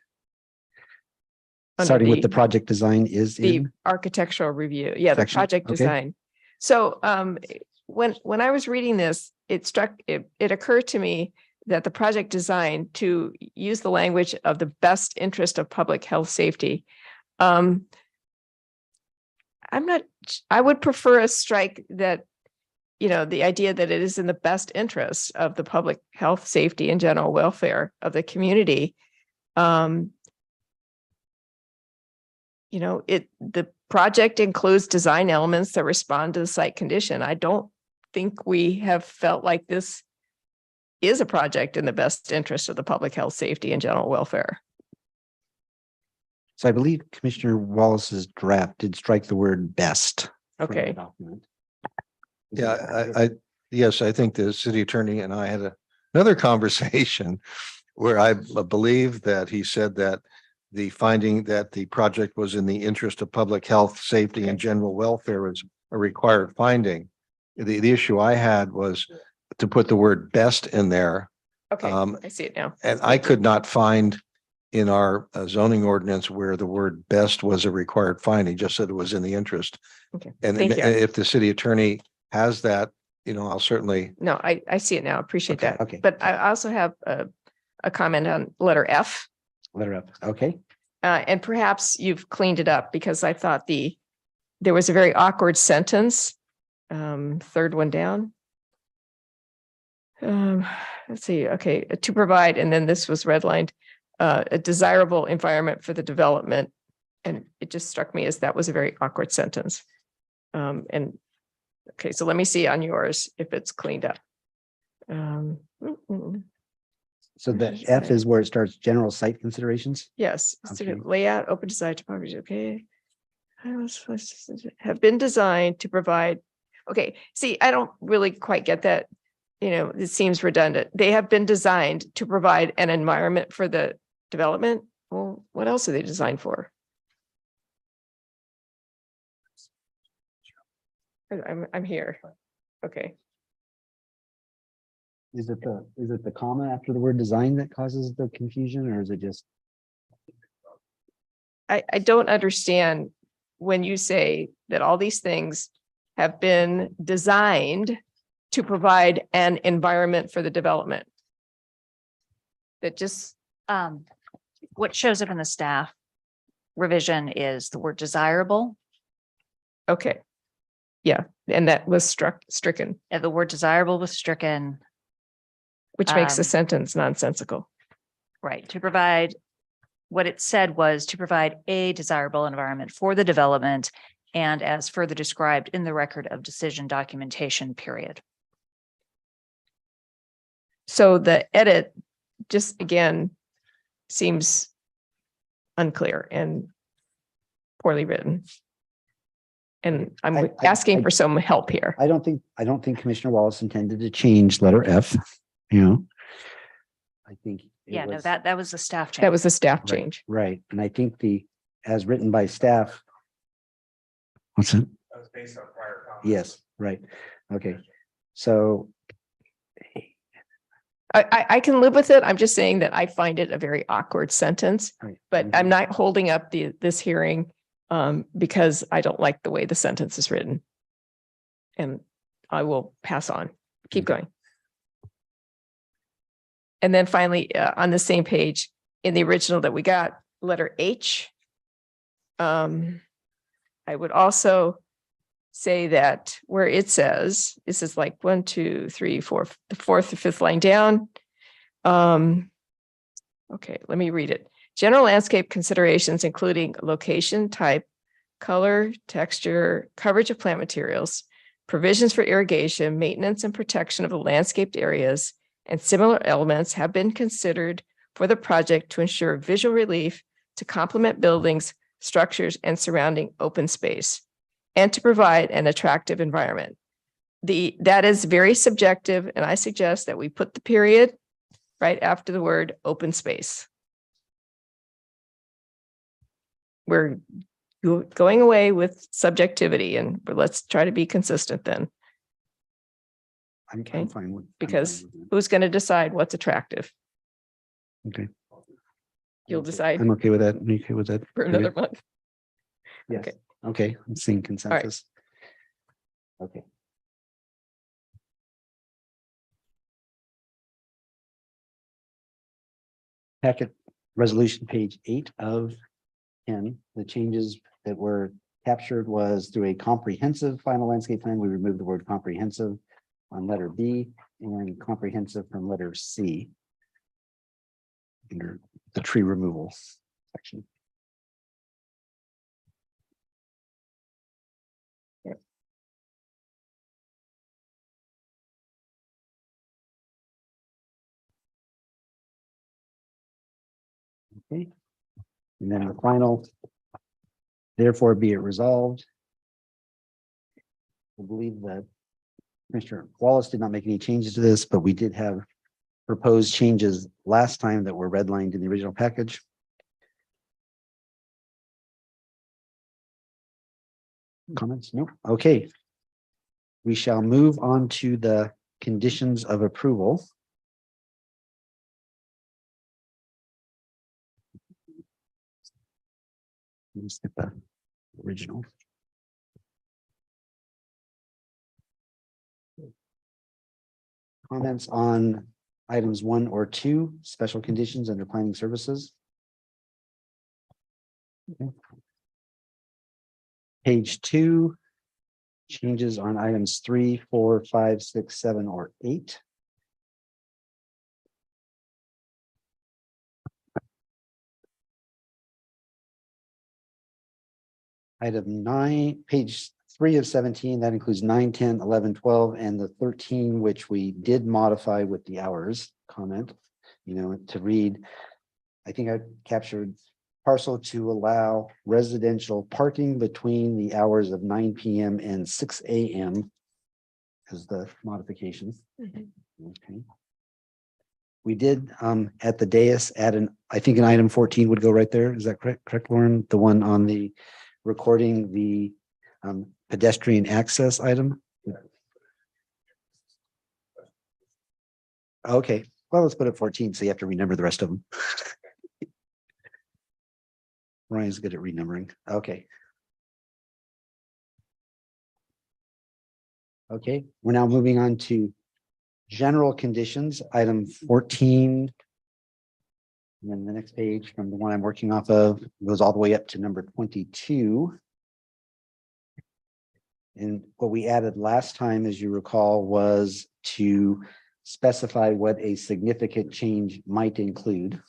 Starting with the project design is the in architectural review. Yeah, the section? project Okay. design. So when I was reading this, it occurred to me that the project design, to use the language of the best interest of public health safety. I would prefer a strike that, the idea that it is in the best interest of the public health safety and general welfare of the community. The project includes design elements that respond to the site condition. I don't think we have felt like this is a project in the best interest of the public health, safety, and general welfare. So I believe Commissioner Wallace's draft did strike the word best. from the Okay. document. Yeah, yes, I think the city attorney and I had another conversation where I believe that he said that the finding that the project was in the interest of public health, safety, and general welfare is a required finding. The issue I had was to put the word best in there. Okay, I see it now. And I could not find in our zoning ordinance where the word best was a required finding, just said it was in the interest. Okay, And thank you. if the city attorney has that, I'll certainly. No, I see it now. Appreciate Okay, that. okay. But I also have a comment on letter F. Letter up. Okay. And perhaps you've cleaned it up, because I thought there was a very awkward sentence. Third one down. Let's see. Okay, to provide, and then this was redlined, a desirable environment for the development. And it just struck me as that was a very awkward sentence. And okay, so let me see on yours if it's cleaned up. So the F is where it starts, general site considerations. Yes, Okay. student layout, open design topography, okay. Have been designed to provide, okay, see, I don't really quite get that. You know, it seems redundant. They have been designed to provide an environment for the development. Well, what else are they designed for? I'm here. Okay. Is it the comma after the word design that causes the confusion, or is it just? I don't understand when you say that all these things have been designed to provide an environment for the development. That just, What shows up in the staff revision is the word desirable. okay. Yeah, and that was stricken, The word desirable was stricken. which makes the Um, sentence nonsensical. Right, to provide, what it said was to provide a desirable environment for the development and as further described in the record of decision documentation, period. So the edit just again seems unclear and poorly written. And I'm asking for some help here. I don't think Commissioner Wallace intended to change letter F, you know. I think. it Yeah, no, was- that was the staff change. That was a staff Right, change. Right, and I think as written by staff. What's it? That was based on prior comments. Yes, right, okay, so. I can live with it. I'm just saying that I find it a very awkward sentence, Right. but I'm not holding up this hearing because I don't like the way the sentence is written. And I will pass on. Keep going. And then finally, on the same page, in the original that we got, letter H. I would also say that where it says, this is like 1, 2, 3, 4, the fourth or fifth line down. Okay, let me read it. General landscape considerations, including location, type, color, texture, coverage of plant materials, provisions for irrigation, maintenance and protection of the landscaped areas, and similar elements have been considered for the project to ensure visual relief to complement buildings, structures, and surrounding open space, and to provide an attractive environment. That is very subjective, and I suggest that we put the period right after the word open space. We're going away with subjectivity, and let's try to be consistent then. I'm Okay. fine with. I'm fine Because with it. who's going to decide what's attractive? Okay. You'll decide I'm okay with that. I'm okay with that. for another month. Yes, okay. okay, I'm seeing consensus. Okay. Packet resolution page 8 of 10, the changes that were captured was through a comprehensive final landscape plan. We removed the word comprehensive on letter B and comprehensive from letter C under the tree removal section. Okay. And then the final, therefore be it resolved. I believe that Commissioner Wallace did not make any changes to this, but we did have proposed changes last time that were redlined in the original package. Comments? Nope. Okay. We shall move on to the conditions of approval. Let's get the original. Comments on items 1 or 2, special conditions under planning services. Okay. Page 2, changes on items 3, 4, 5, 6, 7, or 8. Item 9, page 3 of 17, that includes 9, 10, 11, 12, and the 13, which we did modify with the hours comment. to read. I think I captured parcel to allow residential parking between the hours of 9 PM and 6 AM as the modification. Okay. We did at the dais add I think an item 14 would go right there. Is that correct, Lauren? The one on the recording the pedestrian access item? Okay, well, let's put it 14, so you have to renumber the rest of them. Ryan's good at renumbering. Okay. Okay, we're now moving on to general conditions, item 14. And then the next page from the one I'm working off of goes all the way up to number 22. And what we added last time, as you recall, was to specify what a significant change might include.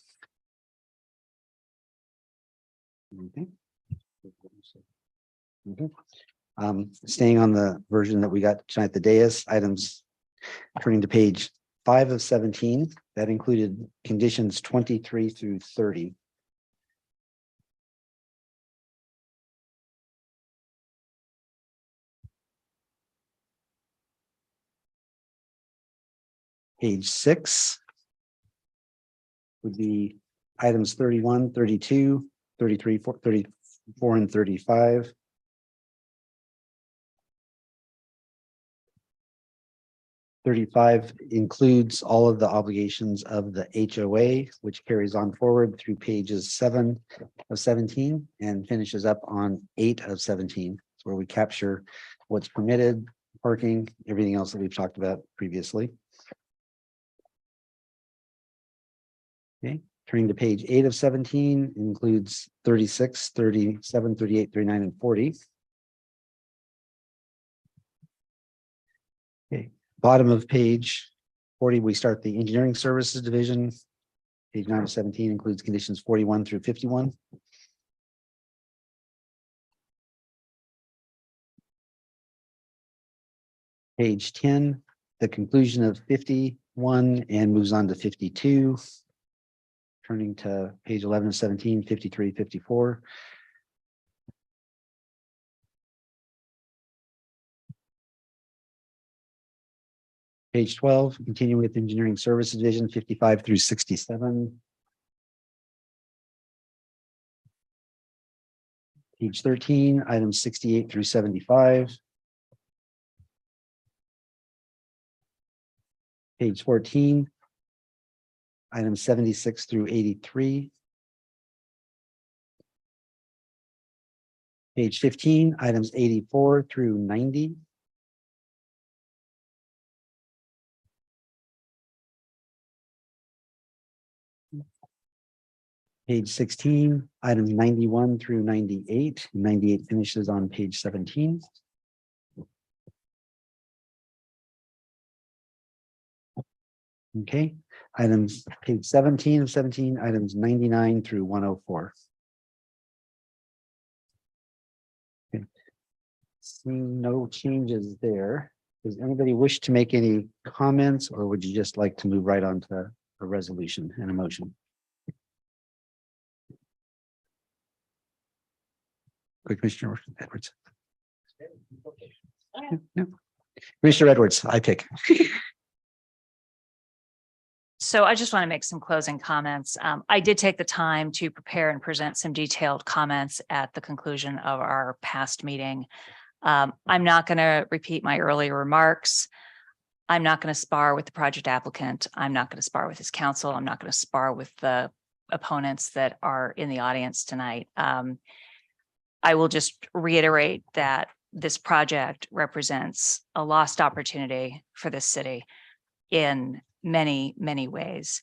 Okay. Staying on the version that we got tonight at the dais, items turning to page 5 of 17, that included conditions 23 through 30. Page 6 would be items 31, 32, 33, 34, and 35. Includes all of the obligations of the HOA, which carries on forward through pages 7 of 17 and finishes up on 8 of 17, where we capture what's permitted, parking, everything else that we've talked about previously. Okay, turning to page 8 of 17 includes 36, 37, 38, 39, and 40. Okay, bottom of page 40, we start the engineering services division. Page 9 of 17 includes conditions 41 through 51. Page 10, the conclusion of 51 and moves on to 52. Turning to page 11 of 17, 53, 54. Page 12, continuing with engineering services division, 55 through 67. Page 13, items 68 through 75. Page 14, items 76 through 83. Page 15, items 84 through 90. Page 16, items 91 through 98. 98 finishes on page 17. Okay, items page 17 of 17, items 99 through 104. Okay. Seeing no changes there. Does anybody wish to make any comments, or would you just like to move right on to a resolution and a motion? Commissioner Edwards. No. Commissioner Edwards, I pick. So I just want to make some closing comments. I did take the time to prepare and present some detailed comments at the conclusion of our past meeting. I'm not going to repeat my earlier remarks. I'm not going to spar with the project applicant. I'm not going to spar with his counsel. I'm not going to spar with the opponents that are in the audience tonight. I will just reiterate that this project represents a lost opportunity for this city in many, many ways.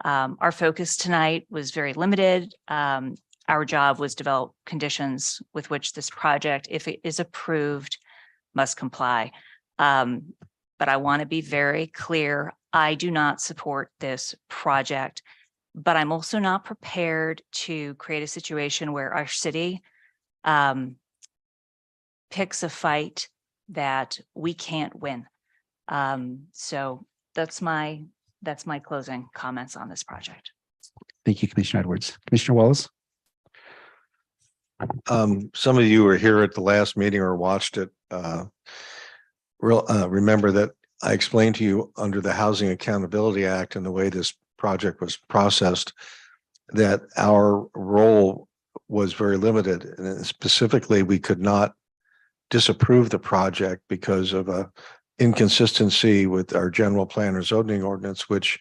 Our focus tonight was very limited. Our job was develop conditions with which this project, if it is approved, must comply. But I want to be very clear. I do not support this project, but I'm also not prepared to create a situation where our city picks a fight that we can't win. So that's my that's my closing comments on this project. Thank you, Commissioner Edwards. Commissioner Wallace? Some of you were here at the last meeting or watched it. Remember that I explained to you under the Housing Accountability Act and the way this project was processed, that our role was very limited. And specifically, we could not disapprove the project because of a inconsistency with our general plan or zoning ordinance, which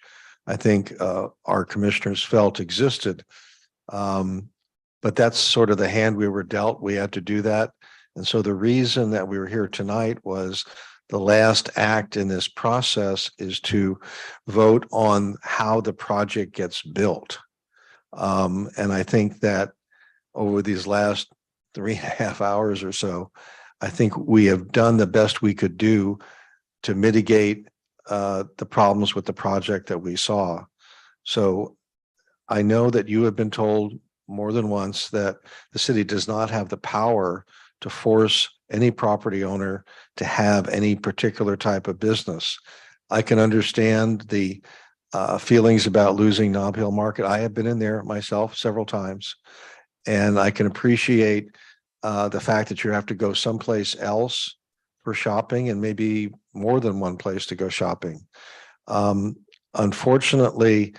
I think our commissioners felt existed. But that's sort of the hand we were dealt. We had to do that. And so the reason that we were here tonight was the last act in this process is to vote on how the project gets built. And I think that over these last 3.5 hours or so, I think we have done the best we could do to mitigate the problems with the project that we saw. So I know that you have been told more than once that the city does not have the power to force any property owner to have any particular type of business. I can understand the feelings about losing Nob Hill Market. I have been in there myself several times, and I can appreciate the fact that you have to go someplace else for shopping and maybe more than one place to go shopping. Unfortunately,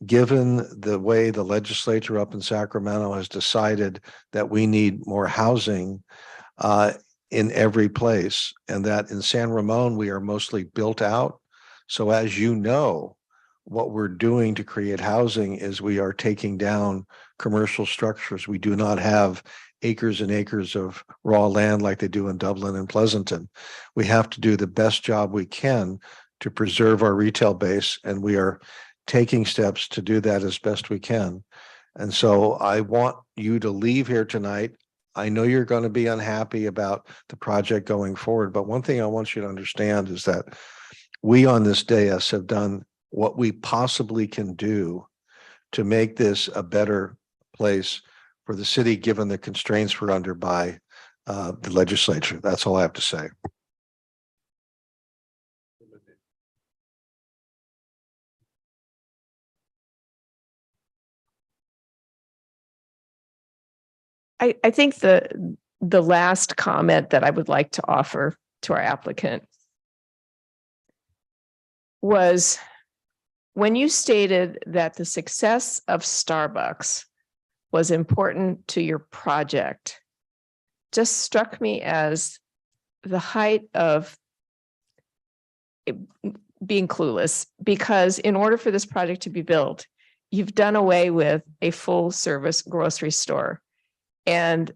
given the way the legislature up in Sacramento has decided that we need more housing in every place, and that in San Ramon, we are mostly built out. So as you know, what we're doing to create housing is we are taking down commercial structures. We do not have acres and acres of raw land like they do in Dublin and Pleasanton. We have to do the best job we can to preserve our retail base, and we are taking steps to do that as best we can. And so I want you to leave here tonight. I know you're going to be unhappy about the project going forward, but one thing I want you to understand is that we on this dais have done what we possibly can do to make this a better place for the city, given the constraints we're under by the legislature. That's all I have to say. I think the last comment that I would like to offer to our applicant was when you stated that the success of Starbucks was important to your project, just struck me as the height of being clueless, because in order for this project to be built, you've done away with a full service grocery store. And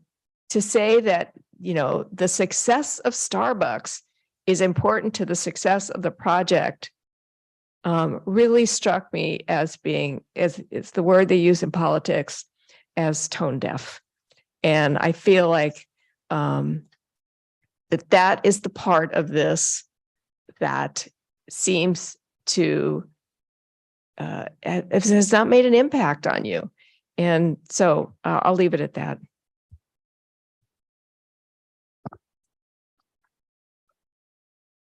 to say that, you know, the success of Starbucks is important to the success of the project really struck me as being, as it's the word they use in politics, as tone deaf. And I feel like that is the part of this that seems to has not made an impact on you. And so I'll leave it at that.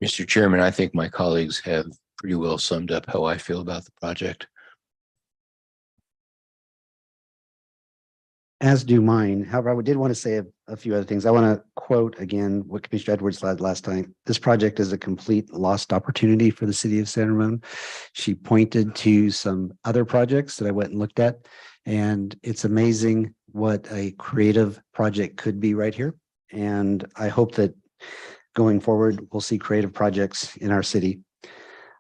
Mr. Chairman, I think my colleagues have pretty well summed up how I feel about the project. As do mine. However, I did want to say a few other things. I want to quote again what Commissioner Edwards said last time. This project is a complete lost opportunity for the city of San Ramon. She pointed to some other projects that I went and looked at, and it's amazing what a creative project could be right here. And I hope that going forward, we'll see creative projects in our city.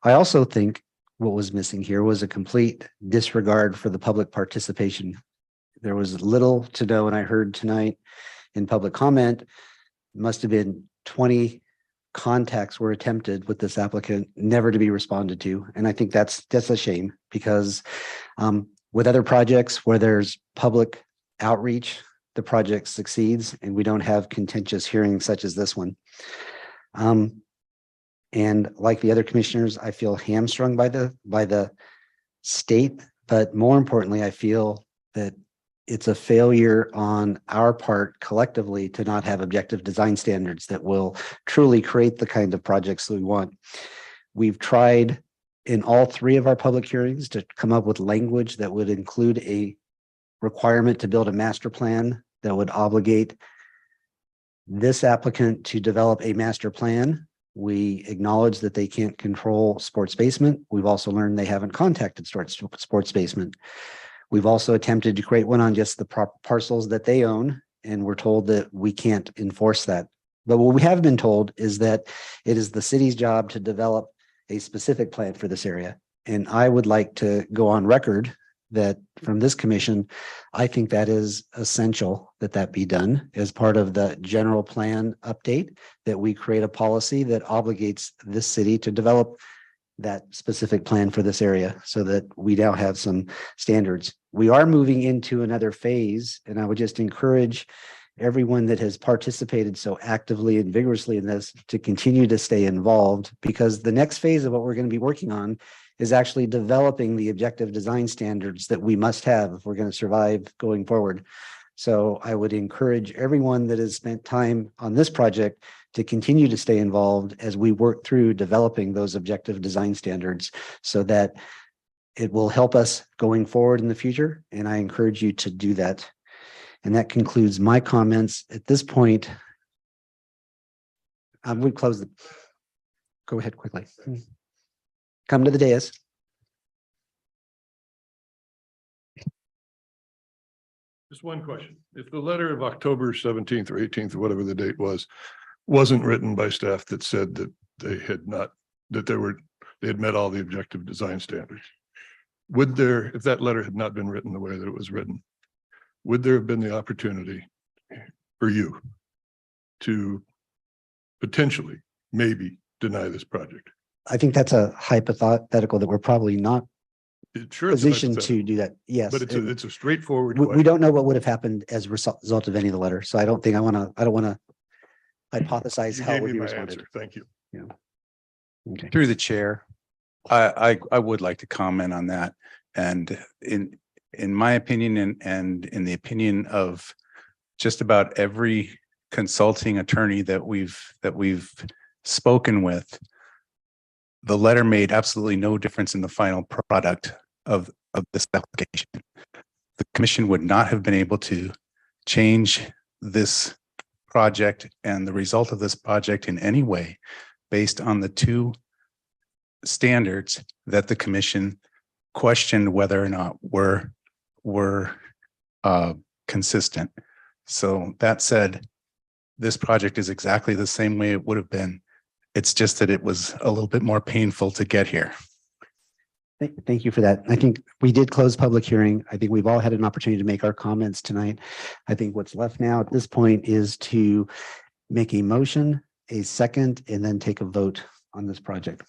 I also think what was missing here was a complete disregard for the public participation. There was little to no, and I heard tonight in public comment, must have been 20 contacts were attempted with this applicant, never to be responded to. And I think that's a shame, because with other projects where there's public outreach, the project succeeds, and we don't have contentious hearings such as this one. And like the other commissioners, I feel hamstrung by the state, but more importantly, I feel that it's a failure on our part collectively to not have objective design standards that will truly create the kind of projects that we want. We've tried in all three of our public hearings to come up with language that would include a requirement to build a master plan that would obligate this applicant to develop a master plan. We acknowledge that they can't control Sports Basement. We've also learned they haven't contacted Sports Basement. We've also attempted to create one on just the parcels that they own, and we're told that we can't enforce that. But what we have been told is that it is the city's job to develop a specific plan for this area. And I would like to go on record that from this commission, I think that is essential that that be done as part of the general plan update, that we create a policy that obligates this city to develop that specific plan for this area so that we now have some standards. We are moving into another phase, and I would just encourage everyone that has participated so actively and vigorously in this to continue to stay involved, because the next phase of what we're going to be working on is actually developing the objective design standards that we must have if we're going to survive going forward. So I would encourage everyone that has spent time on this project to continue to stay involved as we work through developing those objective design standards so that it will help us going forward in the future. And I encourage you to do that. And that concludes my comments at this point. We close the, go ahead quickly. Come to the dais. Just one question. If the letter of October 17th or 18th or whatever the date was, wasn't written by staff that said that they had not, that they had met all the objective design standards, would there, if that letter had not been written the way that it was written, would there have been the opportunity for you to potentially maybe deny this project? I think that's a hypothetical that we're probably not Sure, it's positioned to do that. Yes. But it's a straightforward We question. don't know what would have happened as a result of any of the letter. So I don't think I don't want to hypothesize You how it gave would me be my responded. answer. Thank you. Yeah. Okay. Through the chair, I would like to comment on that. And in my opinion and in the opinion of just about every consulting attorney that we've spoken with, the letter made absolutely no difference in the final product of this application. The commission would not have been able to change this project and the result of this project in any way based on the two standards that the commission questioned whether or not were consistent. So that said, this project is exactly the same way it would have been. It's just that it was a little bit more painful to get here. Thank you for that. I think we did close public hearing. I think we've all had an opportunity to make our comments tonight. I think what's left now at this point is to make a motion, a second, and then take a vote on this project.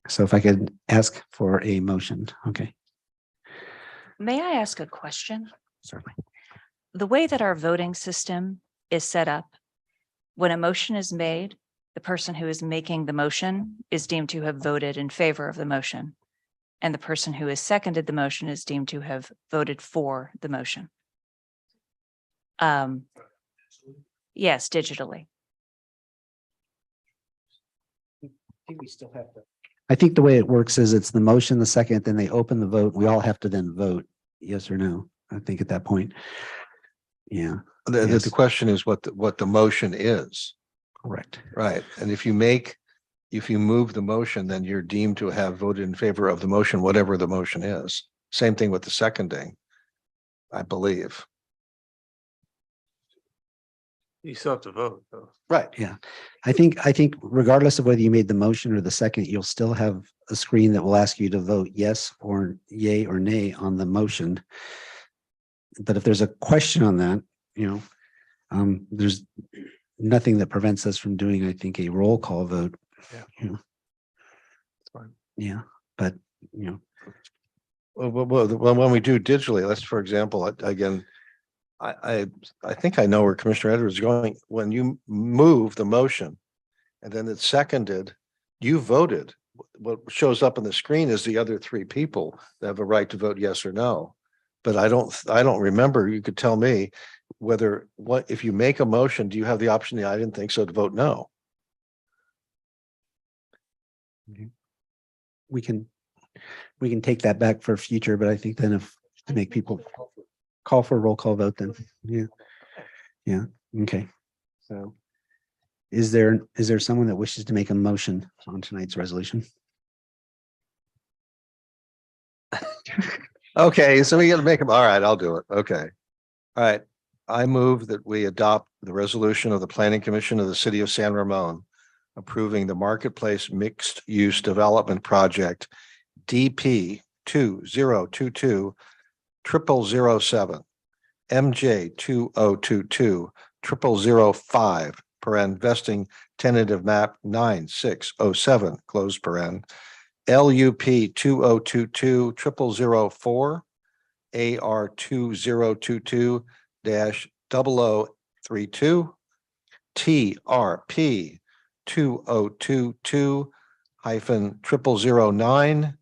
So if I could ask for a motion, okay. May I ask a question? Certainly. The way that our voting system is set up, when a motion is made, the person who is making the motion is deemed to have voted in favor of the motion. And the person who has seconded the motion is deemed to have voted for the motion. Yes, digitally. We still have to. I think the way it works is it's the motion, the second, then they open the vote. We all have to then vote yes or no. I think at that point. Yeah. The question is what the motion is. Correct. Right. And if you move the motion, then you're deemed to have voted in favor of the motion, whatever the motion is. Same thing with the seconding, I believe. You still have to vote though. Right. Yeah. I think regardless of whether you made the motion or the second, you'll still have a screen that will ask you to vote yes or yay or nay on the motion. But if there's a question on that, there's nothing that prevents us from doing, I think, a roll call vote. Yeah. It's fine. Yeah. But, Well, when we do digitally, let's, for example, again, I think I know where Commissioner Edwards is going. When you move the motion and then it's seconded, you voted. What shows up on the screen is the other three people that have a right to vote yes or no. But I don't remember. You could tell me if you make a motion, do you have the option? I didn't think so, to vote no. we can, we can take that back for future, but I think then if to make people call for a roll call vote, then, yeah. Yeah, okay. So is there someone that wishes to make a motion on tonight's resolution? Okay, so we got to make them. All right, I'll do it. Okay. All right. I move that we adopt the resolution of the Planning Commission of the City of San Ramon approving the Marketplace Mixed Use Development Project DP 2022-0007 MJ 2022-0005 vesting tentative map 9607 close paren LUP 2022-0004 AR 2022-0032 TRP 2022-0009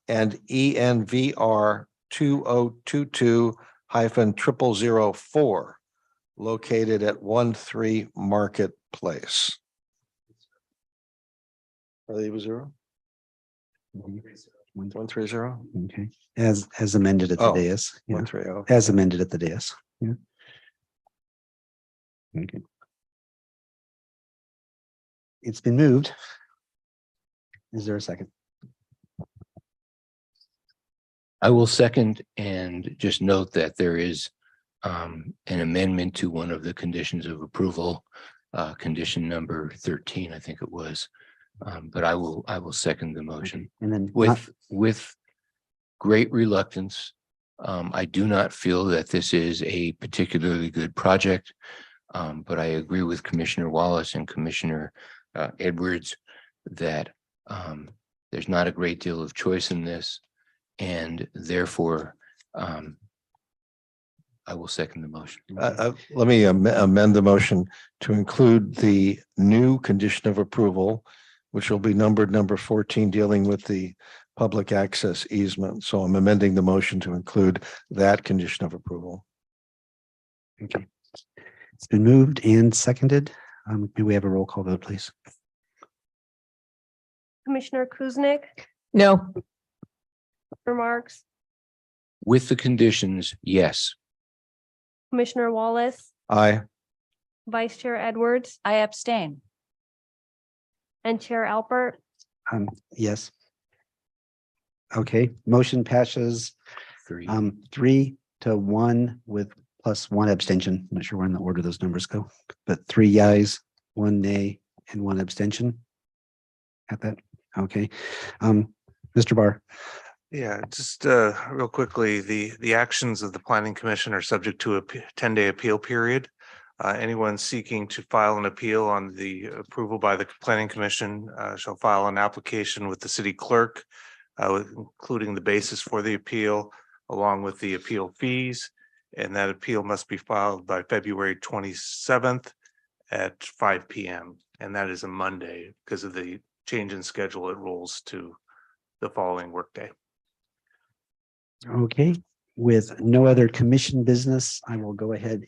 and ENVR 2022-0004 located at 13 Marketplace. Are they zero? 130? Okay, as amended at the Oh, dais. Yeah. 130. As amended at the dais. Yeah. Okay. It's been moved. Is there a second? I will second and just note that there is an amendment to one of the conditions of approval, condition number 13, I think it was. But I will second the motion. And then With great reluctance, I do not feel that this is a particularly good project. But I agree with Commissioner Wallace and Commissioner Edwards that there's not a great deal of choice in this. And therefore, I will second the motion. Let me amend the motion to include the new condition of approval, which will be number 14, dealing with the public access easement. So I'm amending the motion to include that condition of approval. Okay. It's been moved and seconded. May we have a roll call vote, please? Commissioner Kuznick, No. Marks, With the conditions, yes. Commissioner Wallace, Aye. Vice Chair Edwards, I abstain. and Chair Alpert. Yes. Okay, motion passes 3-1 with plus one abstention. I'm not sure where in the order those numbers go, but 3 yeas, 1 nay, and 1 abstention. At that, okay. Mr. Barr. Yeah, just real quickly, the actions of the Planning Commission are subject to a 10-day appeal period. Anyone seeking to file an appeal on the approval by the Planning Commission shall file an application with the city clerk, including the basis for the appeal, along with the appeal fees. And that appeal must be filed by February 27th at 5 p.m. And that is a Monday because of the change in schedule. It rolls to the following workday. Okay, with no other commission business, I will go ahead